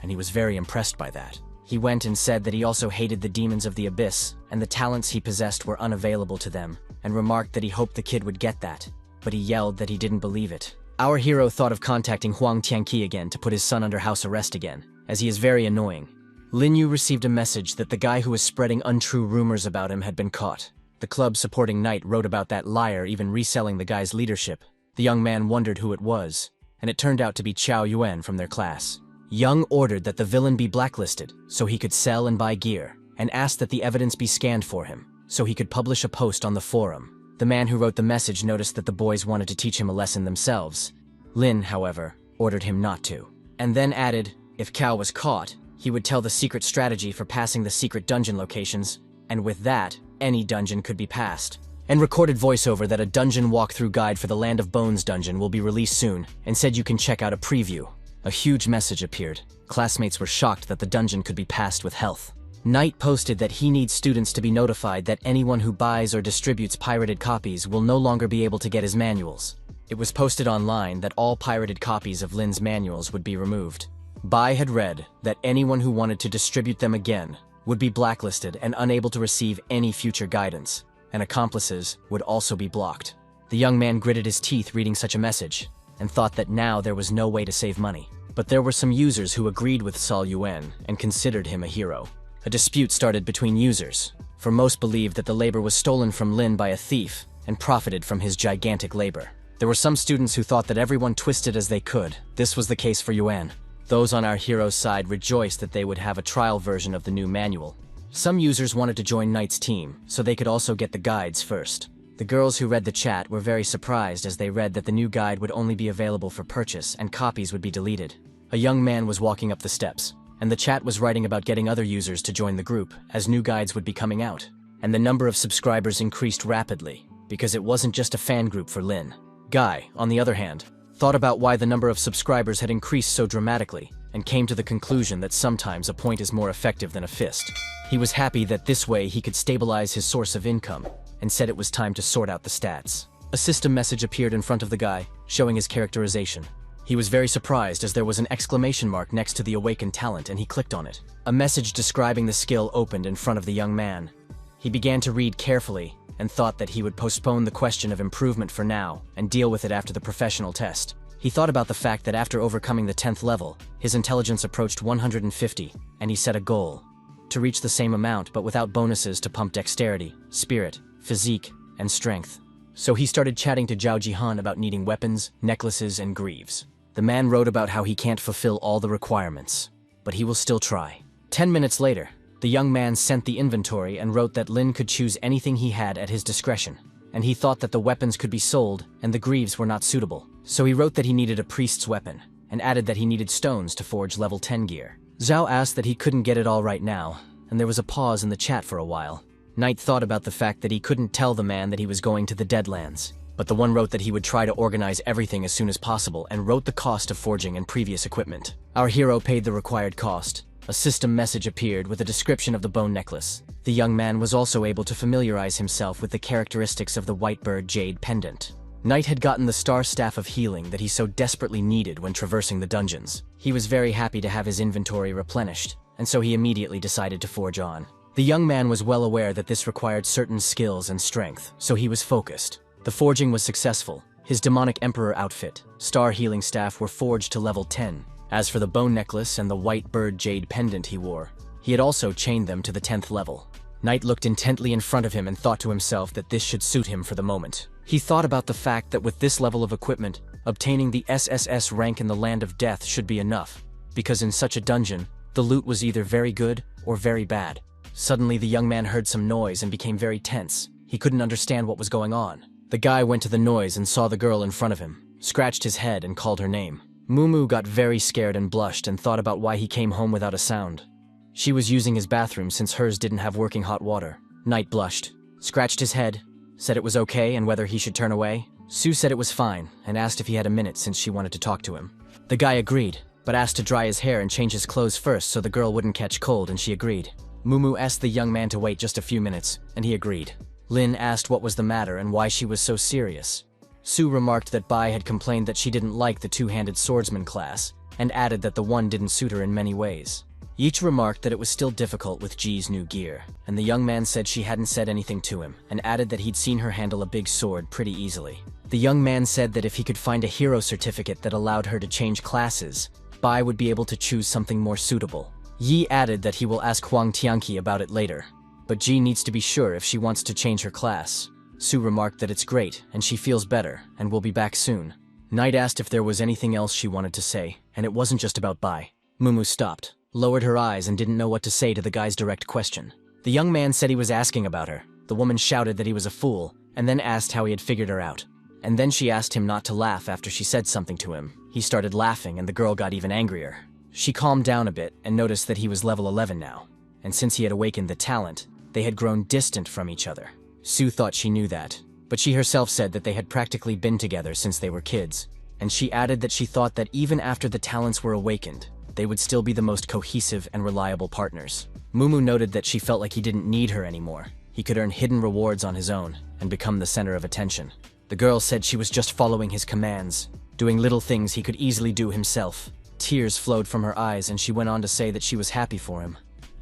and he was very impressed by that. He went and said that he also hated the demons of the abyss, and the talents he possessed were unavailable to them, and remarked that he hoped the kid would get that, but he yelled that he didn't believe it. Our hero thought of contacting Huang Tianqi again to put his son under house arrest again, as he is very annoying. Lin Ye received a message that the guy who was spreading untrue rumors about him had been caught. The club supporting Knight wrote about that liar even reselling the guy's leadership. The young man wondered who it was, and it turned out to be Chao Yuan from their class. Young ordered that the villain be blacklisted, so he could sell and buy gear, and asked that the evidence be scanned for him, so he could publish a post on the forum. The man who wrote the message noticed that the boys wanted to teach him a lesson themselves. Lin, however, ordered him not to, and then added, if Cao was caught, he would tell the secret strategy for passing the secret dungeon locations, and with that, any dungeon could be passed. And recorded voiceover that a dungeon walkthrough guide for the Land of Bones dungeon will be released soon, and said you can check out a preview. A huge message appeared. Classmates were shocked that the dungeon could be passed with health. Knight posted that he needs students to be notified that anyone who buys or distributes pirated copies will no longer be able to get his manuals. It was posted online that all pirated copies of Lin's manuals would be removed. Bai had read that anyone who wanted to distribute them again would be blacklisted and unable to receive any future guidance, and accomplices would also be blocked. The young man gritted his teeth reading such a message, and thought that now there was no way to save money. But there were some users who agreed with Sol Yuan and considered him a hero. A dispute started between users, for most believed that the labor was stolen from Lin by a thief and profited from his gigantic labor. There were some students who thought that everyone twisted as they could. This was the case for Yuan. Those on our hero's side rejoiced that they would have a trial version of the new manual. Some users wanted to join Knight's team, so they could also get the guides first. The girls who read the chat were very surprised as they read that the new guide would only be available for purchase and copies would be deleted. A young man was walking up the steps, and the chat was writing about getting other users to join the group, as new guides would be coming out. And the number of subscribers increased rapidly, because it wasn't just a fan group for Lin. Guy, on the other hand, thought about why the number of subscribers had increased so dramatically, and came to the conclusion that sometimes a point is more effective than a fist. He was happy that this way he could stabilize his source of income, and said it was time to sort out the stats. A system message appeared in front of the guy, showing his characterization. He was very surprised as there was an exclamation mark next to the awakened talent, and he clicked on it. A message describing the skill opened in front of the young man. He began to read carefully, and thought that he would postpone the question of improvement for now, and deal with it after the professional test. He thought about the fact that after overcoming the 10th level, his intelligence approached 150, and he set a goal. To reach the same amount, but without bonuses to pump dexterity, spirit, physique, and strength. So he started chatting to Zhao Jihan about needing weapons, necklaces, and greaves. The man wrote about how he can't fulfill all the requirements, but he will still try. 10 minutes later, the young man sent the inventory and wrote that Lin could choose anything he had at his discretion, and he thought that the weapons could be sold and the greaves were not suitable. So he wrote that he needed a priest's weapon, and added that he needed stones to forge level 10 gear. Zhao asked that he couldn't get it all right now, and there was a pause in the chat for a while. Knight thought about the fact that he couldn't tell the man that he was going to the Deadlands, but the one wrote that he would try to organize everything as soon as possible and wrote the cost of forging and previous equipment. Our hero paid the required cost. A system message appeared with a description of the bone necklace. The young man was also able to familiarize himself with the characteristics of the white bird jade pendant. Knight had gotten the star staff of healing that he so desperately needed when traversing the dungeons. He was very happy to have his inventory replenished, and so he immediately decided to forge on. The young man was well aware that this required certain skills and strength, so he was focused. The forging was successful. His demonic emperor outfit, star healing staff, were forged to level 10. As for the bone necklace and the white bird jade pendant he wore, he had also chained them to the 10th level. Knight looked intently in front of him and thought to himself that this should suit him for the moment. He thought about the fact that with this level of equipment, obtaining the SSS rank in the Land of Death should be enough, because in such a dungeon, the loot was either very good or very bad. Suddenly the young man heard some noise and became very tense. He couldn't understand what was going on. The guy went to the noise and saw the girl in front of him, scratched his head and called her name. Mumu got very scared and blushed and thought about why he came home without a sound. She was using his bathroom since hers didn't have working hot water. Knight blushed, scratched his head, said it was okay and whether he should turn away. Sue said it was fine and asked if he had a minute since she wanted to talk to him. The guy agreed, but asked to dry his hair and change his clothes first so the girl wouldn't catch cold, and she agreed. Mumu asked the young man to wait just a few minutes, and he agreed. Lin asked what was the matter and why she was so serious. Sue remarked that Bai had complained that she didn't like the two-handed swordsman class, and added that the one didn't suit her in many ways. Each remarked that it was still difficult with Ji's new gear, and the young man said she hadn't said anything to him, and added that he'd seen her handle a big sword pretty easily. The young man said that if he could find a hero certificate that allowed her to change classes, Bai would be able to choose something more suitable. Yi added that he will ask Huang Tianqi about it later, but Ji needs to be sure if she wants to change her class. Sue remarked that it's great, and she feels better, and will be back soon. Knight asked if there was anything else she wanted to say, and it wasn't just about Bai. Mumu stopped, lowered her eyes, and didn't know what to say to the guy's direct question. The young man said he was asking about her. The woman shouted that he was a fool, and then asked how he had figured her out. And then she asked him not to laugh after she said something to him. He started laughing, and the girl got even angrier. She calmed down a bit and noticed that he was level 11 now, and since he had awakened the talent, they had grown distant from each other. Sue thought she knew that, but she herself said that they had practically been together since they were kids, and she added that she thought that even after the talents were awakened, they would still be the most cohesive and reliable partners. Mumu noted that she felt like he didn't need her anymore. He could earn hidden rewards on his own and become the center of attention. The girl said she was just following his commands, doing little things he could easily do himself. Tears flowed from her eyes, and she went on to say that she was happy for him.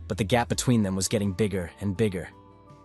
But the gap between them was getting bigger and bigger.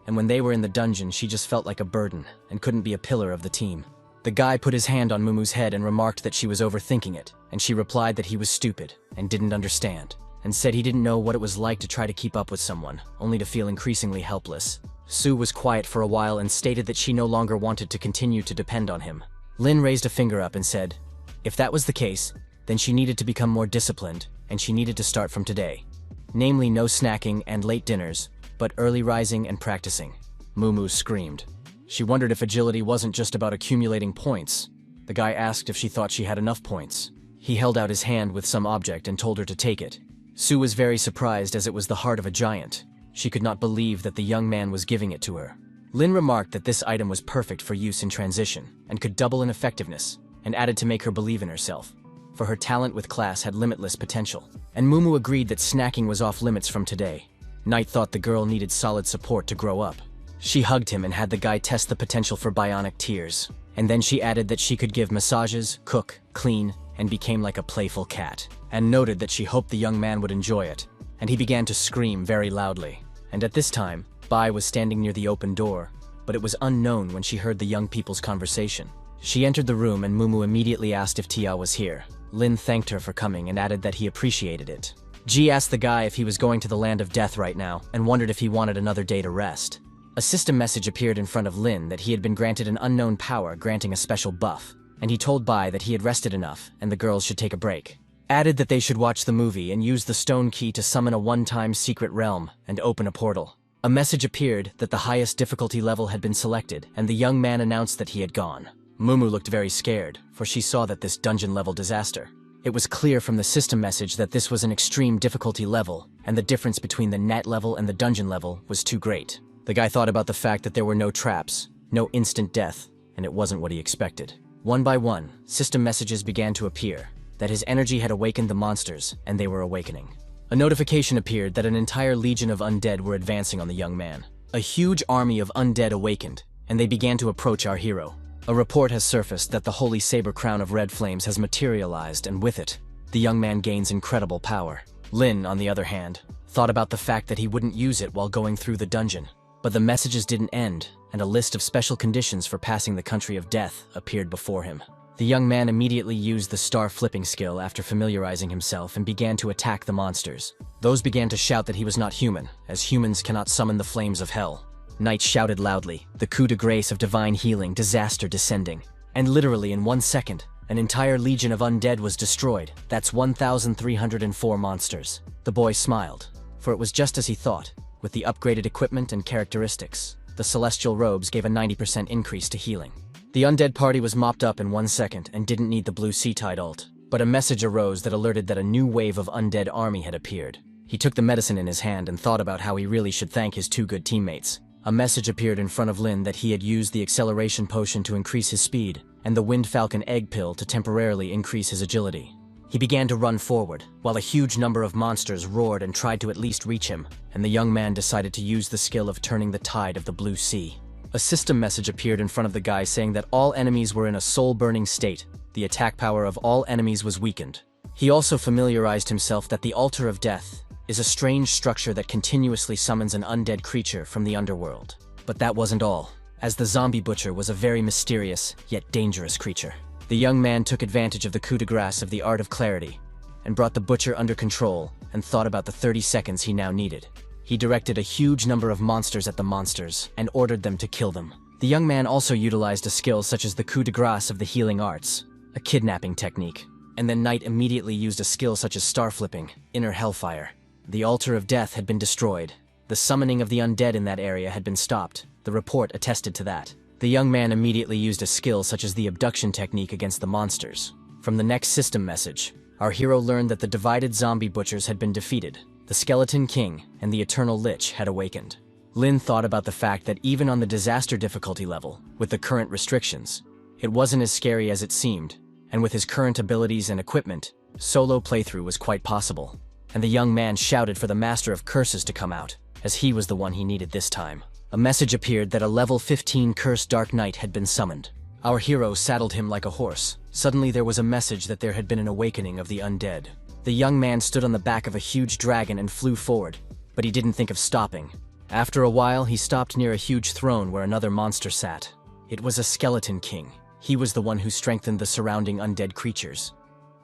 And when they were in the dungeon, she just felt like a burden and couldn't be a pillar of the team. The guy put his hand on Mumu's head and remarked that she was overthinking it, and she replied that he was stupid and didn't understand, and said he didn't know what it was like to try to keep up with someone, only to feel increasingly helpless. Sue was quiet for a while and stated that she no longer wanted to continue to depend on him. Lin raised a finger up and said, if that was the case, then she needed to become more disciplined, and she needed to start from today. Namely, no snacking and late dinners, but early rising and practicing. Mumu screamed. She wondered if agility wasn't just about accumulating points. The guy asked if she thought she had enough points. He held out his hand with some object and told her to take it. Sue was very surprised, as it was the heart of a giant. She could not believe that the young man was giving it to her. Lin remarked that this item was perfect for use in transition and could double in effectiveness, and added to make her believe in herself, for her talent with class had limitless potential. And Mumu agreed that snacking was off limits from today. Knight thought the girl needed solid support to grow up. She hugged him and had the guy test the potential for bionic tears. And then she added that she could give massages, cook, clean, and became like a playful cat, and noted that she hoped the young man would enjoy it. And he began to scream very loudly. And at this time, Bai was standing near the open door, but it was unknown when she heard the young people's conversation. She entered the room and Mumu immediately asked if Tia was here. Lin thanked her for coming and added that he appreciated it. Ji asked the guy if he was going to the Land of Death right now and wondered if he wanted another day to rest. A system message appeared in front of Lin that he had been granted an unknown power granting a special buff, and he told Bai that he had rested enough and the girls should take a break. Added that they should watch the movie and use the stone key to summon a one-time secret realm and open a portal. A message appeared that the highest difficulty level had been selected, and the young man announced that he had gone. Mumu looked very scared, for she saw that this dungeon-level disaster. It was clear from the system message that this was an extreme difficulty level, and the difference between the net level and the dungeon level was too great. The guy thought about the fact that there were no traps, no instant death, and it wasn't what he expected. One by one, system messages began to appear, that his energy had awakened the monsters, and they were awakening. A notification appeared that an entire legion of undead were advancing on the young man. A huge army of undead awakened, and they began to approach our hero. A report has surfaced that the holy saber crown of red flames has materialized, and with it, the young man gains incredible power. Lin, on the other hand, thought about the fact that he wouldn't use it while going through the dungeon. But the messages didn't end, and a list of special conditions for passing the country of death appeared before him. The young man immediately used the star flipping skill after familiarizing himself and began to attack the monsters. Those began to shout that he was not human, as humans cannot summon the flames of hell. Knight shouted loudly, the coup de grace of divine healing, disaster descending. And literally in 1 second, an entire legion of undead was destroyed. That's 1,304 monsters. The boy smiled, for it was just as he thought. With the upgraded equipment and characteristics, the celestial robes gave a 90% increase to healing. The undead party was mopped up in 1 second and didn't need the blue sea tide ult, but a message arose that alerted that a new wave of undead army had appeared. He took the medicine in his hand and thought about how he really should thank his 2 good teammates. A message appeared in front of Lin that he had used the acceleration potion to increase his speed, and the Wind Falcon egg pill to temporarily increase his agility. He began to run forward, while a huge number of monsters roared and tried to at least reach him, and the young man decided to use the skill of turning the tide of the blue sea. A system message appeared in front of the guy saying that all enemies were in a soul-burning state. The attack power of all enemies was weakened. He also familiarized himself that the altar of death is a strange structure that continuously summons an undead creature from the underworld. But that wasn't all, as the zombie butcher was a very mysterious, yet dangerous creature. The young man took advantage of the coup de grace of the art of clarity, and brought the butcher under control, and thought about the 30 seconds he now needed. He directed a huge number of monsters at the monsters, and ordered them to kill them. The young man also utilized a skill such as the coup de grace of the healing arts, a kidnapping technique. And then Knight immediately used a skill such as star flipping, inner hellfire. The altar of death had been destroyed. The summoning of the undead in that area had been stopped. The report attested to that. The young man immediately used a skill such as the abduction technique against the monsters. From the next system message, our hero learned that the divided zombie butchers had been defeated. The Skeleton King and the Eternal Lich had awakened. Lin thought about the fact that even on the disaster difficulty level, with the current restrictions, it wasn't as scary as it seemed, and with his current abilities and equipment, solo playthrough was quite possible. And the young man shouted for the Master of Curses to come out, as he was the one he needed this time. A message appeared that a level 15 cursed Dark Knight had been summoned. Our hero saddled him like a horse. Suddenly there was a message that there had been an awakening of the undead. The young man stood on the back of a huge dragon and flew forward, but he didn't think of stopping. After a while, he stopped near a huge throne where another monster sat. It was a Skeleton King. He was the one who strengthened the surrounding undead creatures.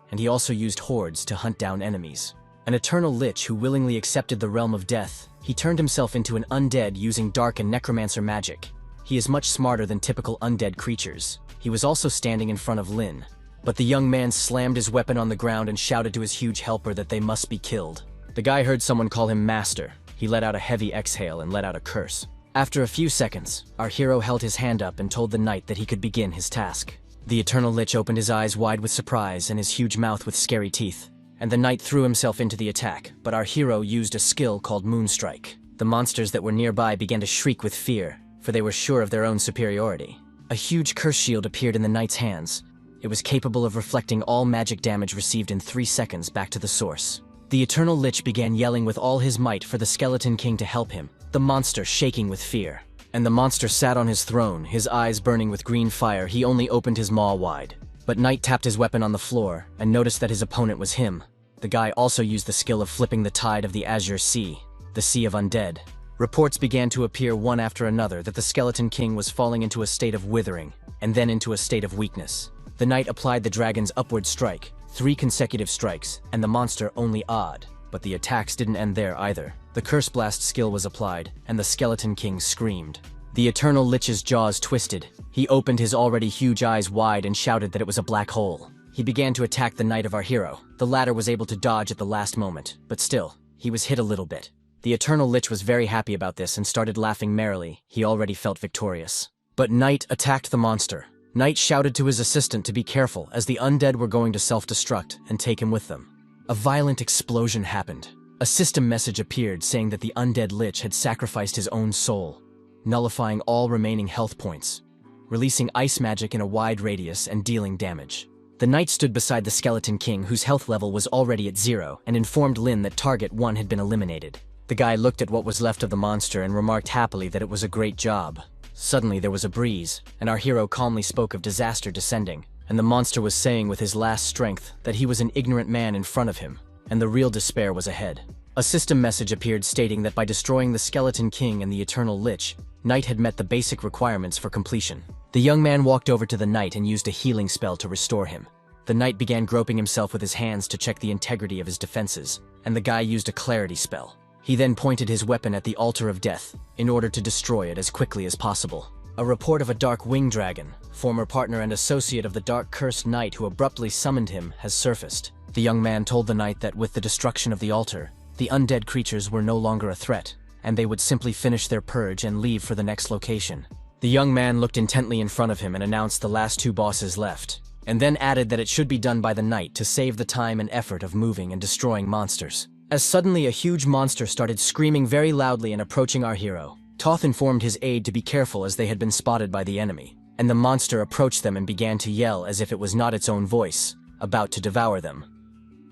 And he also used hordes to hunt down enemies. An Eternal Lich who willingly accepted the realm of death, he turned himself into an undead using dark and necromancer magic. He is much smarter than typical undead creatures. He was also standing in front of Lin. But the young man slammed his weapon on the ground and shouted to his huge helper that they must be killed. The guy heard someone call him Master. He let out a heavy exhale and let out a curse. After a few seconds, our hero held his hand up and told the knight that he could begin his task. The Eternal Lich opened his eyes wide with surprise and his huge mouth with scary teeth. And the knight threw himself into the attack, but our hero used a skill called Moonstrike. The monsters that were nearby began to shriek with fear, for they were sure of their own superiority. A huge curse shield appeared in the knight's hands. It was capable of reflecting all magic damage received in 3 seconds back to the source. The Eternal Lich began yelling with all his might for the Skeleton King to help him, the monster shaking with fear. And the monster sat on his throne, his eyes burning with green fire. He only opened his maw wide. But Knight tapped his weapon on the floor and noticed that his opponent was him. The guy also used the skill of flipping the tide of the Azure Sea, the Sea of Undead. Reports began to appear one after another that the Skeleton King was falling into a state of withering, and then into a state of weakness. The knight applied the dragon's upward strike, 3 consecutive strikes, and the monster only odd. But the attacks didn't end there either. The Curse Blast skill was applied, and the Skeleton King screamed. The Eternal Lich's jaws twisted. He opened his already huge eyes wide and shouted that it was a black hole. He began to attack the knight of our hero. The latter was able to dodge at the last moment, but still, he was hit a little bit. The Eternal Lich was very happy about this and started laughing merrily. He already felt victorious. But Knight attacked the monster. Knight shouted to his assistant to be careful as the undead were going to self-destruct and take him with them. A violent explosion happened. A system message appeared saying that the undead Lich had sacrificed his own soul, nullifying all remaining health points. releasing ice magic in a wide radius and dealing damage. The knight stood beside the Skeleton King, whose health level was already at 0, and informed Lin that target 1 had been eliminated. The guy looked at what was left of the monster and remarked happily that it was a great job. Suddenly there was a breeze, and our hero calmly spoke of disaster descending, and the monster was saying with his last strength that he was an ignorant man in front of him, and the real despair was ahead. A system message appeared stating that by destroying the Skeleton King and the Eternal Lich, Knight had met the basic requirements for completion. The young man walked over to the knight and used a healing spell to restore him. The knight began groping himself with his hands to check the integrity of his defenses, and the guy used a clarity spell. He then pointed his weapon at the altar of death in order to destroy it as quickly as possible. A report of a dark winged dragon, former partner and associate of the dark cursed knight who abruptly summoned him, has surfaced. The young man told the knight that with the destruction of the altar, the undead creatures were no longer a threat, and they would simply finish their purge and leave for the next location. The young man looked intently in front of him and announced the last 2 bosses left, and then added that it should be done by the knight to save the time and effort of moving and destroying monsters. As suddenly a huge monster started screaming very loudly and approaching our hero. Toth informed his aide to be careful as they had been spotted by the enemy, and the monster approached them and began to yell as if it was not its own voice, about to devour them.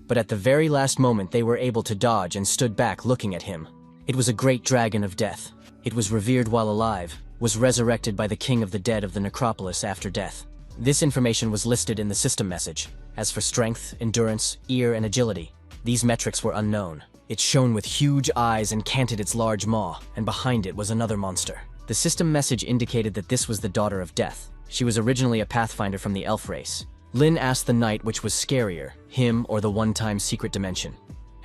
But at the very last moment they were able to dodge and stood back looking at him. It was a great dragon of death. It was revered while alive, was resurrected by the king of the dead of the necropolis after death. This information was listed in the system message. As for strength, endurance, ear, and agility, these metrics were unknown. It shone with huge eyes and canted its large maw, and behind it was another monster. The system message indicated that this was the daughter of death. She was originally a pathfinder from the elf race. Lin asked the knight which was scarier, him or the one-time secret dimension,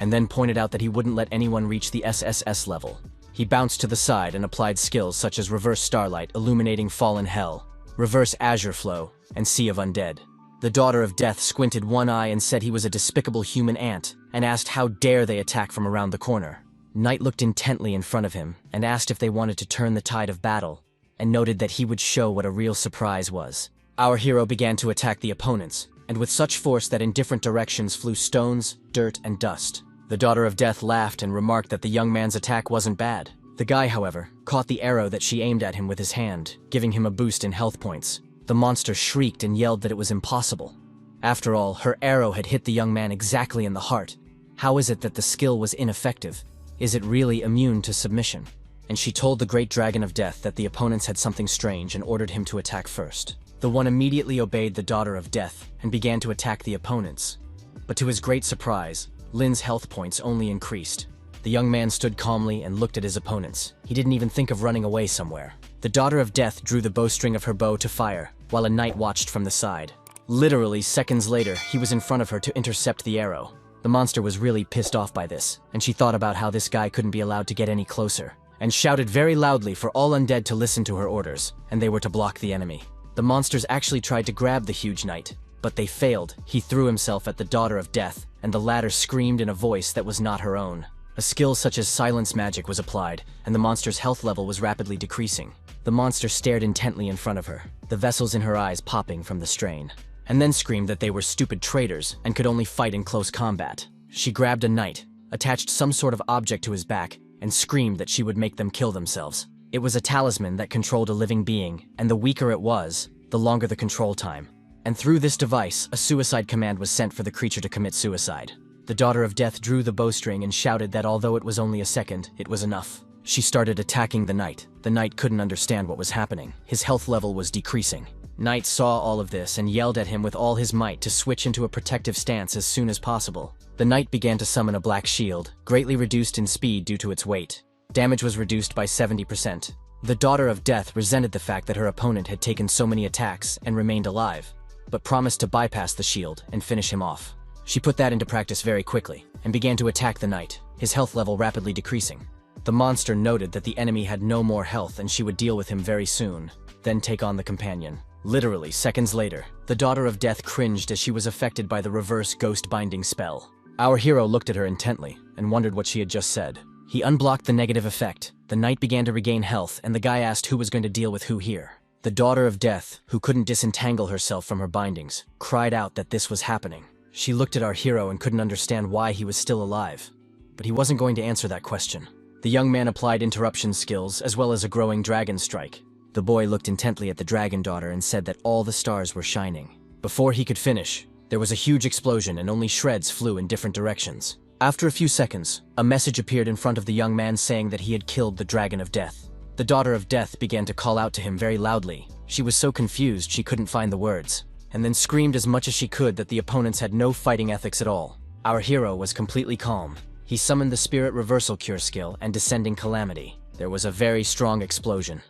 and then pointed out that he wouldn't let anyone reach the SSS level. He bounced to the side and applied skills such as Reverse Starlight, Illuminating Fallen Hell, Reverse Azure Flow, and Sea of Undead. The daughter of death squinted one eye and said he was a despicable human ant, and asked how dare they attack from around the corner. Knight looked intently in front of him and asked if they wanted to turn the tide of battle, and noted that he would show what a real surprise was. Our hero began to attack the opponents, and with such force that in different directions flew stones, dirt, and dust. The daughter of death laughed and remarked that the young man's attack wasn't bad. The guy, however, caught the arrow that she aimed at him with his hand, giving him a boost in health points. The monster shrieked and yelled that it was impossible. After all, her arrow had hit the young man exactly in the heart. How is it that the skill was ineffective? Is it really immune to submission? And she told the great dragon of death that the opponents had something strange and ordered him to attack first. The one immediately obeyed the daughter of death and began to attack the opponents. But to his great surprise, Lin's health points only increased. The young man stood calmly and looked at his opponents. He didn't even think of running away somewhere. The daughter of death drew the bowstring of her bow to fire, while a knight watched from the side. Literally seconds later, he was in front of her to intercept the arrow. The monster was really pissed off by this, and she thought about how this guy couldn't be allowed to get any closer, and shouted very loudly for all undead to listen to her orders, and they were to block the enemy. The monsters actually tried to grab the huge knight, but they failed. He threw himself at the daughter of death, and the latter screamed in a voice that was not her own. A skill such as silence magic was applied, and the monster's health level was rapidly decreasing. The monster stared intently in front of her, the vessels in her eyes popping from the strain, and then screamed that they were stupid traitors and could only fight in close combat. She grabbed a knight, attached some sort of object to his back, and screamed that she would make them kill themselves. It was a talisman that controlled a living being, and the weaker it was, the longer the control time. And through this device, a suicide command was sent for the creature to commit suicide. The daughter of death drew the bowstring and shouted that although it was only a second, it was enough. She started attacking the knight. The knight couldn't understand what was happening. His health level was decreasing. Knight saw all of this and yelled at him with all his might to switch into a protective stance as soon as possible. The knight began to summon a black shield, greatly reduced in speed due to its weight. Damage was reduced by 70%. The daughter of death resented the fact that her opponent had taken so many attacks and remained alive, but promised to bypass the shield and finish him off. She put that into practice very quickly and began to attack the knight, his health level rapidly decreasing. The monster noted that the enemy had no more health and she would deal with him very soon, then take on the companion. Literally seconds later, the daughter of death cringed as she was affected by the reverse ghost binding spell. Our hero looked at her intently and wondered what she had just said. He unblocked the negative effect. The knight began to regain health, and the guy asked who was going to deal with who here. The daughter of death, who couldn't disentangle herself from her bindings, cried out that this was happening. She looked at our hero and couldn't understand why he was still alive, but he wasn't going to answer that question. The young man applied interruption skills as well as a growing dragon strike. The boy looked intently at the dragon daughter and said that all the stars were shining. Before he could finish, there was a huge explosion and only shreds flew in different directions. After a few seconds, a message appeared in front of the young man saying that he had killed the dragon of death. The daughter of death began to call out to him very loudly. She was so confused she couldn't find the words, and then screamed as much as she could that the opponents had no fighting ethics at all. Our hero was completely calm. He summoned the spirit reversal cure skill and descending calamity. There was a very strong explosion.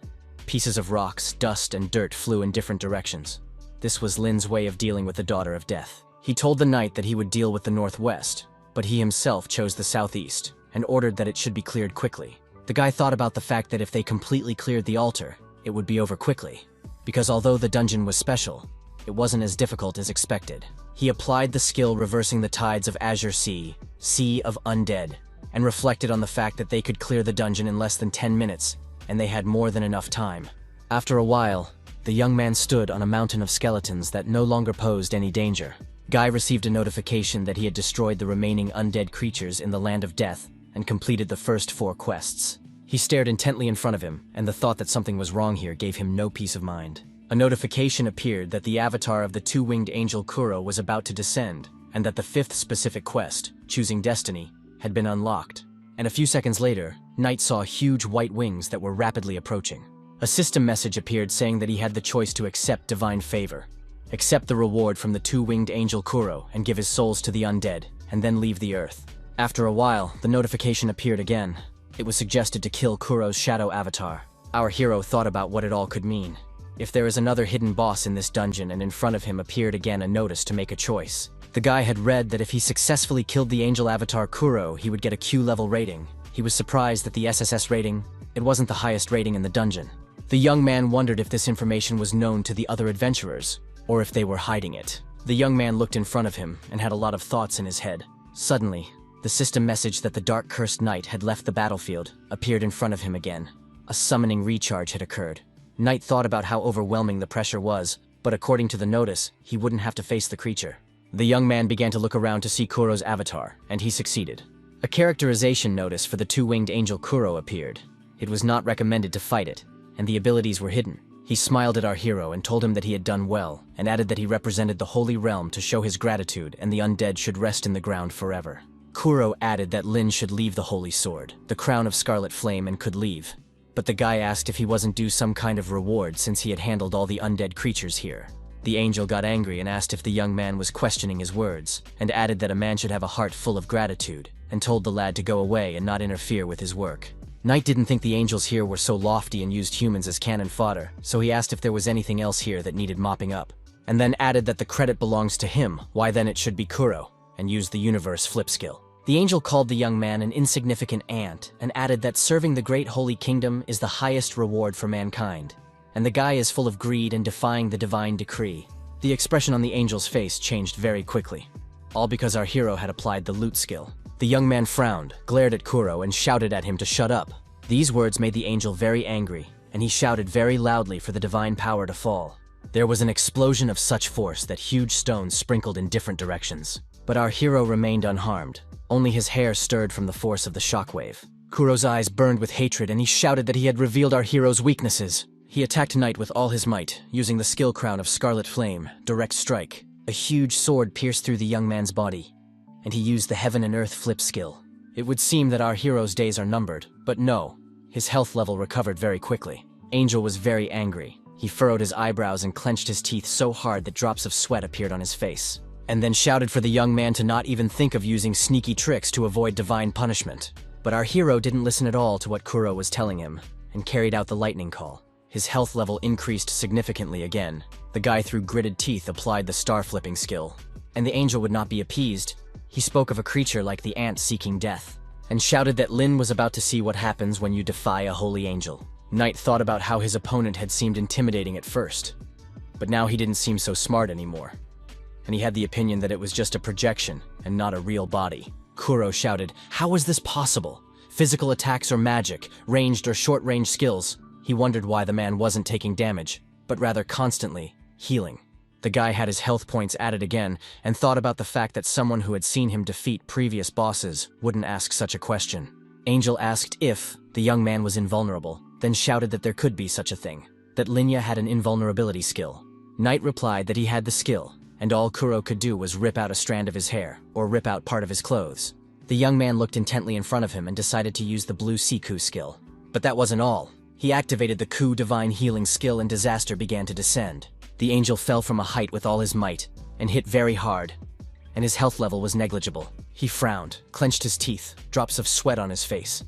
Pieces of rocks, dust, and dirt flew in different directions. This was Lin's way of dealing with the daughter of death. He told the knight that he would deal with the northwest, but he himself chose the southeast and ordered that it should be cleared quickly. The guy thought about the fact that if they completely cleared the altar, it would be over quickly. Because although the dungeon was special, it wasn't as difficult as expected. He applied the skill reversing the tides of Azure Sea, Sea of Undead, and reflected on the fact that they could clear the dungeon in less than 10 minutes, and they had more than enough time. After a while, the young man stood on a mountain of skeletons that no longer posed any danger. Guy received a notification that he had destroyed the remaining undead creatures in the Land of Death and completed the first 4 quests. He stared intently in front of him, and the thought that something was wrong here gave him no peace of mind. A notification appeared that the avatar of the 2-winged angel Kuro was about to descend, and that the 5th specific quest, Choosing Destiny, had been unlocked. And a few seconds later, Knight saw huge white wings that were rapidly approaching. A system message appeared saying that he had the choice to accept divine favor, accept the reward from the 2-winged angel Kuro and give his souls to the undead, and then leave the earth. After a while, the notification appeared again. It was suggested to kill Kuro's shadow avatar. Our hero thought about what it all could mean. If there is another hidden boss in this dungeon and in front of him appeared again a notice to make a choice. The guy had read that if he successfully killed the angel avatar Kuro, he would get a Q-level rating. He was surprised that the SSS rating, it wasn't the highest rating in the dungeon. The young man wondered if this information was known to the other adventurers, or if they were hiding it. The young man looked in front of him and had a lot of thoughts in his head. Suddenly, the system message that the dark cursed knight had left the battlefield appeared in front of him again. A summoning recharge had occurred. Knight thought about how overwhelming the pressure was, but according to the notice, he wouldn't have to face the creature. The young man began to look around to see Kuro's avatar, and he succeeded. A characterization notice for the 2-winged angel Kuro appeared. It was not recommended to fight it, and the abilities were hidden. He smiled at our hero and told him that he had done well, and added that he represented the Holy Realm to show his gratitude and the undead should rest in the ground forever. Kuro added that Lin should leave the Holy Sword, the Crown of Scarlet Flame, and could leave. But the guy asked if he wasn't due some kind of reward since he had handled all the undead creatures here. The angel got angry and asked if the young man was questioning his words, and added that a man should have a heart full of gratitude, and told the lad to go away and not interfere with his work. Knight didn't think the angels here were so lofty and used humans as cannon fodder, so he asked if there was anything else here that needed mopping up, and then added that the credit belongs to him, why then it should be Kuro, and used the universe flip skill. The angel called the young man an insignificant ant and added that serving the great holy kingdom is the highest reward for mankind, and the guy is full of greed and defying the divine decree. The expression on the angel's face changed very quickly, all because our hero had applied the loot skill. The young man frowned, glared at Kuro, and shouted at him to shut up. These words made the angel very angry, and he shouted very loudly for the divine power to fall. There was an explosion of such force that huge stones sprinkled in different directions. But our hero remained unharmed. Only his hair stirred from the force of the shockwave. Kuro's eyes burned with hatred, and he shouted that he had revealed our hero's weaknesses. He attacked Knight with all his might, using the skill crown of Scarlet Flame, Direct Strike. A huge sword pierced through the young man's body, and he used the Heaven and Earth flip skill. It would seem that our hero's days are numbered, but no. His health level recovered very quickly. Angel was very angry. He furrowed his eyebrows and clenched his teeth so hard that drops of sweat appeared on his face, and then shouted for the young man to not even think of using sneaky tricks to avoid divine punishment. But our hero didn't listen at all to what Kuro was telling him, and carried out the lightning call. His health level increased significantly again. The guy through gritted teeth applied the star flipping skill, and the angel would not be appeased. He spoke of a creature like the ant seeking death, and shouted that Lin was about to see what happens when you defy a holy angel. Knight thought about how his opponent had seemed intimidating at first, but now he didn't seem so smart anymore, and he had the opinion that it was just a projection and not a real body. Kuro shouted, "How was this possible? Physical attacks or magic, ranged or short-range skills?" He wondered why the man wasn't taking damage, but rather constantly healing. The guy had his health points added again and thought about the fact that someone who had seen him defeat previous bosses wouldn't ask such a question. Angel asked if the young man was invulnerable, then shouted that there could be such a thing. that Lin Ye had an invulnerability skill. Knight replied that he had the skill, and all Kuro could do was rip out a strand of his hair, or rip out part of his clothes. The young man looked intently in front of him and decided to use the blue Siku skill. But that wasn't all. He activated the Ku divine healing skill and disaster began to descend. The angel fell from a height with all his might, and hit very hard, and his health level was negligible. He frowned, clenched his teeth, drops of sweat on his face.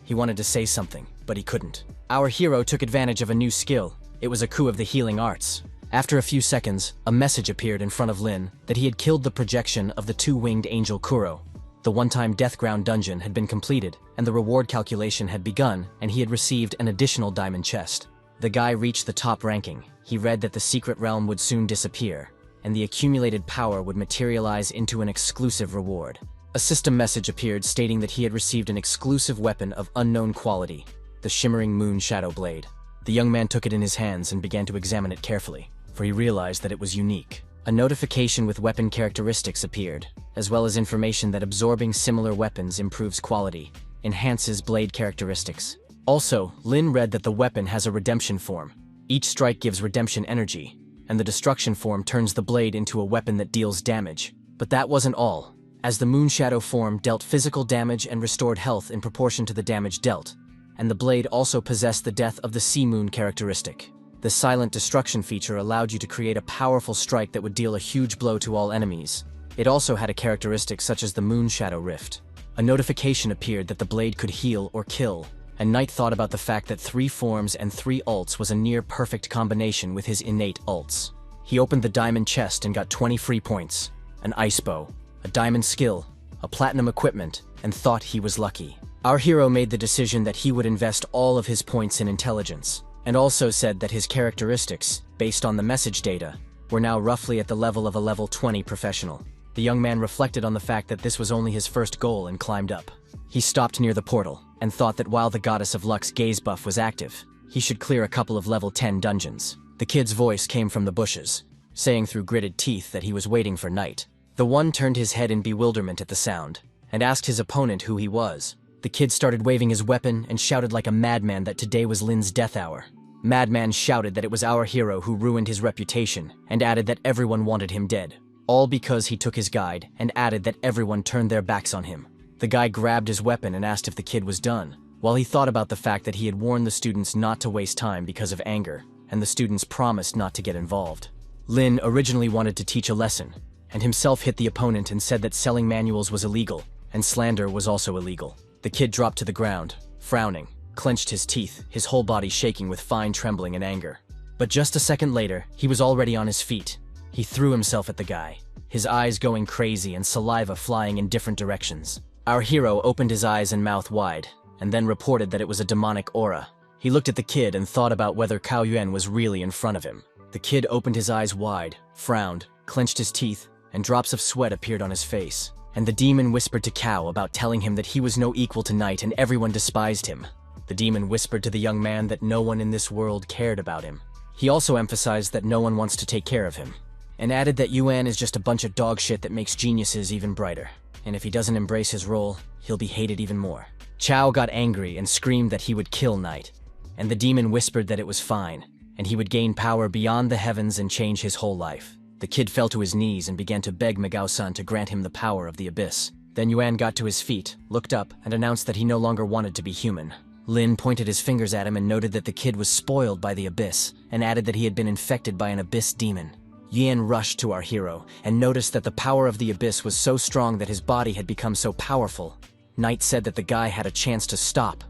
He wanted to say something, but he couldn't. Our hero took advantage of a new skill. It was a Ku of the healing arts. After a few seconds, a message appeared in front of Lin that he had killed the projection of the two-winged angel Kuro. The one-time Deathground dungeon had been completed, and the reward calculation had begun, and he had received an additional diamond chest. The guy reached the top ranking. He read that the secret realm would soon disappear, and the accumulated power would materialize into an exclusive reward. A system message appeared stating that he had received an exclusive weapon of unknown quality, the shimmering moon shadow blade. The young man took it in his hands and began to examine it carefully, for he realized that it was unique. A notification with weapon characteristics appeared, as well as information that absorbing similar weapons improves quality, enhances blade characteristics. Also, Lin read that the weapon has a redemption form. Each strike gives redemption energy, and the destruction form turns the blade into a weapon that deals damage. But that wasn't all, as the moon shadow form dealt physical damage and restored health in proportion to the damage dealt, and the blade also possessed the death of the sea moon characteristic. The silent destruction feature allowed you to create a powerful strike that would deal a huge blow to all enemies. It also had a characteristic such as the moon shadow rift. A notification appeared that the blade could heal or kill, and Knight thought about the fact that 3 forms and 3 ults was a near-perfect combination with his innate ults. He opened the diamond chest and got 20 free points, an ice bow, a diamond skill, a platinum equipment, and thought he was lucky. Our hero made the decision that he would invest all of his points in intelligence, and also said that his characteristics, based on the message data, were now roughly at the level of a level 20 professional. The young man reflected on the fact that this was only his first goal and climbed up. He stopped near the portal, and thought that while the Goddess of Luck's gaze buff was active, he should clear a couple of level 10 dungeons. The kid's voice came from the bushes, saying through gritted teeth that he was waiting for Knight. The one turned his head in bewilderment at the sound, and asked his opponent who he was. The kid started waving his weapon and shouted like a madman that today was Lin's death hour. Madman shouted that it was our hero who ruined his reputation, and added that everyone wanted him dead. All because he took his guide, and added that everyone turned their backs on him. The guy grabbed his weapon and asked if the kid was done, while he thought about the fact that he had warned the students not to waste time because of anger, and the students promised not to get involved. Lin originally wanted to teach a lesson, and himself hit the opponent and said that selling manuals was illegal, and slander was also illegal. The kid dropped to the ground, frowning, clenched his teeth, his whole body shaking with fine trembling and anger. But just a second later, he was already on his feet. He threw himself at the guy, his eyes going crazy and saliva flying in different directions. Our hero opened his eyes and mouth wide, and then reported that it was a demonic aura. He looked at the kid and thought about whether Cao Yuan was really in front of him. The kid opened his eyes wide, frowned, clenched his teeth, and drops of sweat appeared on his face. And the demon whispered to Cao about telling him that he was no equal to Knight and everyone despised him. The demon whispered to the young man that no one in this world cared about him. He also emphasized that no one wants to take care of him, and added that Yuan is just a bunch of dog shit that makes geniuses even brighter. And if he doesn't embrace his role, he'll be hated even more. Cao got angry and screamed that he would kill Knight, and the demon whispered that it was fine, and he would gain power beyond the heavens and change his whole life. The kid fell to his knees and began to beg Megao-san to grant him the power of the abyss. Then Yuan got to his feet, looked up, and announced that he no longer wanted to be human. Lin pointed his fingers at him and noted that the kid was spoiled by the abyss, and added that he had been infected by an abyss demon. Yan rushed to our hero, and noticed that the power of the abyss was so strong that his body had become so powerful. Knight said that the guy had a chance to stop,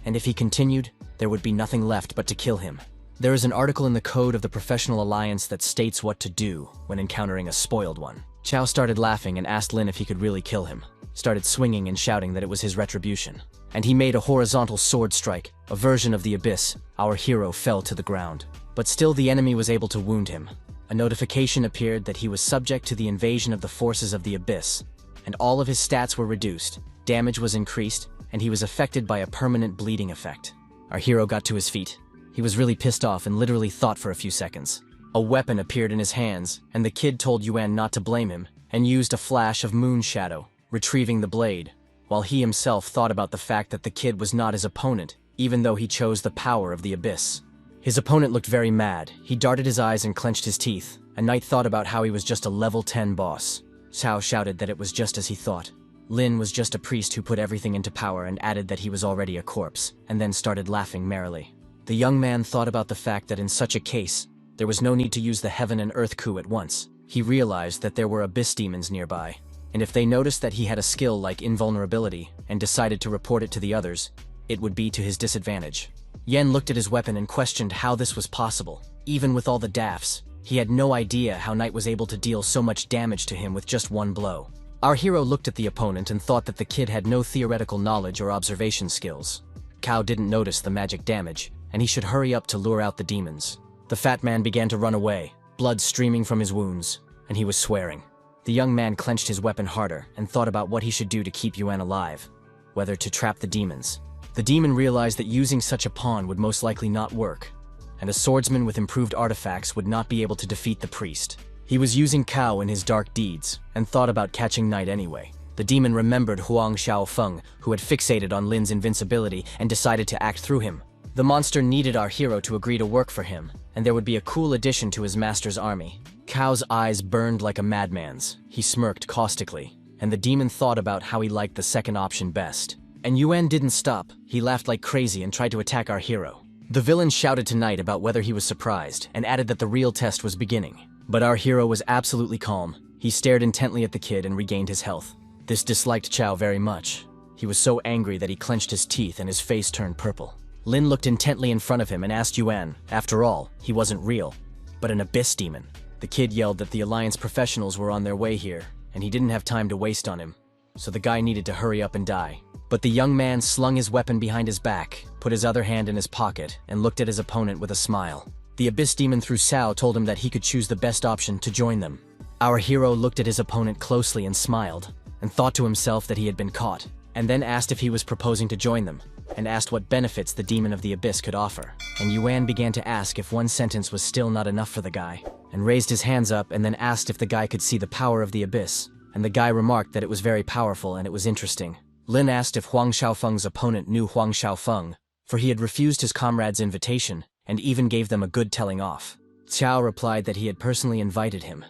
and if he continued, there would be nothing left but to kill him. There is an article in the Code of the Professional Alliance that states what to do when encountering a spoiled one. Cao started laughing and asked Lin if he could really kill him, started swinging and shouting that it was his retribution. And he made a horizontal sword strike, a version of the abyss. Our hero fell to the ground. But still the enemy was able to wound him. A notification appeared that he was subject to the invasion of the forces of the abyss, and all of his stats were reduced, damage was increased, and he was affected by a permanent bleeding effect. Our hero got to his feet. He was really pissed off and literally thought for a few seconds. A weapon appeared in his hands, and the kid told Yuan not to blame him, and used a flash of moon shadow, retrieving the blade, while he himself thought about the fact that the kid was not his opponent, even though he chose the power of the abyss. His opponent looked very mad. He darted his eyes and clenched his teeth, and Knight thought about how he was just a level 10 boss. Cao shouted that it was just as he thought. Lin was just a priest who put everything into power and added that he was already a corpse, and then started laughing merrily. The young man thought about the fact that in such a case, there was no need to use the heaven and earth coup at once. He realized that there were abyss demons nearby, and if they noticed that he had a skill like invulnerability and decided to report it to the others, it would be to his disadvantage. Yen looked at his weapon and questioned how this was possible. Even with all the daffs, he had no idea how Knight was able to deal so much damage to him with just one blow. Our hero looked at the opponent and thought that the kid had no theoretical knowledge or observation skills. Cao didn't notice the magic damage, and he should hurry up to lure out the demons. The fat man began to run away, blood streaming from his wounds, and he was swearing. The young man clenched his weapon harder and thought about what he should do to keep Yuan alive, whether to trap the demons. The demon realized that using such a pawn would most likely not work, and a swordsman with improved artifacts would not be able to defeat the priest. He was using Cao in his dark deeds, and thought about catching Knight anyway. The demon remembered Huang Xiaofeng, who had fixated on Lin's invincibility and decided to act through him. The monster needed our hero to agree to work for him, and there would be a cool addition to his master's army. Cao's eyes burned like a madman's. He smirked caustically, and the demon thought about how he liked the second option best. And Yuan didn't stop. He laughed like crazy and tried to attack our hero. The villain shouted to Knight about whether he was surprised, and added that the real test was beginning. But our hero was absolutely calm. He stared intently at the kid and regained his health. This disliked Cao very much. He was so angry that he clenched his teeth and his face turned purple. Lin looked intently in front of him and asked Yuan. After all, he wasn't real, but an abyss demon. The kid yelled that the Alliance professionals were on their way here, and he didn't have time to waste on him, so the guy needed to hurry up and die. But the young man slung his weapon behind his back, put his other hand in his pocket, and looked at his opponent with a smile. The abyss demon through Cao told him that he could choose the best option to join them. Our hero looked at his opponent closely and smiled, and thought to himself that he had been caught, and then asked if he was proposing to join them, and asked what benefits the demon of the abyss could offer. And Yuan began to ask if one sentence was still not enough for the guy, and raised his hands up and then asked if the guy could see the power of the abyss, and the guy remarked that it was very powerful and it was interesting. Lin asked if Huang Xiaofeng's opponent knew Huang Xiaofeng, for he had refused his comrade's invitation, and even gave them a good telling off. Cao replied that he had personally invited him,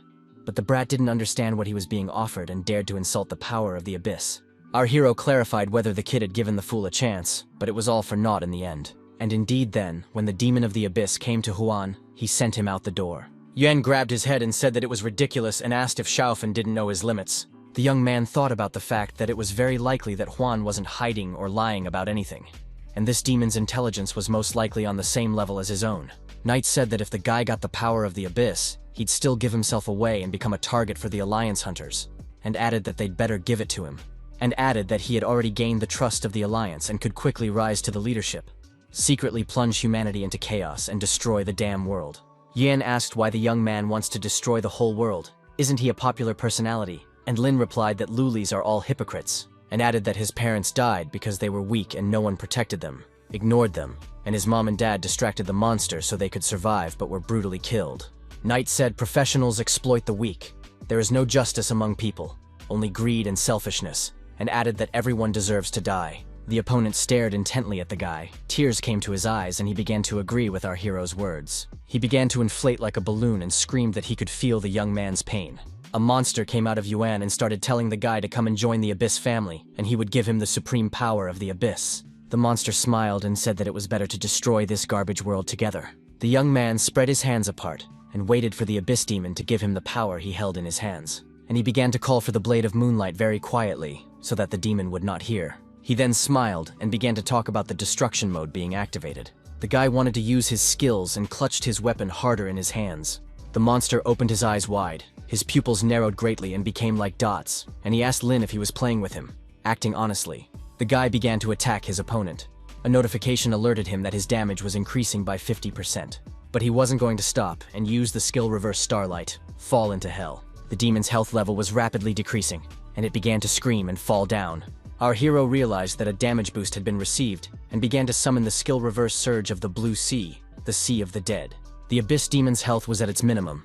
but the brat didn't understand what he was being offered and dared to insult the power of the abyss. Our hero clarified whether the kid had given the fool a chance, but it was all for naught in the end. And indeed then, when the demon of the abyss came to Huan, he sent him out the door. Yuan grabbed his head and said that it was ridiculous and asked if Xiaofan didn't know his limits. The young man thought about the fact that it was very likely that Huan wasn't hiding or lying about anything, and this demon's intelligence was most likely on the same level as his own. Knight said that if the guy got the power of the abyss, he'd still give himself away and become a target for the Alliance hunters, and added that they'd better give it to him, and added that he had already gained the trust of the Alliance and could quickly rise to the leadership, secretly plunge humanity into chaos and destroy the damn world. Yan asked why the young man wants to destroy the whole world. Isn't he a popular personality? And Lin replied that Lulis are all hypocrites, and added that his parents died because they were weak and no one protected them, ignored them, and his mom and dad distracted the monster so they could survive but were brutally killed. Knight said professionals exploit the weak. There is no justice among people, only greed and selfishness, and added that everyone deserves to die. The opponent stared intently at the guy. Tears came to his eyes and he began to agree with our hero's words. He began to inflate like a balloon and screamed that he could feel the young man's pain. A monster came out of Yuan and started telling the guy to come and join the Abyss family, and he would give him the supreme power of the Abyss. The monster smiled and said that it was better to destroy this garbage world together. The young man spread his hands apart and waited for the Abyss demon to give him the power he held in his hands. And he began to call for the blade of moonlight very quietly, so that the demon would not hear. He then smiled and began to talk about the destruction mode being activated. The guy wanted to use his skills and clutched his weapon harder in his hands. The monster opened his eyes wide. His pupils narrowed greatly and became like dots, and he asked Lin if he was playing with him, acting honestly. The guy began to attack his opponent. A notification alerted him that his damage was increasing by 50%. But he wasn't going to stop and use the skill Reverse Starlight, Fall into Hell. The demon's health level was rapidly decreasing, and it began to scream and fall down. Our hero realized that a damage boost had been received and began to summon the skill Reverse Surge of the Blue Sea, the Sea of the Dead. The Abyss demon's health was at its minimum.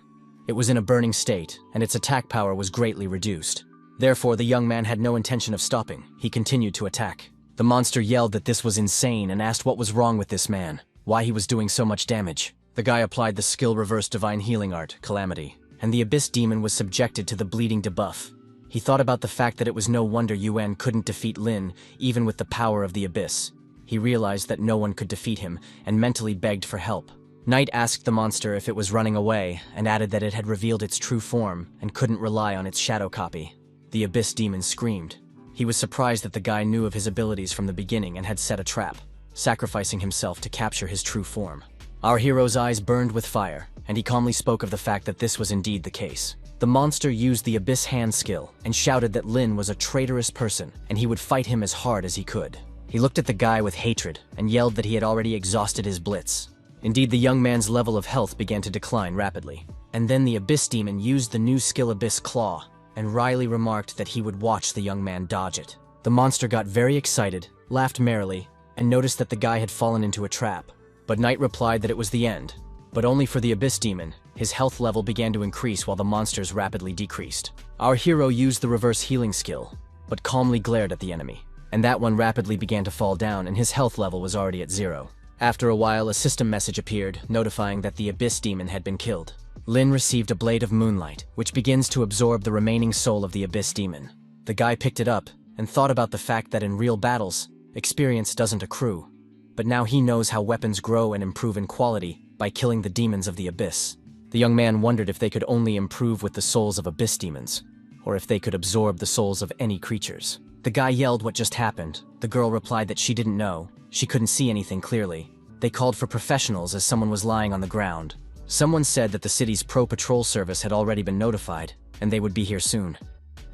It was in a burning state, and its attack power was greatly reduced. Therefore, the young man had no intention of stopping. He continued to attack. The monster yelled that this was insane and asked what was wrong with this man. why he was doing so much damage. The guy applied the skill reverse divine healing art, Calamity, and the Abyss Demon was subjected to the bleeding debuff. He thought about the fact that it was no wonder Yuan couldn't defeat Lin, even with the power of the Abyss. He realized that no one could defeat him, and mentally begged for help. Knight asked the monster if it was running away, and added that it had revealed its true form, and couldn't rely on its shadow copy. The Abyss Demon screamed. He was surprised that the guy knew of his abilities from the beginning and had set a trap, sacrificing himself to capture his true form. Our hero's eyes burned with fire, and he calmly spoke of the fact that this was indeed the case. The monster used the Abyss hand skill and shouted that Lin was a traitorous person and he would fight him as hard as he could. He looked at the guy with hatred and yelled that he had already exhausted his blitz. Indeed, the young man's level of health began to decline rapidly. And then the Abyss Demon used the new skill Abyss Claw, and wryly remarked that he would watch the young man dodge it. The monster got very excited, laughed merrily, and noticed that the guy had fallen into a trap. But Knight replied that it was the end, but only for the Abyss Demon. His health level began to increase while the monsters rapidly decreased. Our hero used the reverse healing skill, but calmly glared at the enemy, and that one rapidly began to fall down and his health level was already at 0. After a while, a system message appeared, notifying that the Abyss Demon had been killed. Lin received a blade of moonlight, which begins to absorb the remaining soul of the Abyss Demon. The guy picked it up and thought about the fact that in real battles, experience doesn't accrue. But now he knows how weapons grow and improve in quality by killing the demons of the Abyss. The young man wondered if they could only improve with the souls of Abyss Demons, or if they could absorb the souls of any creatures. The guy yelled what just happened. The girl replied that she didn't know. She couldn't see anything clearly. They called for professionals as someone was lying on the ground. Someone said that the city's pro-patrol service had already been notified, and they would be here soon.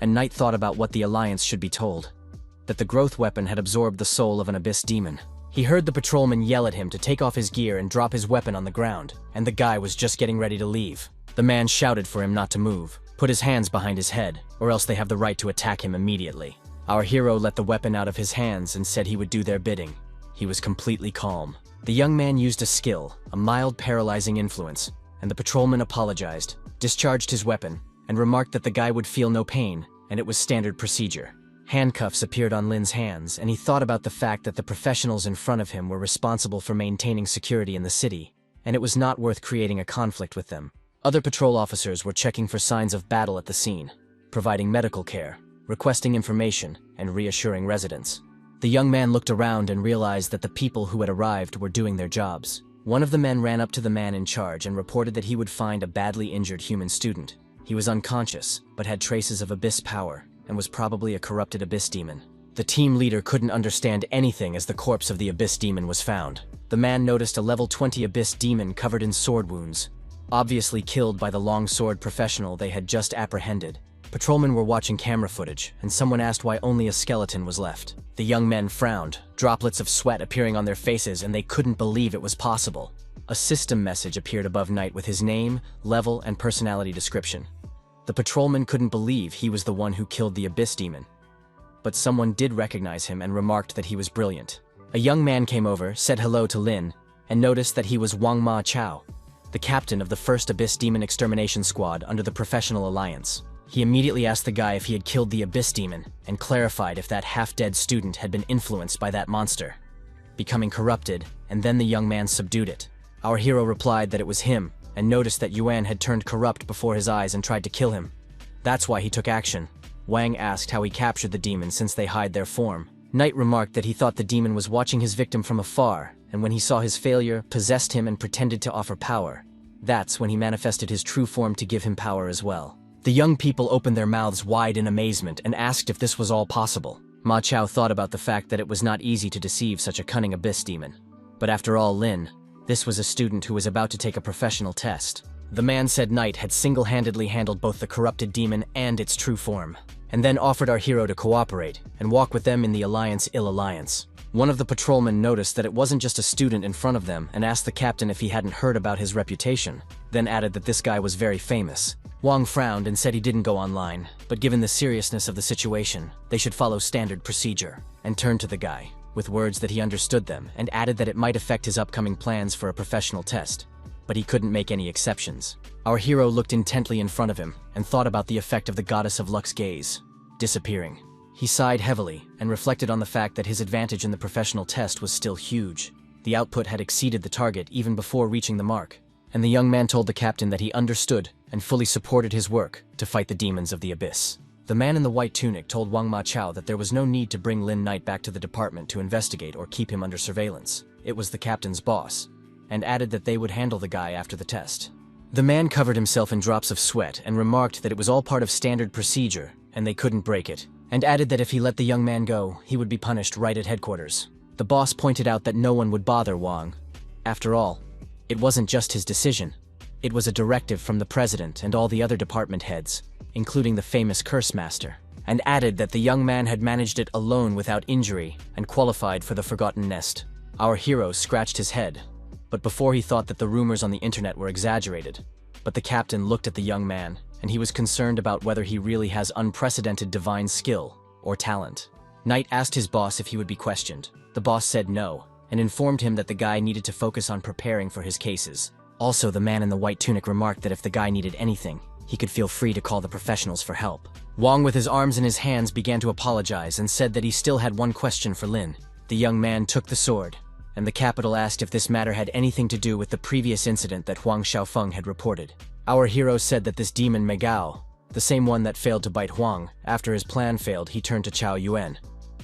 And Knight thought about what the Alliance should be told. That the growth weapon had absorbed the soul of an Abyss Demon. He heard the patrolman yell at him to take off his gear and drop his weapon on the ground, and the guy was just getting ready to leave. The man shouted for him not to move, put his hands behind his head, or else they have the right to attack him immediately. Our hero let the weapon out of his hands and said he would do their bidding. He was completely calm. The young man used a skill, a mild paralyzing influence, and the patrolman apologized, discharged his weapon, and remarked that the guy would feel no pain, and it was standard procedure. Handcuffs appeared on Lin's hands, and he thought about the fact that the professionals in front of him were responsible for maintaining security in the city, and it was not worth creating a conflict with them. Other patrol officers were checking for signs of battle at the scene, providing medical care, requesting information, and reassuring residents. The young man looked around and realized that the people who had arrived were doing their jobs. One of the men ran up to the man in charge and reported that he would find a badly injured human student. He was unconscious, but had traces of Abyss power, and was probably a corrupted Abyss Demon. The team leader couldn't understand anything as the corpse of the Abyss Demon was found. The man noticed a level 20 Abyss Demon covered in sword wounds, obviously killed by the longsword professional they had just apprehended. Patrolmen were watching camera footage, and someone asked why only a skeleton was left. The young men frowned, droplets of sweat appearing on their faces, and they couldn't believe it was possible. A system message appeared above Knight with his name, level, and personality description. The patrolman couldn't believe he was the one who killed the Abyss Demon. But someone did recognize him and remarked that he was brilliant. A young man came over, said hello to Lin, and noticed that he was Wang Ma Chao, the captain of the first Abyss Demon extermination squad under the Professional Alliance. He immediately asked the guy if he had killed the Abyss Demon, and clarified if that half-dead student had been influenced by that monster, becoming corrupted, and then the young man subdued it. Our hero replied that it was him, and noticed that Yuan had turned corrupt before his eyes and tried to kill him. That's why he took action. Wang asked how he captured the demon since they hide their form. Knight remarked that he thought the demon was watching his victim from afar, and when he saw his failure, possessed him and pretended to offer power. That's when he manifested his true form to give him power as well. The young people opened their mouths wide in amazement and asked if this was all possible. Ma Chao thought about the fact that it was not easy to deceive such a cunning Abyss Demon. But after all, this was a student who was about to take a professional test. The man said Knight had single-handedly handled both the corrupted demon and its true form, and then offered our hero to cooperate and walk with them in the Alliance-ill Alliance. One of the patrolmen noticed that it wasn't just a student in front of them and asked the captain if he hadn't heard about his reputation, then added that this guy was very famous. Wang frowned and said he didn't go online, but given the seriousness of the situation, they should follow standard procedure, and turned to the guy, with words that he understood them, and added that it might affect his upcoming plans for a professional test, but he couldn't make any exceptions. Our hero looked intently in front of him, and thought about the effect of the goddess of luck's gaze, disappearing. He sighed heavily, and reflected on the fact that his advantage in the professional test was still huge. The output had exceeded the target even before reaching the mark, and the young man told the captain that he understood and fully supported his work to fight the demons of the abyss. The man in the white tunic told Wang Ma-chao that there was no need to bring Lin Knight back to the department to investigate or keep him under surveillance. It was the captain's boss, and added that they would handle the guy after the test. The man covered himself in drops of sweat and remarked that it was all part of standard procedure and they couldn't break it, and added that if he let the young man go, he would be punished right at headquarters. The boss pointed out that no one would bother Wang. After all, it wasn't just his decision. It was a directive from the president and all the other department heads, including the famous curse master, and added that the young man had managed it alone without injury and qualified for the forgotten nest. Our hero scratched his head, but before he thought that the rumors on the internet were exaggerated. But the captain looked at the young man, and he was concerned about whether he really has unprecedented divine skill or talent. Knight asked his boss if he would be questioned. The boss said no, and informed him that the guy needed to focus on preparing for his cases. Also, the man in the white tunic remarked that if the guy needed anything, he could feel free to call the professionals for help. Wang, with his arms in his hands, began to apologize and said that he still had one question for Lin. The young man took the sword, and the capital asked if this matter had anything to do with the previous incident that Huang Xiaofeng had reported. Our hero said that this demon Megao, the same one that failed to bite Huang, after his plan failed, he turned to Chao Yuan,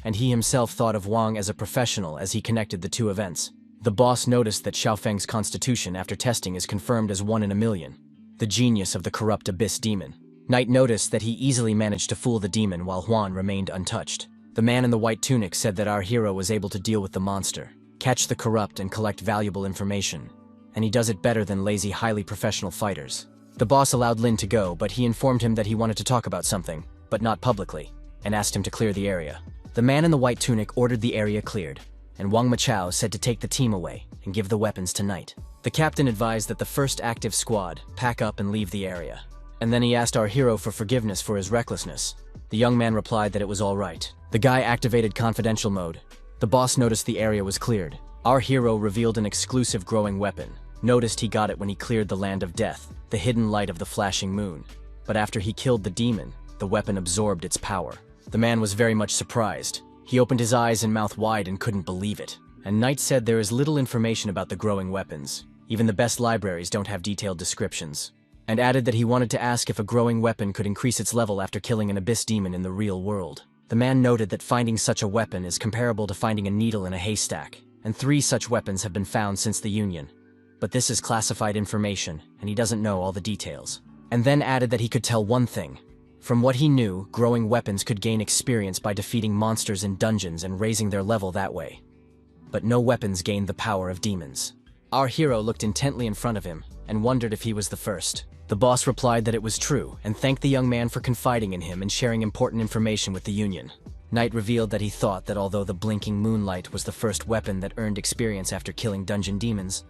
and he himself thought of Wang as a professional as he connected the two events. The boss noticed that Xiaofeng's constitution after testing is confirmed as 1 in a million. The genius of the corrupt abyss demon. Knight noticed that he easily managed to fool the demon while Huan remained untouched. The man in the white tunic said that our hero was able to deal with the monster, catch the corrupt and collect valuable information, and he does it better than lazy, highly professional fighters. The boss allowed Lin to go, but he informed him that he wanted to talk about something, but not publicly, and asked him to clear the area. The man in the white tunic ordered the area cleared, and Wang Ma-chao said to take the team away and give the weapons to Knight. The captain advised that the first active squad pack up and leave the area, and then he asked our hero for forgiveness for his recklessness. The young man replied that it was all right. The guy activated confidential mode. The boss noticed the area was cleared. Our hero revealed an exclusive growing weapon. Noticed he got it when he cleared the land of death, the hidden light of the flashing moon. But after he killed the demon, the weapon absorbed its power. The man was very much surprised. He opened his eyes and mouth wide and couldn't believe it. And Knight said there is little information about the growing weapons. Even the best libraries don't have detailed descriptions. And added that he wanted to ask if a growing weapon could increase its level after killing an abyss demon in the real world. The man noted that finding such a weapon is comparable to finding a needle in a haystack, and 3 such weapons have been found since the Union. But this is classified information, and he doesn't know all the details. And then added that he could tell one thing. From what he knew, growing weapons could gain experience by defeating monsters in dungeons and raising their level that way. But no weapons gained the power of demons. Our hero looked intently in front of him and wondered if he was the first. The boss replied that it was true and thanked the young man for confiding in him and sharing important information with the Union. Knight revealed that he thought that although the blinking moonlight was the first weapon that earned experience after killing dungeon demons,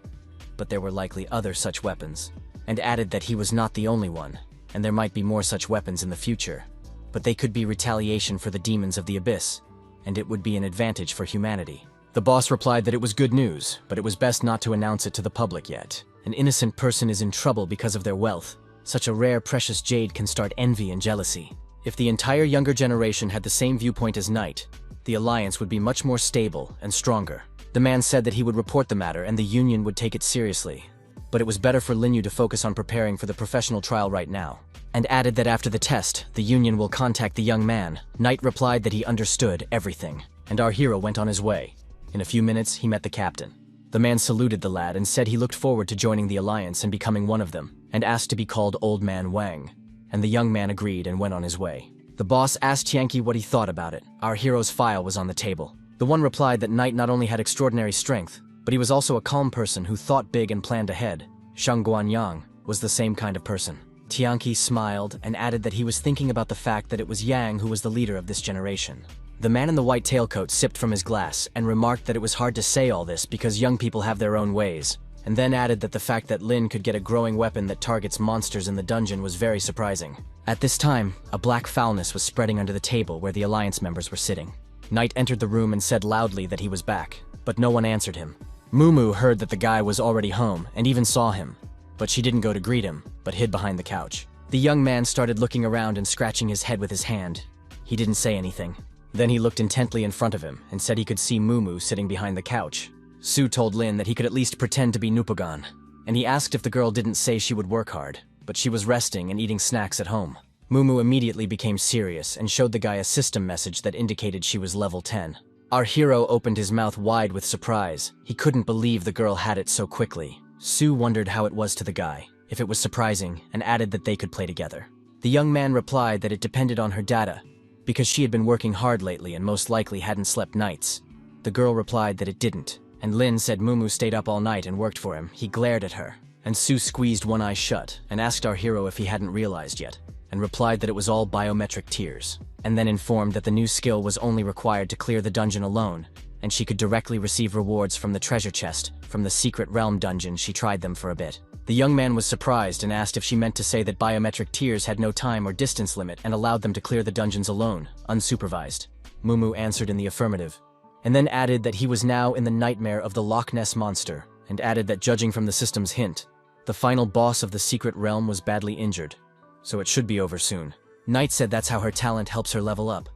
but there were likely other such weapons, and added that he was not the only one, and there might be more such weapons in the future, but they could be retaliation for the demons of the abyss, and it would be an advantage for humanity. The boss replied that it was good news, but it was best not to announce it to the public yet. An innocent person is in trouble because of their wealth. Such a rare, precious jade can start envy and jealousy. If the entire younger generation had the same viewpoint as Knight, the alliance would be much more stable and stronger. The man said that he would report the matter and the Union would take it seriously. But it was better for Lin Ye to focus on preparing for the professional trial right now, and added that after the test, the Union will contact the young man. Knight replied that he understood everything, and our hero went on his way. In a few minutes, he met the captain. The man saluted the lad and said he looked forward to joining the alliance and becoming one of them, and asked to be called Old Man Wang. And the young man agreed and went on his way. The boss asked Yankee what he thought about it. Our hero's file was on the table. The one replied that Knight not only had extraordinary strength, but he was also a calm person who thought big and planned ahead. Shang Guanyang was the same kind of person. Tianqi smiled and added that he was thinking about the fact that it was Yang who was the leader of this generation. The man in the white tailcoat sipped from his glass and remarked that it was hard to say all this because young people have their own ways, and then added that the fact that Lin could get a growing weapon that targets monsters in the dungeon was very surprising. At this time, a black foulness was spreading under the table where the alliance members were sitting. Knight entered the room and said loudly that he was back, but no one answered him. Mumu heard that the guy was already home and even saw him, but she didn't go to greet him, but hid behind the couch. The young man started looking around and scratching his head with his hand. He didn't say anything. Then he looked intently in front of him and said he could see Mumu sitting behind the couch. Sue told Lin that he could at least pretend to be Nupagan, and he asked if the girl didn't say she would work hard, but she was resting and eating snacks at home. Mumu immediately became serious and showed the guy a system message that indicated she was level 10. Our hero opened his mouth wide with surprise. He couldn't believe the girl had it so quickly. Sue wondered how it was to the guy, if it was surprising, and added that they could play together. The young man replied that it depended on her data, because she had been working hard lately and most likely hadn't slept nights. The girl replied that it didn't, and Lin said Mumu stayed up all night and worked for him. He glared at her, and Sue squeezed one eye shut and asked our hero if he hadn't realized yet, and replied that it was all biometric tears, and then informed that the new skill was only required to clear the dungeon alone, and she could directly receive rewards from the treasure chest from the secret realm dungeon. She tried them for a bit. The young man was surprised and asked if she meant to say that biometric tears had no time or distance limit and allowed them to clear the dungeons alone, unsupervised. Mumu answered in the affirmative, and then added that he was now in the nightmare of the Loch Ness monster, and added that judging from the system's hint, the final boss of the secret realm was badly injured, so it should be over soon. Knight said that's how her talent helps her level up,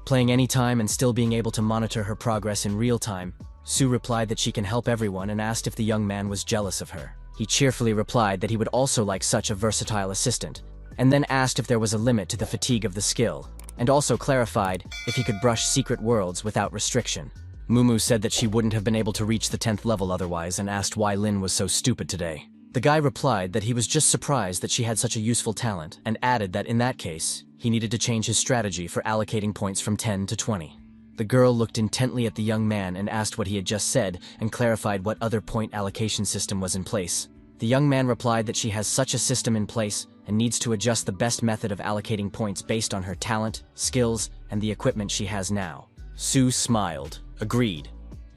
playing anytime and still being able to monitor her progress in real time. Sue replied that she can help everyone and asked if the young man was jealous of her. He cheerfully replied that he would also like such a versatile assistant, and then asked if there was a limit to the fatigue of the skill, and also clarified if he could brush secret worlds without restriction. Mumu said that she wouldn't have been able to reach the 10th level otherwise and asked why Lin was so stupid today. The guy replied that he was just surprised that she had such a useful talent, and added that in that case, he needed to change his strategy for allocating points from 10 to 20. The girl looked intently at the young man and asked what he had just said and clarified what other point allocation system was in place. The young man replied that she has such a system in place and needs to adjust the best method of allocating points based on her talent, skills, and the equipment she has now. Sue smiled, agreed,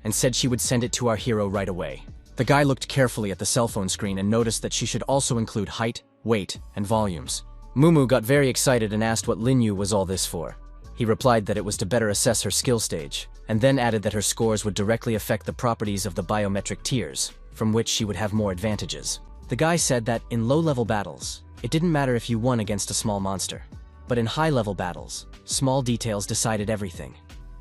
and said she would send it to our hero right away. The guy looked carefully at the cell phone screen and noticed that she should also include height, weight, and volumes. Mumu got very excited and asked what Lin Ye was all this for. He replied that it was to better assess her skill stage, and then added that her scores would directly affect the properties of the biometric tiers, from which she would have more advantages. The guy said that in low-level battles, it didn't matter if you won against a small monster, but in high-level battles, small details decided everything.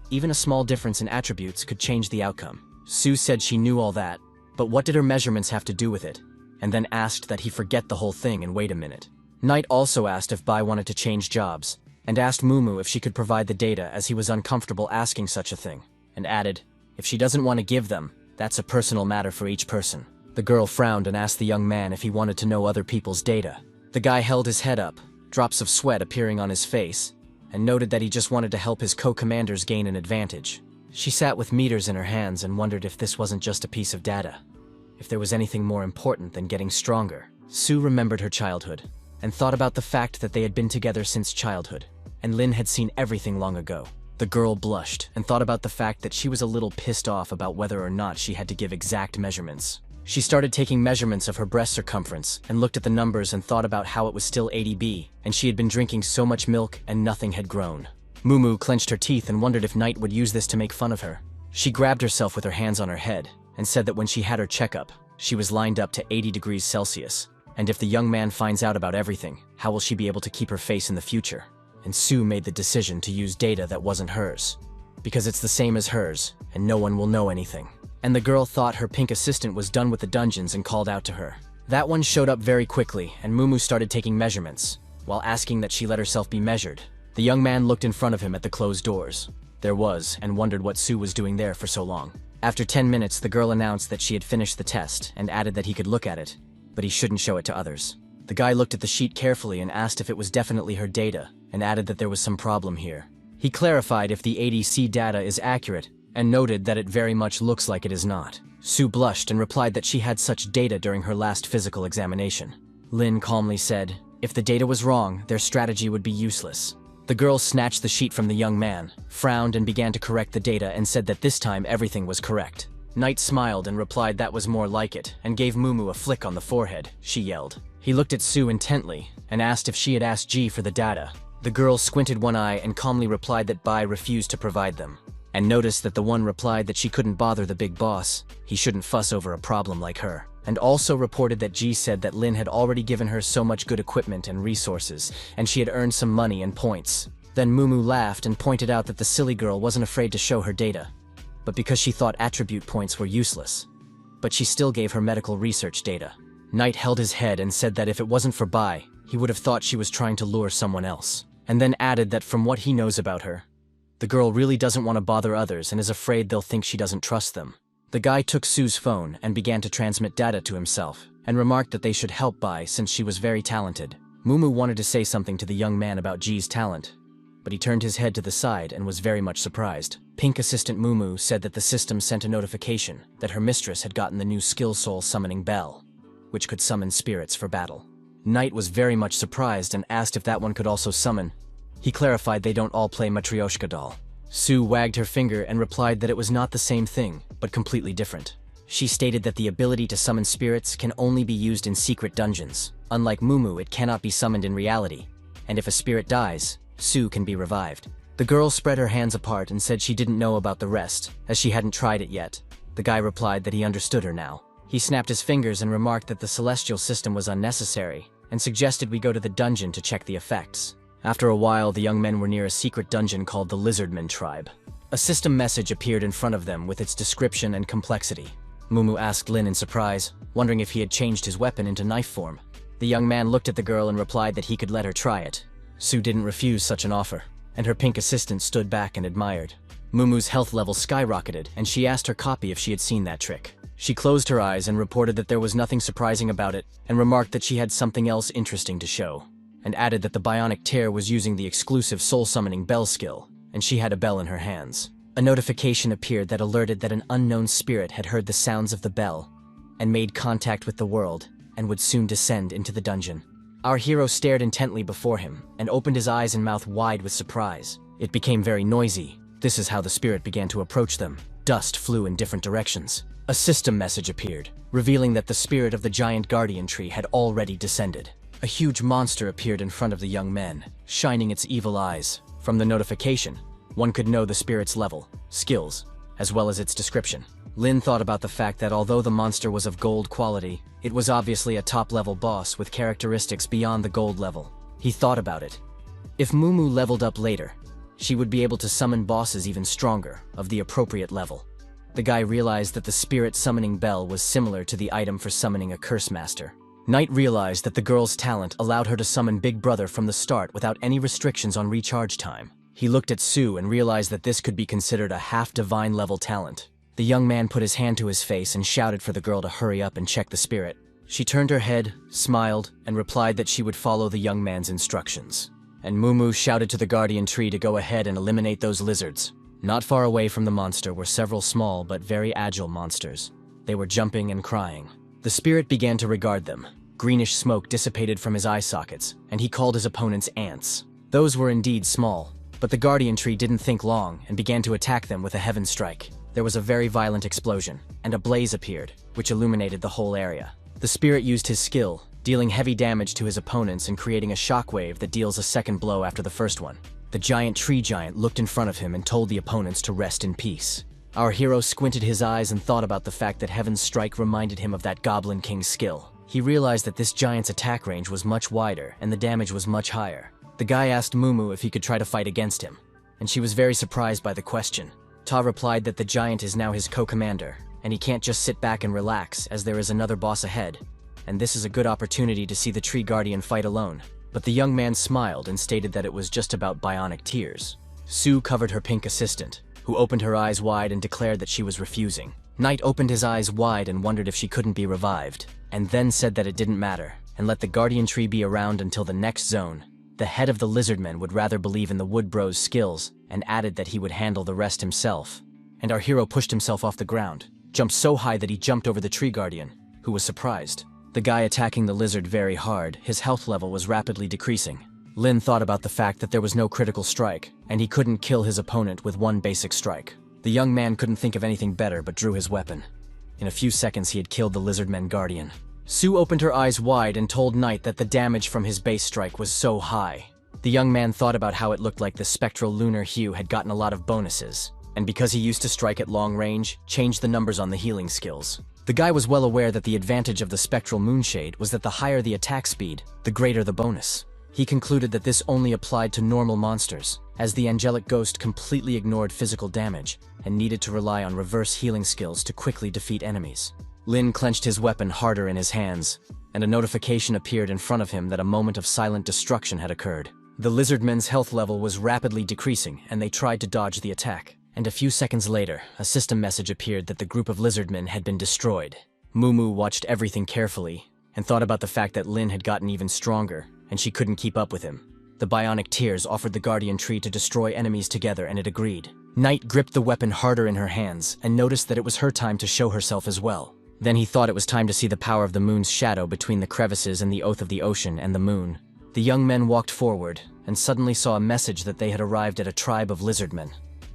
Even a small difference in attributes could change the outcome. Sue said she knew all that, but what did her measurements have to do with it? And then asked that he forget the whole thing and wait a minute. Knight also asked if Bai wanted to change jobs, and asked Mumu if she could provide the data as he was uncomfortable asking such a thing, and added, if she doesn't want to give them, that's a personal matter for each person. The girl frowned and asked the young man if he wanted to know other people's data. The guy held his head up, drops of sweat appearing on his face, and noted that he just wanted to help his co-commanders gain an advantage. She sat with meters in her hands and wondered if this wasn't just a piece of data, if there was anything more important than getting stronger. Sue remembered her childhood, and thought about the fact that they had been together since childhood, and Lin had seen everything long ago. The girl blushed and thought about the fact that she was a little pissed off about whether or not she had to give exact measurements. She started taking measurements of her breast circumference and looked at the numbers and thought about how it was still 80B, and she had been drinking so much milk and nothing had grown. Mumu clenched her teeth and wondered if Knight would use this to make fun of her. She grabbed herself with her hands on her head and said that when she had her checkup, she was lined up to 80 degrees Celsius, and if the young man finds out about everything, how will she be able to keep her face in the future? And Sue made the decision to use data that wasn't hers, because it's the same as hers, and no one will know anything. And the girl thought her pink assistant was done with the dungeons and called out to her. That one showed up very quickly, and Mumu started taking measurements, while asking that she let herself be measured. The young man looked in front of him at the closed doors. There was, and wondered what Sue was doing there for so long. After 10 minutes, the girl announced that she had finished the test, and added that he could look at it, but he shouldn't show it to others. The guy looked at the sheet carefully and asked if it was definitely her data, and added that there was some problem here. He clarified if the ADC data is accurate, and noted that it very much looks like it is not. Sue blushed and replied that she had such data during her last physical examination. Lin calmly said, if the data was wrong, their strategy would be useless. The girl snatched the sheet from the young man, frowned and began to correct the data and said that this time everything was correct. Knight smiled and replied that was more like it, and gave Mumu a flick on the forehead. She yelled. He looked at Sue intently, and asked if she had asked G for the data. The girl squinted one eye and calmly replied that Bai refused to provide them, and noticed that the one replied that she couldn't bother the big boss, he shouldn't fuss over a problem like her, and also reported that G said that Lin had already given her so much good equipment and resources, and she had earned some money and points. Then Mumu laughed and pointed out that the silly girl wasn't afraid to show her data. but because she thought attribute points were useless. But she still gave her medical research data. Knight held his head and said that if it wasn't for Bai, he would have thought she was trying to lure someone else, and then added that from what he knows about her, the girl really doesn't want to bother others and is afraid they'll think she doesn't trust them. The guy took Sue's phone and began to transmit data to himself, and remarked that they should help Bai since she was very talented. Mumu wanted to say something to the young man about Ji's talent, but he turned his head to the side and was very much surprised. Pink assistant Mumu said that the system sent a notification that her mistress had gotten the new skill soul summoning bell, which could summon spirits for battle. Knight was very much surprised and asked if that one could also summon. He clarified they don't all play Matryoshka doll. Sue wagged her finger and replied that it was not the same thing, but completely different. She stated that the ability to summon spirits can only be used in secret dungeons. Unlike Mumu, it cannot be summoned in reality, and if a spirit dies, Sue can be revived. The girl spread her hands apart and said she didn't know about the rest, as she hadn't tried it yet. The guy replied that he understood her now. He snapped his fingers and remarked that the celestial system was unnecessary, and suggested we go to the dungeon to check the effects. After a while, the young men were near a secret dungeon called the Lizardman Tribe. A system message appeared in front of them with its description and complexity. Mumu asked Lin in surprise, wondering if he had changed his weapon into knife form. The young man looked at the girl and replied that he could let her try it. Sue didn't refuse such an offer, and her pink assistant stood back and admired. Mumu's health level skyrocketed, and she asked her copy if she had seen that trick. She closed her eyes and reported that there was nothing surprising about it, and remarked that she had something else interesting to show, and added that the bionic tear was using the exclusive soul-summoning bell skill, and she had a bell in her hands. A notification appeared that alerted that an unknown spirit had heard the sounds of the bell, and made contact with the world, and would soon descend into the dungeon. Our hero stared intently before him, and opened his eyes and mouth wide with surprise. It became very noisy. This is how the spirit began to approach them. Dust flew in different directions. A system message appeared, revealing that the spirit of the giant guardian tree had already descended. A huge monster appeared in front of the young men, shining its evil eyes. From the notification, one could know the spirit's level, skills, as well as its description. Lin thought about the fact that although the monster was of gold quality, it was obviously a top-level boss with characteristics beyond the gold level. He thought about it. If Mumu leveled up later, she would be able to summon bosses even stronger, of the appropriate level. The guy realized that the spirit summoning bell was similar to the item for summoning a curse master. Knight realized that the girl's talent allowed her to summon Big Brother from the start without any restrictions on recharge time. He looked at Sue and realized that this could be considered a half-divine level talent. The young man put his hand to his face and shouted for the girl to hurry up and check the spirit. She turned her head, smiled, and replied that she would follow the young man's instructions. And Mumu shouted to the guardian tree to go ahead and eliminate those lizards. Not far away from the monster were several small but very agile monsters. They were jumping and crying. The spirit began to regard them. Greenish smoke dissipated from his eye sockets, and he called his opponents ants. Those were indeed small, but the guardian tree didn't think long and began to attack them with a heaven strike. There was a very violent explosion, and a blaze appeared, which illuminated the whole area. The spirit used his skill, dealing heavy damage to his opponents and creating a shockwave that deals a second blow after the first one. The giant tree giant looked in front of him and told the opponents to rest in peace. Our hero squinted his eyes and thought about the fact that Heaven's Strike reminded him of that Goblin King's skill. He realized that this giant's attack range was much wider and the damage was much higher. The guy asked Mumu if he could try to fight against him, and she was very surprised by the question. Ta replied that the giant is now his co-commander, and he can't just sit back and relax as there is another boss ahead, and this is a good opportunity to see the tree guardian fight alone. But the young man smiled and stated that it was just about bionic tears. Sue covered her pink assistant, who opened her eyes wide and declared that she was refusing. Knight opened his eyes wide and wondered if she couldn't be revived, and then said that it didn't matter, and let the guardian tree be around until the next zone. The head of the lizardmen would rather believe in the Wood Bro's skills, and added that he would handle the rest himself. And our hero pushed himself off the ground, jumped so high that he jumped over the tree guardian, who was surprised. The guy attacking the lizard very hard, his health level was rapidly decreasing. Lin thought about the fact that there was no critical strike, and he couldn't kill his opponent with one basic strike. The young man couldn't think of anything better but drew his weapon. In a few seconds he had killed the lizardmen guardian. Sue opened her eyes wide and told Knight that the damage from his base strike was so high. The young man thought about how it looked like the spectral lunar hue had gotten a lot of bonuses, and because he used to strike at long range, changed the numbers on the healing skills. The guy was well aware that the advantage of the spectral moonshade was that the higher the attack speed, the greater the bonus. He concluded that this only applied to normal monsters, as the angelic ghost completely ignored physical damage and needed to rely on reverse healing skills to quickly defeat enemies. Lin clenched his weapon harder in his hands, and a notification appeared in front of him that a moment of silent destruction had occurred. The lizardmen's health level was rapidly decreasing, and they tried to dodge the attack. And a few seconds later, a system message appeared that the group of lizardmen had been destroyed. Mumu watched everything carefully and thought about the fact that Lin had gotten even stronger, and she couldn't keep up with him. The bionic tears offered the guardian tree to destroy enemies together, and it agreed. Night gripped the weapon harder in her hands and noticed that it was her time to show herself as well. Then he thought it was time to see the power of the moon's shadow between the crevices and the oath of the ocean and the moon. The young men walked forward and suddenly saw a message that they had arrived at a tribe of lizardmen,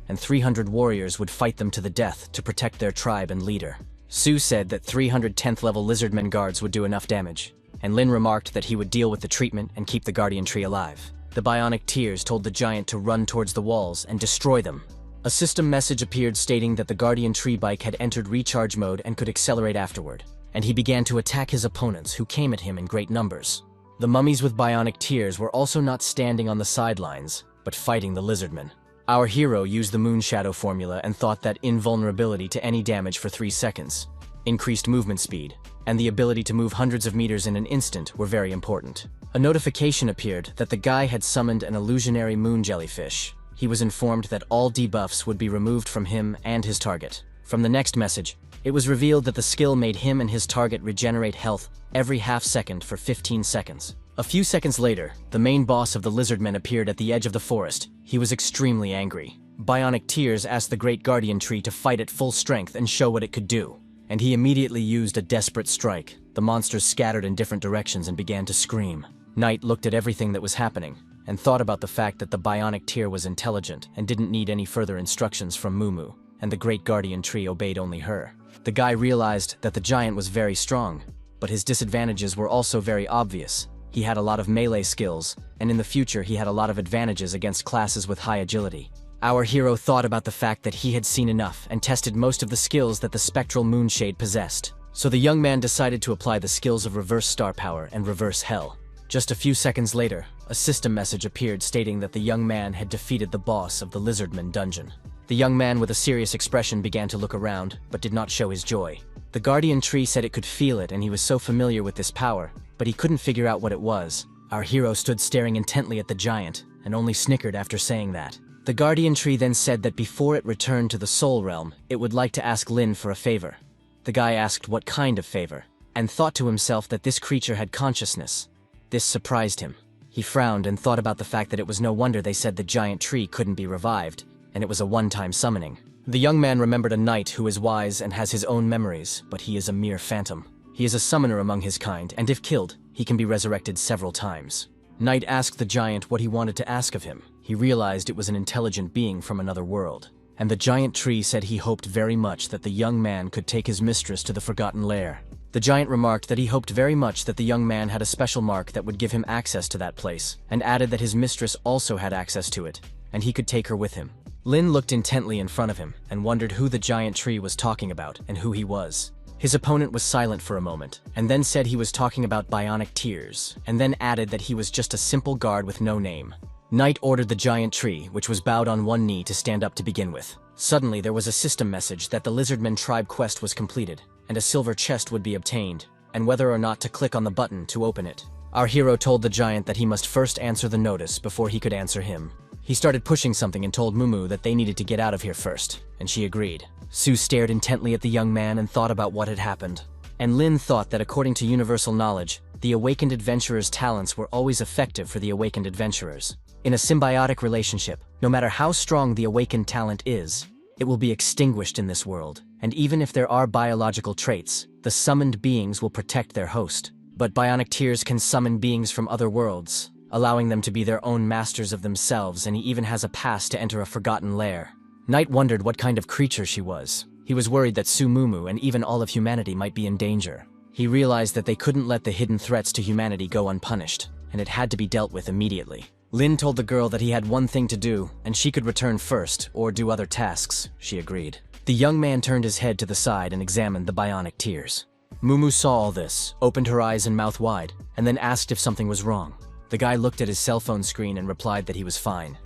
and 300 warriors would fight them to the death to protect their tribe and leader. Su said that 300 10th level lizardmen guards would do enough damage, and Lin remarked that he would deal with the treatment and keep the guardian tree alive. The bionic tears told the giant to run towards the walls and destroy them. A system message appeared stating that the guardian tree bike had entered recharge mode and could accelerate afterward, and he began to attack his opponents who came at him in great numbers. The mummies with bionic tears were also not standing on the sidelines, but fighting the lizardmen. Our hero used the moon shadow formula and thought that invulnerability to any damage for 3 seconds, increased movement speed, and the ability to move hundreds of meters in an instant were very important. A notification appeared that the guy had summoned an illusionary moon jellyfish. He was informed that all debuffs would be removed from him and his target. From the next message, it was revealed that the skill made him and his target regenerate health every half second for 15 seconds. A few seconds later, the main boss of the lizardmen appeared at the edge of the forest. He was extremely angry. Bionic Tears asked the Great Guardian Tree to fight at full strength and show what it could do, and he immediately used a desperate strike. The monsters scattered in different directions and began to scream. Knight looked at everything that was happening and thought about the fact that the Bionic Tear was intelligent and didn't need any further instructions from Mumu, and the Great Guardian Tree obeyed only her. The guy realized that the giant was very strong, but his disadvantages were also very obvious. He had a lot of melee skills, and in the future he had a lot of advantages against classes with high agility. Our hero thought about the fact that he had seen enough and tested most of the skills that the spectral moonshade possessed. So the young man decided to apply the skills of reverse star power and reverse hell. Just a few seconds later, a system message appeared stating that the young man had defeated the boss of the Lizardman dungeon. The young man with a serious expression began to look around, but did not show his joy. The Guardian Tree said it could feel it, and he was so familiar with this power, but he couldn't figure out what it was. Our hero stood staring intently at the giant, and only snickered after saying that. The Guardian Tree then said that before it returned to the Soul Realm, it would like to ask Lin for a favor. The guy asked what kind of favor, and thought to himself that this creature had consciousness. This surprised him. He frowned and thought about the fact that it was no wonder they said the giant tree couldn't be revived, and it was a one-time summoning. The young man remembered a knight who is wise and has his own memories, but he is a mere phantom. He is a summoner among his kind, and if killed, he can be resurrected several times. Knight asked the giant what he wanted to ask of him. He realized it was an intelligent being from another world, and the giant tree said he hoped very much that the young man could take his mistress to the Forgotten Lair. The giant remarked that he hoped very much that the young man had a special mark that would give him access to that place, and added that his mistress also had access to it, and he could take her with him. Lin looked intently in front of him and wondered who the giant tree was talking about and who he was. His opponent was silent for a moment, and then said he was talking about Bionic Tears, and then added that he was just a simple guard with no name. Knight ordered the giant tree, which was bowed on one knee, to stand up to begin with. Suddenly there was a system message that the Lizardman tribe quest was completed, and a silver chest would be obtained, and whether or not to click on the button to open it. Our hero told the giant that he must first answer the notice before he could answer him. He started pushing something and told Mumu that they needed to get out of here first, and she agreed. Su stared intently at the young man and thought about what had happened. And Lin thought that according to universal knowledge, the awakened adventurer's talents were always effective for the awakened adventurers. In a symbiotic relationship, no matter how strong the awakened talent is, it will be extinguished in this world, and even if there are biological traits, the summoned beings will protect their host. But Bionic Tears can summon beings from other worlds, allowing them to be their own masters of themselves, and he even has a pass to enter a forgotten lair. Knight wondered what kind of creature she was. He was worried that Su Mumu and even all of humanity might be in danger. He realized that they couldn't let the hidden threats to humanity go unpunished, and it had to be dealt with immediately. Lin told the girl that he had one thing to do, and she could return first, or do other tasks. She agreed. The young man turned his head to the side and examined the Bionic Tears. Mumu saw all this, opened her eyes and mouth wide, and then asked if something was wrong. The guy looked at his cell phone screen and replied that he was fine,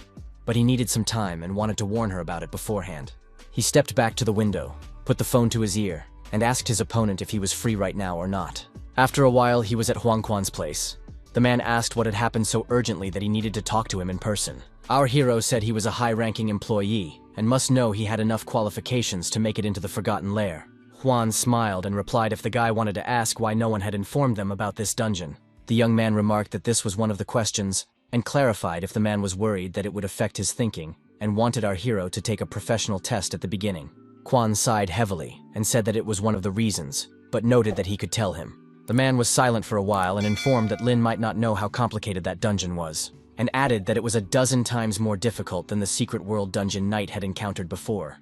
but he needed some time and wanted to warn her about it beforehand. He stepped back to the window, put the phone to his ear, and asked his opponent if he was free right now or not. After a while, he was at Huang Quan's place. The man asked what had happened so urgently that he needed to talk to him in person. Our hero said he was a high-ranking employee and must know he had enough qualifications to make it into the Forgotten Lair. Huan smiled and replied if the guy wanted to ask why no one had informed them about this dungeon. The young man remarked that this was one of the questions and clarified if the man was worried that it would affect his thinking and wanted our hero to take a professional test at the beginning. Quan sighed heavily and said that it was one of the reasons, but noted that he could tell him. The man was silent for a while and informed that Lin might not know how complicated that dungeon was, and added that it was a dozen times more difficult than the secret world dungeon Knight had encountered before.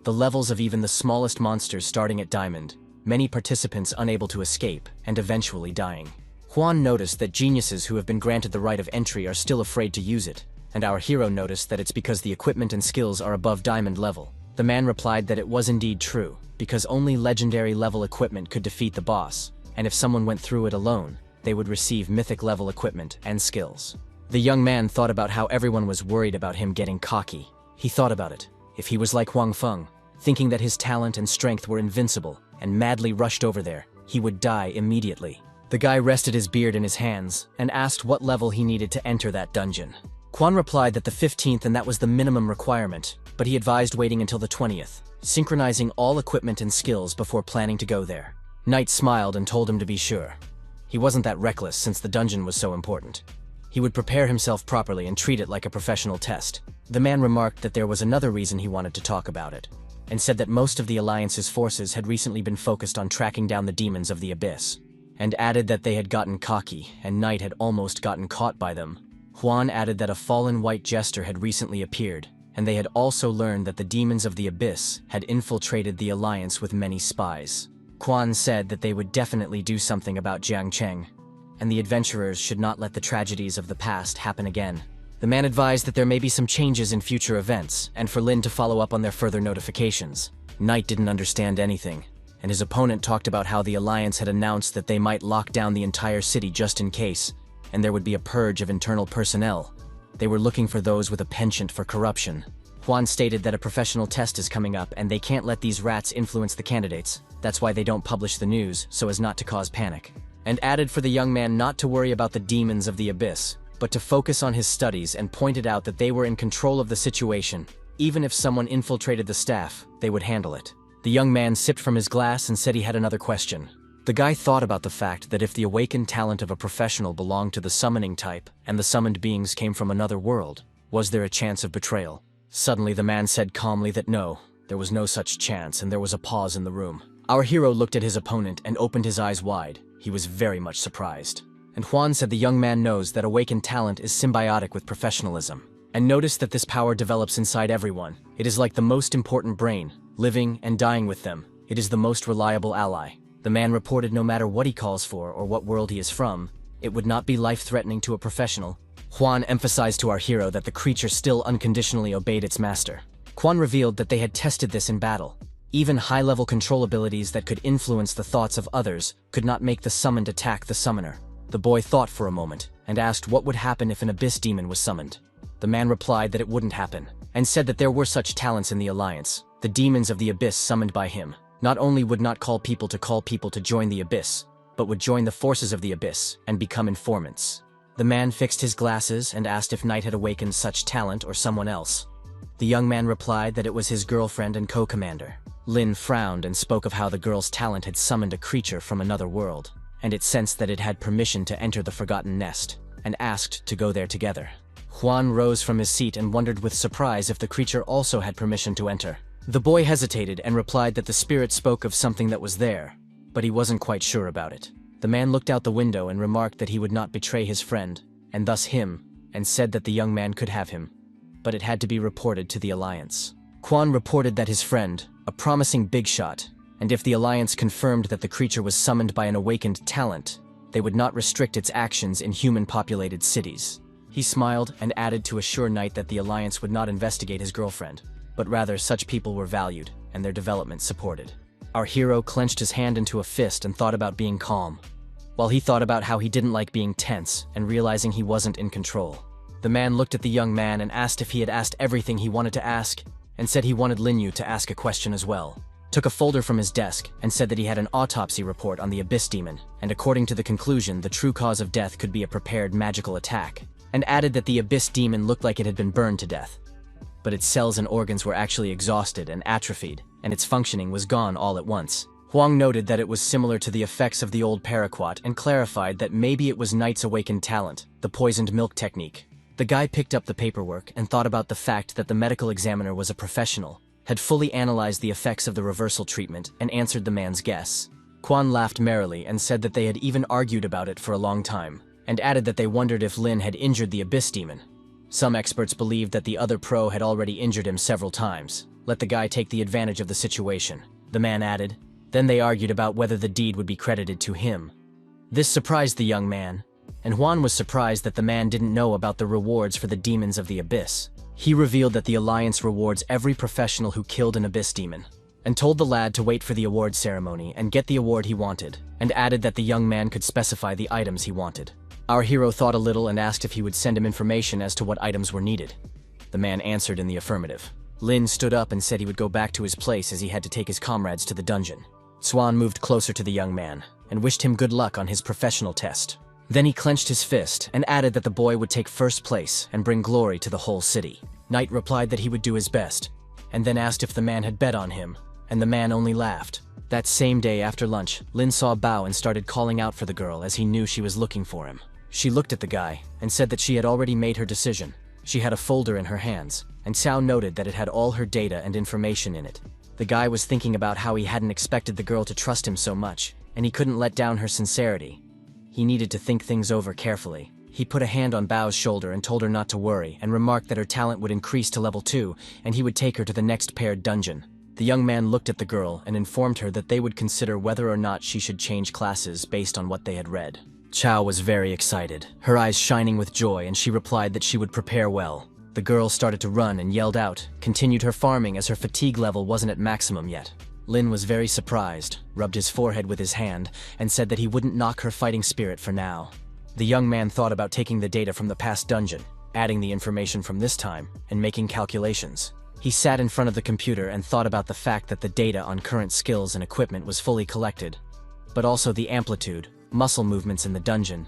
The levels of even the smallest monsters starting at Diamond, many participants unable to escape and eventually dying. Huan noticed that geniuses who have been granted the right of entry are still afraid to use it, and our hero noticed that it's because the equipment and skills are above Diamond level. The man replied that it was indeed true, because only legendary level equipment could defeat the boss, and if someone went through it alone, they would receive mythic level equipment and skills. The young man thought about how everyone was worried about him getting cocky. He thought about it. If he was like Huang Feng, thinking that his talent and strength were invincible, and madly rushed over there, he would die immediately. The guy rested his beard in his hands and asked what level he needed to enter that dungeon. Quan replied that the 15th and that was the minimum requirement, but he advised waiting until the 20th, synchronizing all equipment and skills before planning to go there. Knight smiled and told him to be sure. He wasn't that reckless since the dungeon was so important. He would prepare himself properly and treat it like a professional test. The man remarked that there was another reason he wanted to talk about it, and said that most of the Alliance's forces had recently been focused on tracking down the demons of the Abyss, and added that they had gotten cocky and Knight had almost gotten caught by them. Huan added that a fallen white jester had recently appeared, and they had also learned that the demons of the Abyss had infiltrated the Alliance with many spies. Quan said that they would definitely do something about Jiang Cheng, and the adventurers should not let the tragedies of the past happen again. The man advised that there may be some changes in future events, and for Lin to follow up on their further notifications. Knight didn't understand anything, and his opponent talked about how the Alliance had announced that they might lock down the entire city just in case, and there would be a purge of internal personnel. They were looking for those with a penchant for corruption. Huan stated that a professional test is coming up and they can't let these rats influence the candidates. That's why they don't publish the news, so as not to cause panic. And added for the young man not to worry about the demons of the Abyss, but to focus on his studies, and pointed out that they were in control of the situation. Even if someone infiltrated the staff, they would handle it. The young man sipped from his glass and said he had another question. The guy thought about the fact that if the awakened talent of a professional belonged to the summoning type, and the summoned beings came from another world, was there a chance of betrayal? Suddenly the man said calmly that no, there was no such chance, and there was a pause in the room. Our hero looked at his opponent and opened his eyes wide. He was very much surprised. And Huan said the young man knows that awakened talent is symbiotic with professionalism, and noticed that this power develops inside everyone. It is like the most important brain, living and dying with them. It is the most reliable ally. The man reported no matter what he calls for or what world he is from, it would not be life-threatening to a professional. Huan emphasized to our hero that the creature still unconditionally obeyed its master. Quan revealed that they had tested this in battle. Even high-level control abilities that could influence the thoughts of others could not make the summoned attack the summoner. The boy thought for a moment and asked what would happen if an abyss demon was summoned. The man replied that it wouldn't happen, and said that there were such talents in the Alliance. The demons of the Abyss summoned by him not only would not call people to join the Abyss, but would join the forces of the Abyss and become informants. The man fixed his glasses and asked if Knight had awakened such talent or someone else. The young man replied that it was his girlfriend and co-commander. Lin frowned and spoke of how the girl's talent had summoned a creature from another world, and it sensed that it had permission to enter the Forgotten Nest, and asked to go there together. Huan rose from his seat and wondered with surprise if the creature also had permission to enter. The boy hesitated and replied that the spirit spoke of something that was there, but he wasn't quite sure about it. The man looked out the window and remarked that he would not betray his friend, and thus him, and said that the young man could have him, but it had to be reported to the Alliance. Quan reported that his friend, a promising big shot, and if the Alliance confirmed that the creature was summoned by an awakened talent, they would not restrict its actions in human-populated cities. He smiled and added to assure Knight that the Alliance would not investigate his girlfriend, but rather such people were valued and their development supported. Our hero clenched his hand into a fist and thought about being calm. while he thought about how he didn't like being tense and realizing he wasn't in control. The man looked at the young man and asked if he had asked everything he wanted to ask, and said he wanted Lin Ye to ask a question as well. Took a folder from his desk and said that he had an autopsy report on the Abyss Demon, and according to the conclusion, the true cause of death could be a prepared magical attack, and added that the Abyss Demon looked like it had been burned to death. But its cells and organs were actually exhausted and atrophied, and its functioning was gone all at once. Huang noted that it was similar to the effects of the old paraquat and clarified that maybe it was Knight's awakened talent, the poisoned milk technique. The guy picked up the paperwork and thought about the fact that the medical examiner was a professional, had fully analyzed the effects of the reversal treatment, and answered the man's guess. Quan laughed merrily and said that they had even argued about it for a long time, and added that they wondered if Lin had injured the Abyss Demon. Some experts believed that the other pro had already injured him several times. Let the guy take the advantage of the situation, the man added. Then they argued about whether the deed would be credited to him. This surprised the young man, and Juan was surprised that the man didn't know about the rewards for the demons of the Abyss. He revealed that the Alliance rewards every professional who killed an Abyss Demon, and told the lad to wait for the award ceremony and get the award he wanted, and added that the young man could specify the items he wanted. Our hero thought a little and asked if he would send him information as to what items were needed. The man answered in the affirmative. Lin stood up and said he would go back to his place as he had to take his comrades to the dungeon. Swan moved closer to the young man and wished him good luck on his professional test. Then he clenched his fist and added that the boy would take first place and bring glory to the whole city. Knight replied that he would do his best, and then asked if the man had bet on him, and the man only laughed. That same day after lunch, Lin saw Bao and started calling out for the girl as he knew she was looking for him. She looked at the guy and said that she had already made her decision. She had a folder in her hands, and Cao noted that it had all her data and information in it. The guy was thinking about how he hadn't expected the girl to trust him so much, and he couldn't let down her sincerity. He needed to think things over carefully. He put a hand on Bao's shoulder and told her not to worry, and remarked that her talent would increase to level 2, and he would take her to the next paired dungeon. The young man looked at the girl and informed her that they would consider whether or not she should change classes based on what they had read. Cao was very excited, her eyes shining with joy, and she replied that she would prepare well. The girl started to run and yelled out, continued her farming as her fatigue level wasn't at maximum yet. Lin was very surprised, rubbed his forehead with his hand, and said that he wouldn't knock her fighting spirit for now. The young man thought about taking the data from the past dungeon, adding the information from this time, and making calculations. He sat in front of the computer and thought about the fact that the data on current skills and equipment was fully collected, but also the amplitude, muscle movements in the dungeon,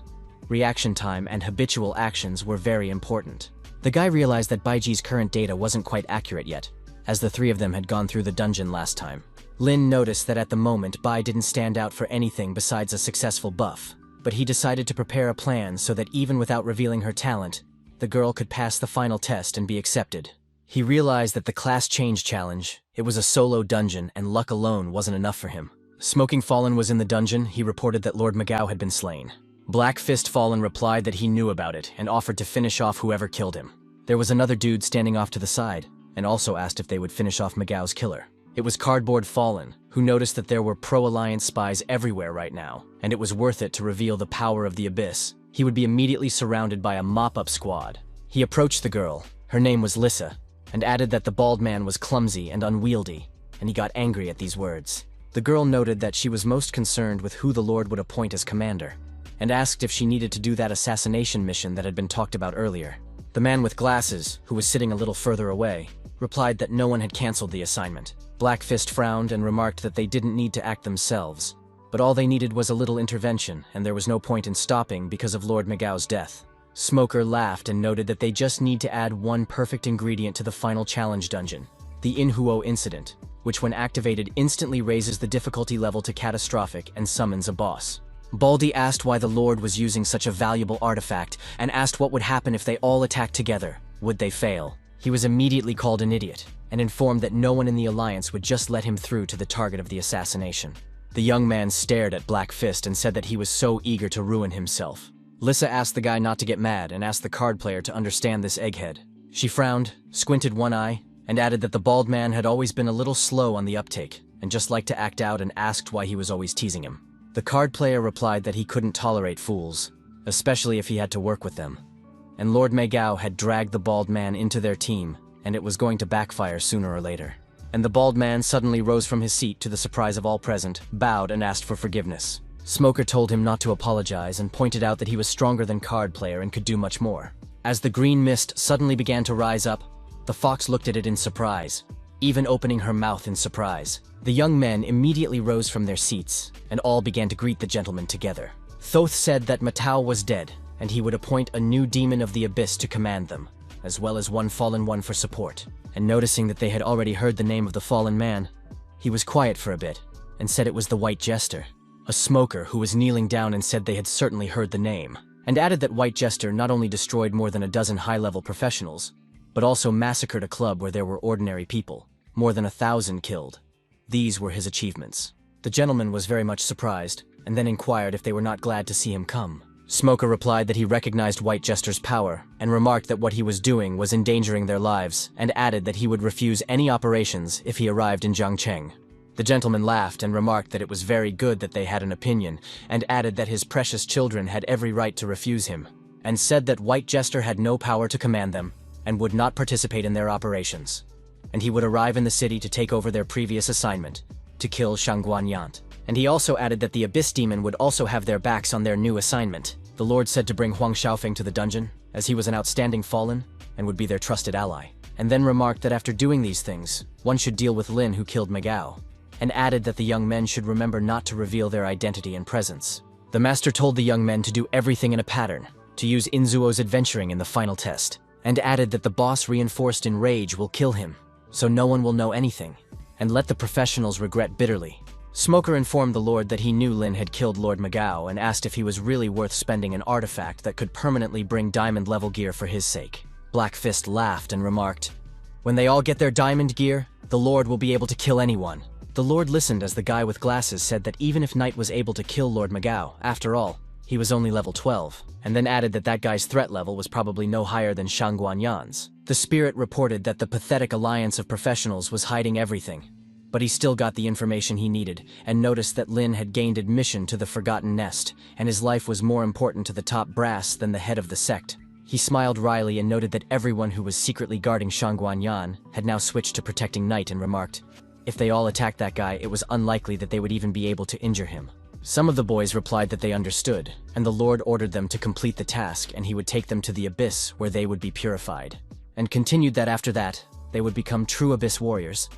reaction time, and habitual actions were very important. The guy realized that Baiji's current data wasn't quite accurate yet, as the three of them had gone through the dungeon last time. Lin noticed that at the moment Bai didn't stand out for anything besides a successful buff, but he decided to prepare a plan so that even without revealing her talent, the girl could pass the final test and be accepted. He realized that the class change challenge, it was a solo dungeon and luck alone wasn't enough for him. Smoking Fallen was in the dungeon. He reported that Lord Magao had been slain. Black Fist Fallen replied that he knew about it and offered to finish off whoever killed him. There was another dude standing off to the side and also asked if they would finish off Magao's killer. It was Cardboard Fallen, who noticed that there were pro-Alliance spies everywhere right now, and it was worth it to reveal the power of the Abyss. He would be immediately surrounded by a mop-up squad. He approached the girl, her name was Lissa, and added that the bald man was clumsy and unwieldy, and he got angry at these words. The girl noted that she was most concerned with who the Lord would appoint as commander, and asked if she needed to do that assassination mission that had been talked about earlier. The man with glasses, who was sitting a little further away, replied that no one had cancelled the assignment. Black Fist frowned and remarked that they didn't need to act themselves, but all they needed was a little intervention, and there was no point in stopping because of Lord Magao's death. Smoker laughed and noted that they just need to add one perfect ingredient to the final challenge dungeon, the Inhuo incident, which when activated instantly raises the difficulty level to catastrophic and summons a boss. Baldy asked why the Lord was using such a valuable artifact and asked what would happen if they all attacked together. Would they fail? He was immediately called an idiot and informed that no one in the Alliance would just let him through to the target of the assassination. The young man stared at Black Fist and said that he was so eager to ruin himself. Lissa asked the guy not to get mad and asked the card player to understand this egghead. She frowned, squinted one eye, and added that the bald man had always been a little slow on the uptake and just liked to act out, and asked why he was always teasing him. The card player replied that he couldn't tolerate fools, especially if he had to work with them. And Lord Magao had dragged the bald man into their team, and it was going to backfire sooner or later. And the bald man suddenly rose from his seat to the surprise of all present, bowed and asked for forgiveness. Smoker told him not to apologize and pointed out that he was stronger than Card Player and could do much more. As the green mist suddenly began to rise up, the fox looked at it in surprise, even opening her mouth in surprise. The young men immediately rose from their seats, and all began to greet the gentleman together. Thoth said that Matao was dead, and he would appoint a new demon of the abyss to command them, as well as one fallen one for support. And noticing that they had already heard the name of the fallen man, he was quiet for a bit, and said it was the White Jester, a smoker who was kneeling down and said they had certainly heard the name, and added that White Jester not only destroyed more than a dozen high-level professionals, but also massacred a club where there were ordinary people, more than 1,000 killed. These were his achievements. The gentleman was very much surprised, and then inquired if they were not glad to see him come. Smoker replied that he recognized White Jester's power, and remarked that what he was doing was endangering their lives, and added that he would refuse any operations if he arrived in Jiangcheng. The gentleman laughed and remarked that it was very good that they had an opinion, and added that his precious children had every right to refuse him, and said that White Jester had no power to command them, and would not participate in their operations. And he would arrive in the city to take over their previous assignment, to kill Shangguan Yant. And he also added that the Abyss Demon would also have their backs on their new assignment. The Lord said to bring Huang Xiaofeng to the dungeon, as he was an outstanding fallen, and would be their trusted ally. And then remarked that after doing these things, one should deal with Lin who killed Megao, and added that the young men should remember not to reveal their identity and presence. The master told the young men to do everything in a pattern, to use Inzuo's adventuring in the final test, and added that the boss reinforced in rage will kill him, so no one will know anything, and let the professionals regret bitterly. Smoker informed the Lord that he knew Lin had killed Lord Megao and asked if he was really worth spending an artifact that could permanently bring diamond-level gear for his sake. Black Fist laughed and remarked, "When they all get their diamond gear, the Lord will be able to kill anyone." The Lord listened as the guy with glasses said that even if Knight was able to kill Lord Megao, after all, he was only level 12, and then added that that guy's threat level was probably no higher than Shangguan Yan's. The spirit reported that the pathetic alliance of professionals was hiding everything, but he still got the information he needed, and noticed that Lin had gained admission to the Forgotten Nest, and his life was more important to the top brass than the head of the sect. He smiled wryly and noted that everyone who was secretly guarding Shangguan Yan had now switched to protecting Knight and remarked, if they all attacked that guy, it was unlikely that they would even be able to injure him. Some of the boys replied that they understood, and the Lord ordered them to complete the task, and he would take them to the Abyss where they would be purified, and continued that after that, they would become true Abyss warriors.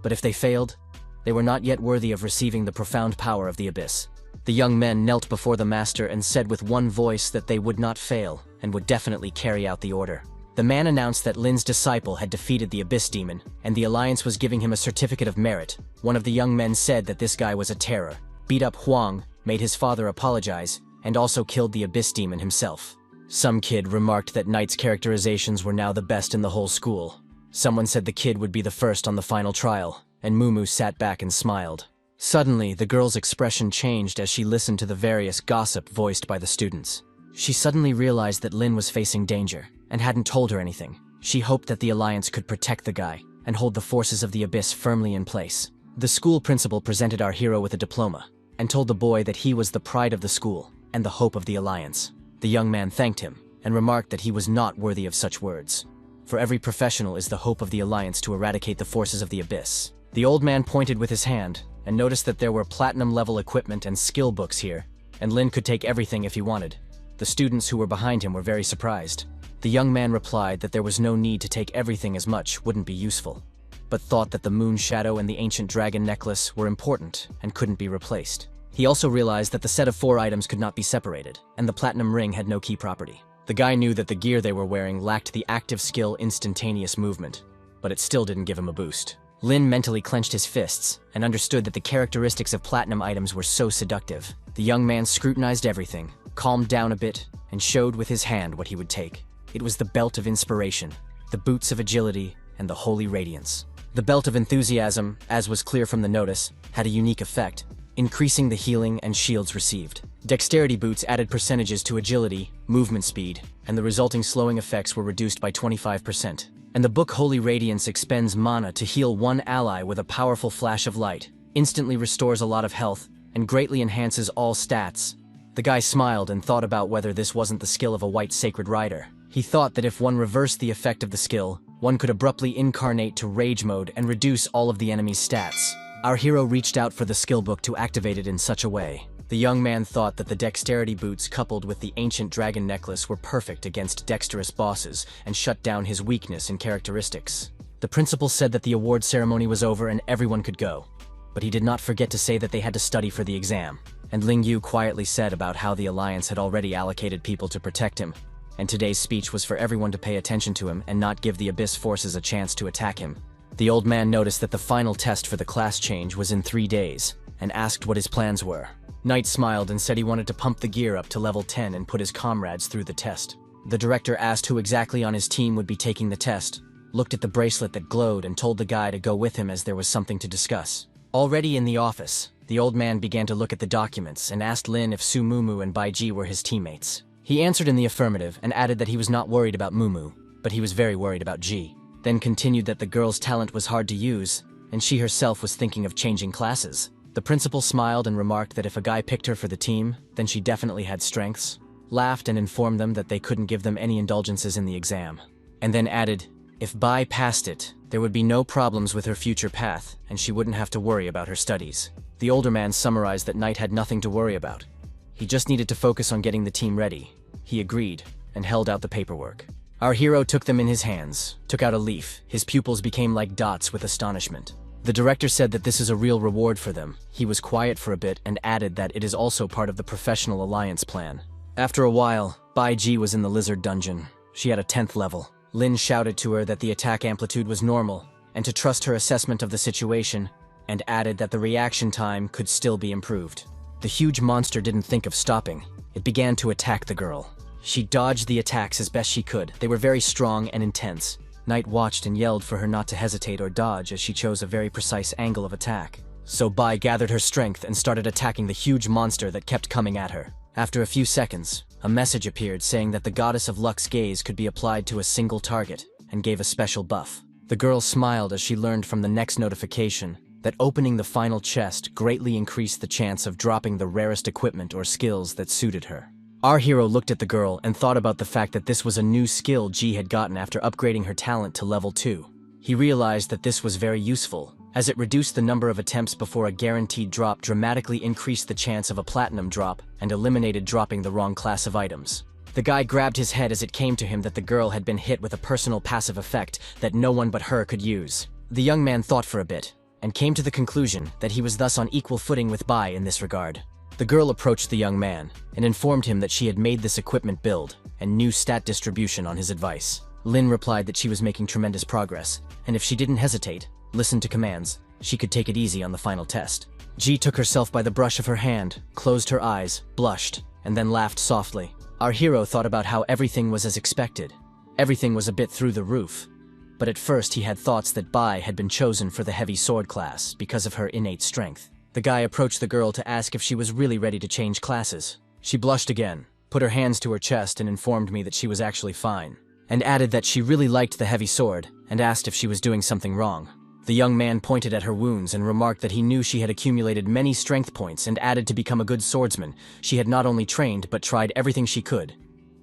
But if they failed, they were not yet worthy of receiving the profound power of the Abyss. The young men knelt before the master and said with one voice that they would not fail, and would definitely carry out the order. The man announced that Lin's disciple had defeated the Abyss Demon, and the Alliance was giving him a certificate of merit. One of the young men said that this guy was a terror, beat up Huang, made his father apologize, and also killed the Abyss Demon himself. Some kid remarked that Knight's characterizations were now the best in the whole school. Someone said the kid would be the first on the final trial, and Mumu sat back and smiled. Suddenly, the girl's expression changed as she listened to the various gossip voiced by the students. She suddenly realized that Lin was facing danger, and hadn't told her anything. She hoped that the Alliance could protect the guy, and hold the forces of the Abyss firmly in place. The school principal presented our hero with a diploma, and told the boy that he was the pride of the school, and the hope of the Alliance. The young man thanked him, and remarked that he was not worthy of such words. For every professional is the hope of the Alliance to eradicate the forces of the Abyss. The old man pointed with his hand, and noticed that there were platinum-level equipment and skill books here, and Lin could take everything if he wanted. The students who were behind him were very surprised. The young man replied that there was no need to take everything as much wouldn't be useful, but thought that the moon shadow and the ancient dragon necklace were important and couldn't be replaced. He also realized that the set of 4 items could not be separated, and the platinum ring had no key property. The guy knew that the gear they were wearing lacked the active skill instantaneous movement, but it still didn't give him a boost. Lin mentally clenched his fists and understood that the characteristics of platinum items were so seductive. The young man scrutinized everything, calmed down a bit, and showed with his hand what he would take. It was the Belt of Inspiration, the Boots of Agility, and the Holy Radiance. The Belt of Enthusiasm, as was clear from the notice, had a unique effect, increasing the healing and shields received. Dexterity boots added percentages to agility, movement speed, and the resulting slowing effects were reduced by 25%. And the book Holy Radiance expends mana to heal one ally with a powerful flash of light, instantly restores a lot of health, and greatly enhances all stats. The guy smiled and thought about whether this wasn't the skill of a white sacred rider. He thought that if one reversed the effect of the skill, one could abruptly incarnate to rage mode and reduce all of the enemy's stats. Our hero reached out for the skill book to activate it in such a way, The young man thought that the dexterity boots coupled with the ancient dragon necklace were perfect against dexterous bosses and shut down his weakness in characteristics. The principal said that the award ceremony was over and everyone could go, but he did not forget to say that they had to study for the exam. And Lin Ye quietly said about how the Alliance had already allocated people to protect him, and today's speech was for everyone to pay attention to him and not give the Abyss forces a chance to attack him. The old man noticed that the final test for the class change was in 3 days, and asked what his plans were. Knight smiled and said he wanted to pump the gear up to level 10 and put his comrades through the test. The director asked who exactly on his team would be taking the test, looked at the bracelet that glowed and told the guy to go with him as there was something to discuss. Already in the office, the old man began to look at the documents and asked Lin if Su Mumu and Bai Ji were his teammates. He answered in the affirmative and added that he was not worried about Mumu, but he was very worried about Ji. Then continued that the girl's talent was hard to use, and she herself was thinking of changing classes. The principal smiled and remarked that if a guy picked her for the team, then she definitely had strengths, laughed and informed them that they couldn't give them any indulgences in the exam, and then added, if Bai passed it, there would be no problems with her future path, and she wouldn't have to worry about her studies. The older man summarized that Knight had nothing to worry about. He just needed to focus on getting the team ready. He agreed, and held out the paperwork. Our hero took them in his hands, took out a leaf. His pupils became like dots with astonishment. The director said that this is a real reward for them. He was quiet for a bit and added that it is also part of the professional alliance plan. After a while, Bai Ji was in the lizard dungeon. She had a 10th level. Lin shouted to her that the attack amplitude was normal, and to trust her assessment of the situation, and added that the reaction time could still be improved. The huge monster didn't think of stopping. It began to attack the girl. She dodged the attacks as best she could. They were very strong and intense. Knight watched and yelled for her not to hesitate or dodge as she chose a very precise angle of attack. So Bai gathered her strength and started attacking the huge monster that kept coming at her. After a few seconds, a message appeared saying that the goddess of luck's gaze could be applied to a single target, and gave a special buff. The girl smiled as she learned from the next notification that opening the final chest greatly increased the chance of dropping the rarest equipment or skills that suited her. Our hero looked at the girl and thought about the fact that this was a new skill Ji had gotten after upgrading her talent to level 2. He realized that this was very useful, as it reduced the number of attempts before a guaranteed drop, dramatically increased the chance of a platinum drop, and eliminated dropping the wrong class of items. The guy grabbed his head as it came to him that the girl had been hit with a personal passive effect that no one but her could use. The young man thought for a bit, and came to the conclusion that he was thus on equal footing with Bai in this regard. The girl approached the young man and informed him that she had made this equipment build and new stat distribution on his advice. Lin replied that she was making tremendous progress, and if she didn't hesitate, listen to commands, she could take it easy on the final test. Ji took herself by the brush of her hand, closed her eyes, blushed, and then laughed softly. Our hero thought about how everything was as expected. Everything was a bit through the roof. But at first he had thoughts that Bai had been chosen for the heavy sword class because of her innate strength. The guy approached the girl to ask if she was really ready to change classes. She blushed again, put her hands to her chest and informed me that she was actually fine, and added that she really liked the heavy sword and asked if she was doing something wrong. The young man pointed at her wounds and remarked that he knew she had accumulated many strength points and added to become a good swordsman. She had not only trained but tried everything she could,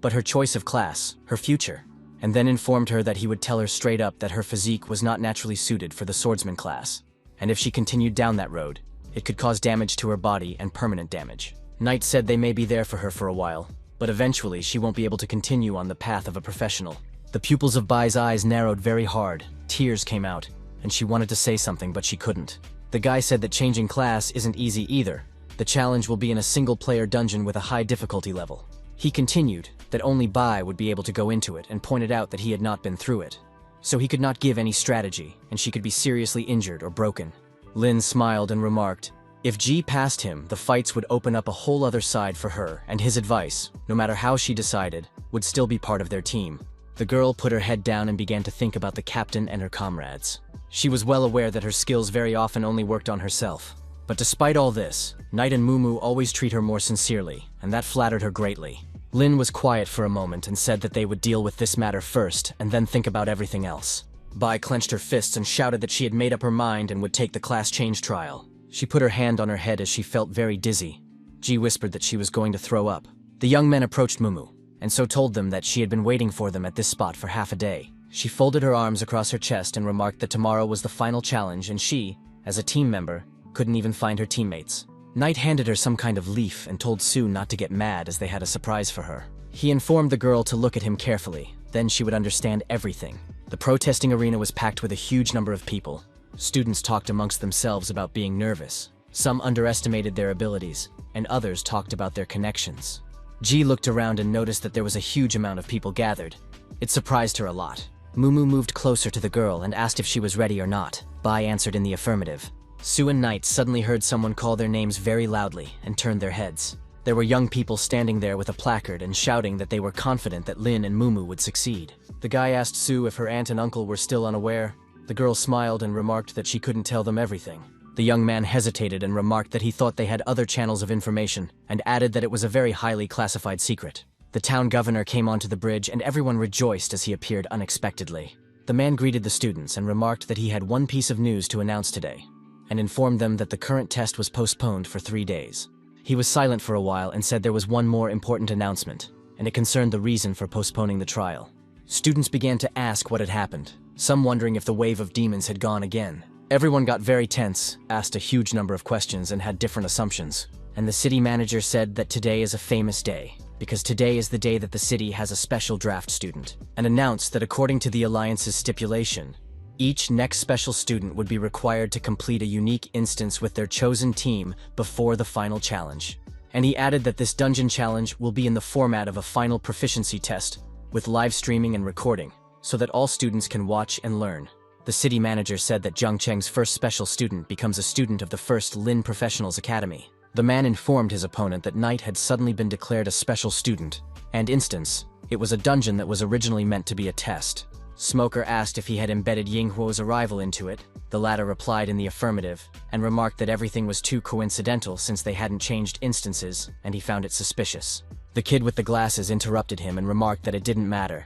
but her choice of class, her future, and then informed her that he would tell her straight up that her physique was not naturally suited for the swordsman class, and if she continued down that road, it could cause damage to her body and permanent damage. Knight said they may be there for her for a while, but eventually she won't be able to continue on the path of a professional. The pupils of Bai's eyes narrowed very hard, tears came out, and she wanted to say something but she couldn't. The guy said that changing class isn't easy either. The challenge will be in a single-player dungeon with a high difficulty level. He continued that only Bai would be able to go into it and pointed out that he had not been through it. So he could not give any strategy, and she could be seriously injured or broken. Lin smiled and remarked, if Ji passed him, the fights would open up a whole other side for her, and his advice, no matter how she decided, would still be part of their team. The girl put her head down and began to think about the captain and her comrades. She was well aware that her skills very often only worked on herself. But despite all this, Knight and Mumu always treat her more sincerely, and that flattered her greatly. Lin was quiet for a moment and said that they would deal with this matter first and then think about everything else. Bai clenched her fists and shouted that she had made up her mind and would take the class change trial. She put her hand on her head as she felt very dizzy. Ji whispered that she was going to throw up. The young men approached Mumu, and so told them that she had been waiting for them at this spot for half a day. She folded her arms across her chest and remarked that tomorrow was the final challenge and she, as a team member, couldn't even find her teammates. Knight handed her some kind of leaf and told Sue not to get mad as they had a surprise for her. He informed the girl to look at him carefully, then she would understand everything. The protesting arena was packed with a huge number of people. Students talked amongst themselves about being nervous. Some underestimated their abilities, and others talked about their connections. Ji looked around and noticed that there was a huge amount of people gathered. It surprised her a lot. Mumu moved closer to the girl and asked if she was ready or not. Bai answered in the affirmative. Sue and Knight suddenly heard someone call their names very loudly and turned their heads. There were young people standing there with a placard and shouting that they were confident that Lin and Mumu would succeed. The guy asked Sue if her aunt and uncle were still unaware. The girl smiled and remarked that she couldn't tell them everything. The young man hesitated and remarked that he thought they had other channels of information, and added that it was a very highly classified secret. The town governor came onto the bridge and everyone rejoiced as he appeared unexpectedly. The man greeted the students and remarked that he had one piece of news to announce today, and informed them that the current test was postponed for 3 days. He was silent for a while and said there was one more important announcement, and it concerned the reason for postponing the trial. Students began to ask what had happened, some wondering if the wave of demons had gone again. Everyone got very tense, asked a huge number of questions, and had different assumptions. And the city manager said that today is a famous day, because today is the day that the city has a special draft student, and announced that according to the Alliance's stipulation, each next special student would be required to complete a unique instance with their chosen team before the final challenge. And he added that this dungeon challenge will be in the format of a final proficiency test, with live streaming and recording, so that all students can watch and learn. The city manager said that Zhang Cheng's first special student becomes a student of the first Lin Professionals Academy. The man informed his opponent that Knight had suddenly been declared a special student, and instance, it was a dungeon that was originally meant to be a test. Smoker asked if he had embedded Yinghuo's arrival into it. The latter replied in the affirmative, and remarked that everything was too coincidental since they hadn't changed instances, and he found it suspicious. The kid with the glasses interrupted him and remarked that it didn't matter.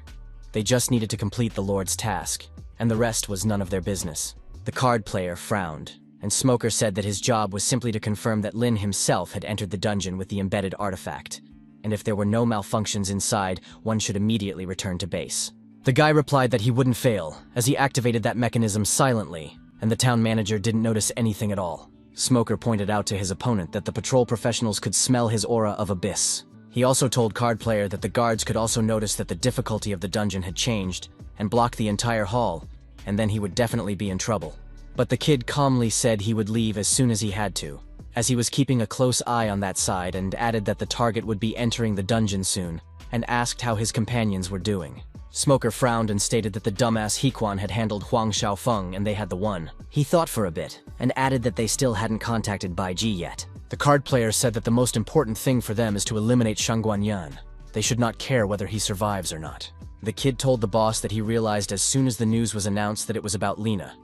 They just needed to complete the Lord's task, and the rest was none of their business. The card player frowned, and Smoker said that his job was simply to confirm that Lin himself had entered the dungeon with the embedded artifact, and if there were no malfunctions inside, one should immediately return to base. The guy replied that he wouldn't fail, as he activated that mechanism silently, and the town manager didn't notice anything at all. Smoker pointed out to his opponent that the patrol professionals could smell his aura of abyss. He also told Card Player that the guards could also notice that the difficulty of the dungeon had changed, and block the entire hall, and then he would definitely be in trouble. But the kid calmly said he would leave as soon as he had to, as he was keeping a close eye on that side, and added that the target would be entering the dungeon soon, and asked how his companions were doing. Smoker frowned and stated that the dumbass Hequan had handled Huang Xiaofeng and they had the one. He thought for a bit, and added that they still hadn't contacted Bai Ji yet. The card player said that the most important thing for them is to eliminate Shangguanyan. They should not care whether he survives or not. The kid told the boss that he realized as soon as the news was announced that it was about Lina,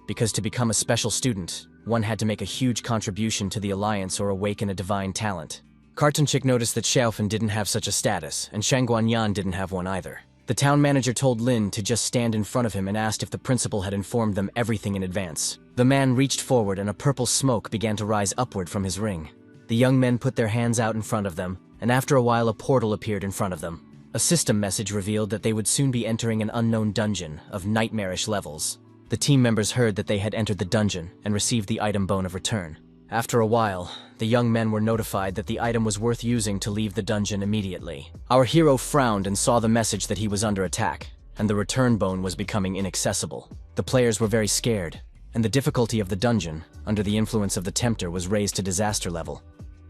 because to become a special student, one had to make a huge contribution to the Alliance or awaken a divine talent. Carton Chick noticed that Xiaofan didn't have such a status, and Shangguanyan didn't have one either. The town manager told Lin to just stand in front of him and asked if the principal had informed them everything in advance. The man reached forward and a purple smoke began to rise upward from his ring. The young men put their hands out in front of them, and after a while a portal appeared in front of them. A system message revealed that they would soon be entering an unknown dungeon of nightmarish levels. The team members heard that they had entered the dungeon and received the item bone of return. After a while, the young men were notified that the item was worth using to leave the dungeon immediately. Our hero frowned and saw the message that he was under attack, and the return bone was becoming inaccessible. The players were very scared, and the difficulty of the dungeon, under the influence of the tempter, was raised to disaster level,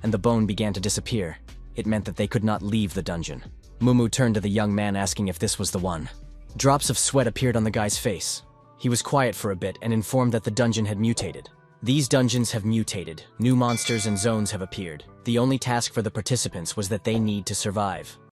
and the bone began to disappear. It meant that they could not leave the dungeon. Mumu turned to the young man asking if this was the one. Drops of sweat appeared on the guy's face. He was quiet for a bit and informed that the dungeon had mutated. These dungeons have mutated, new monsters and zones have appeared. The only task for the participants was that they need to survive.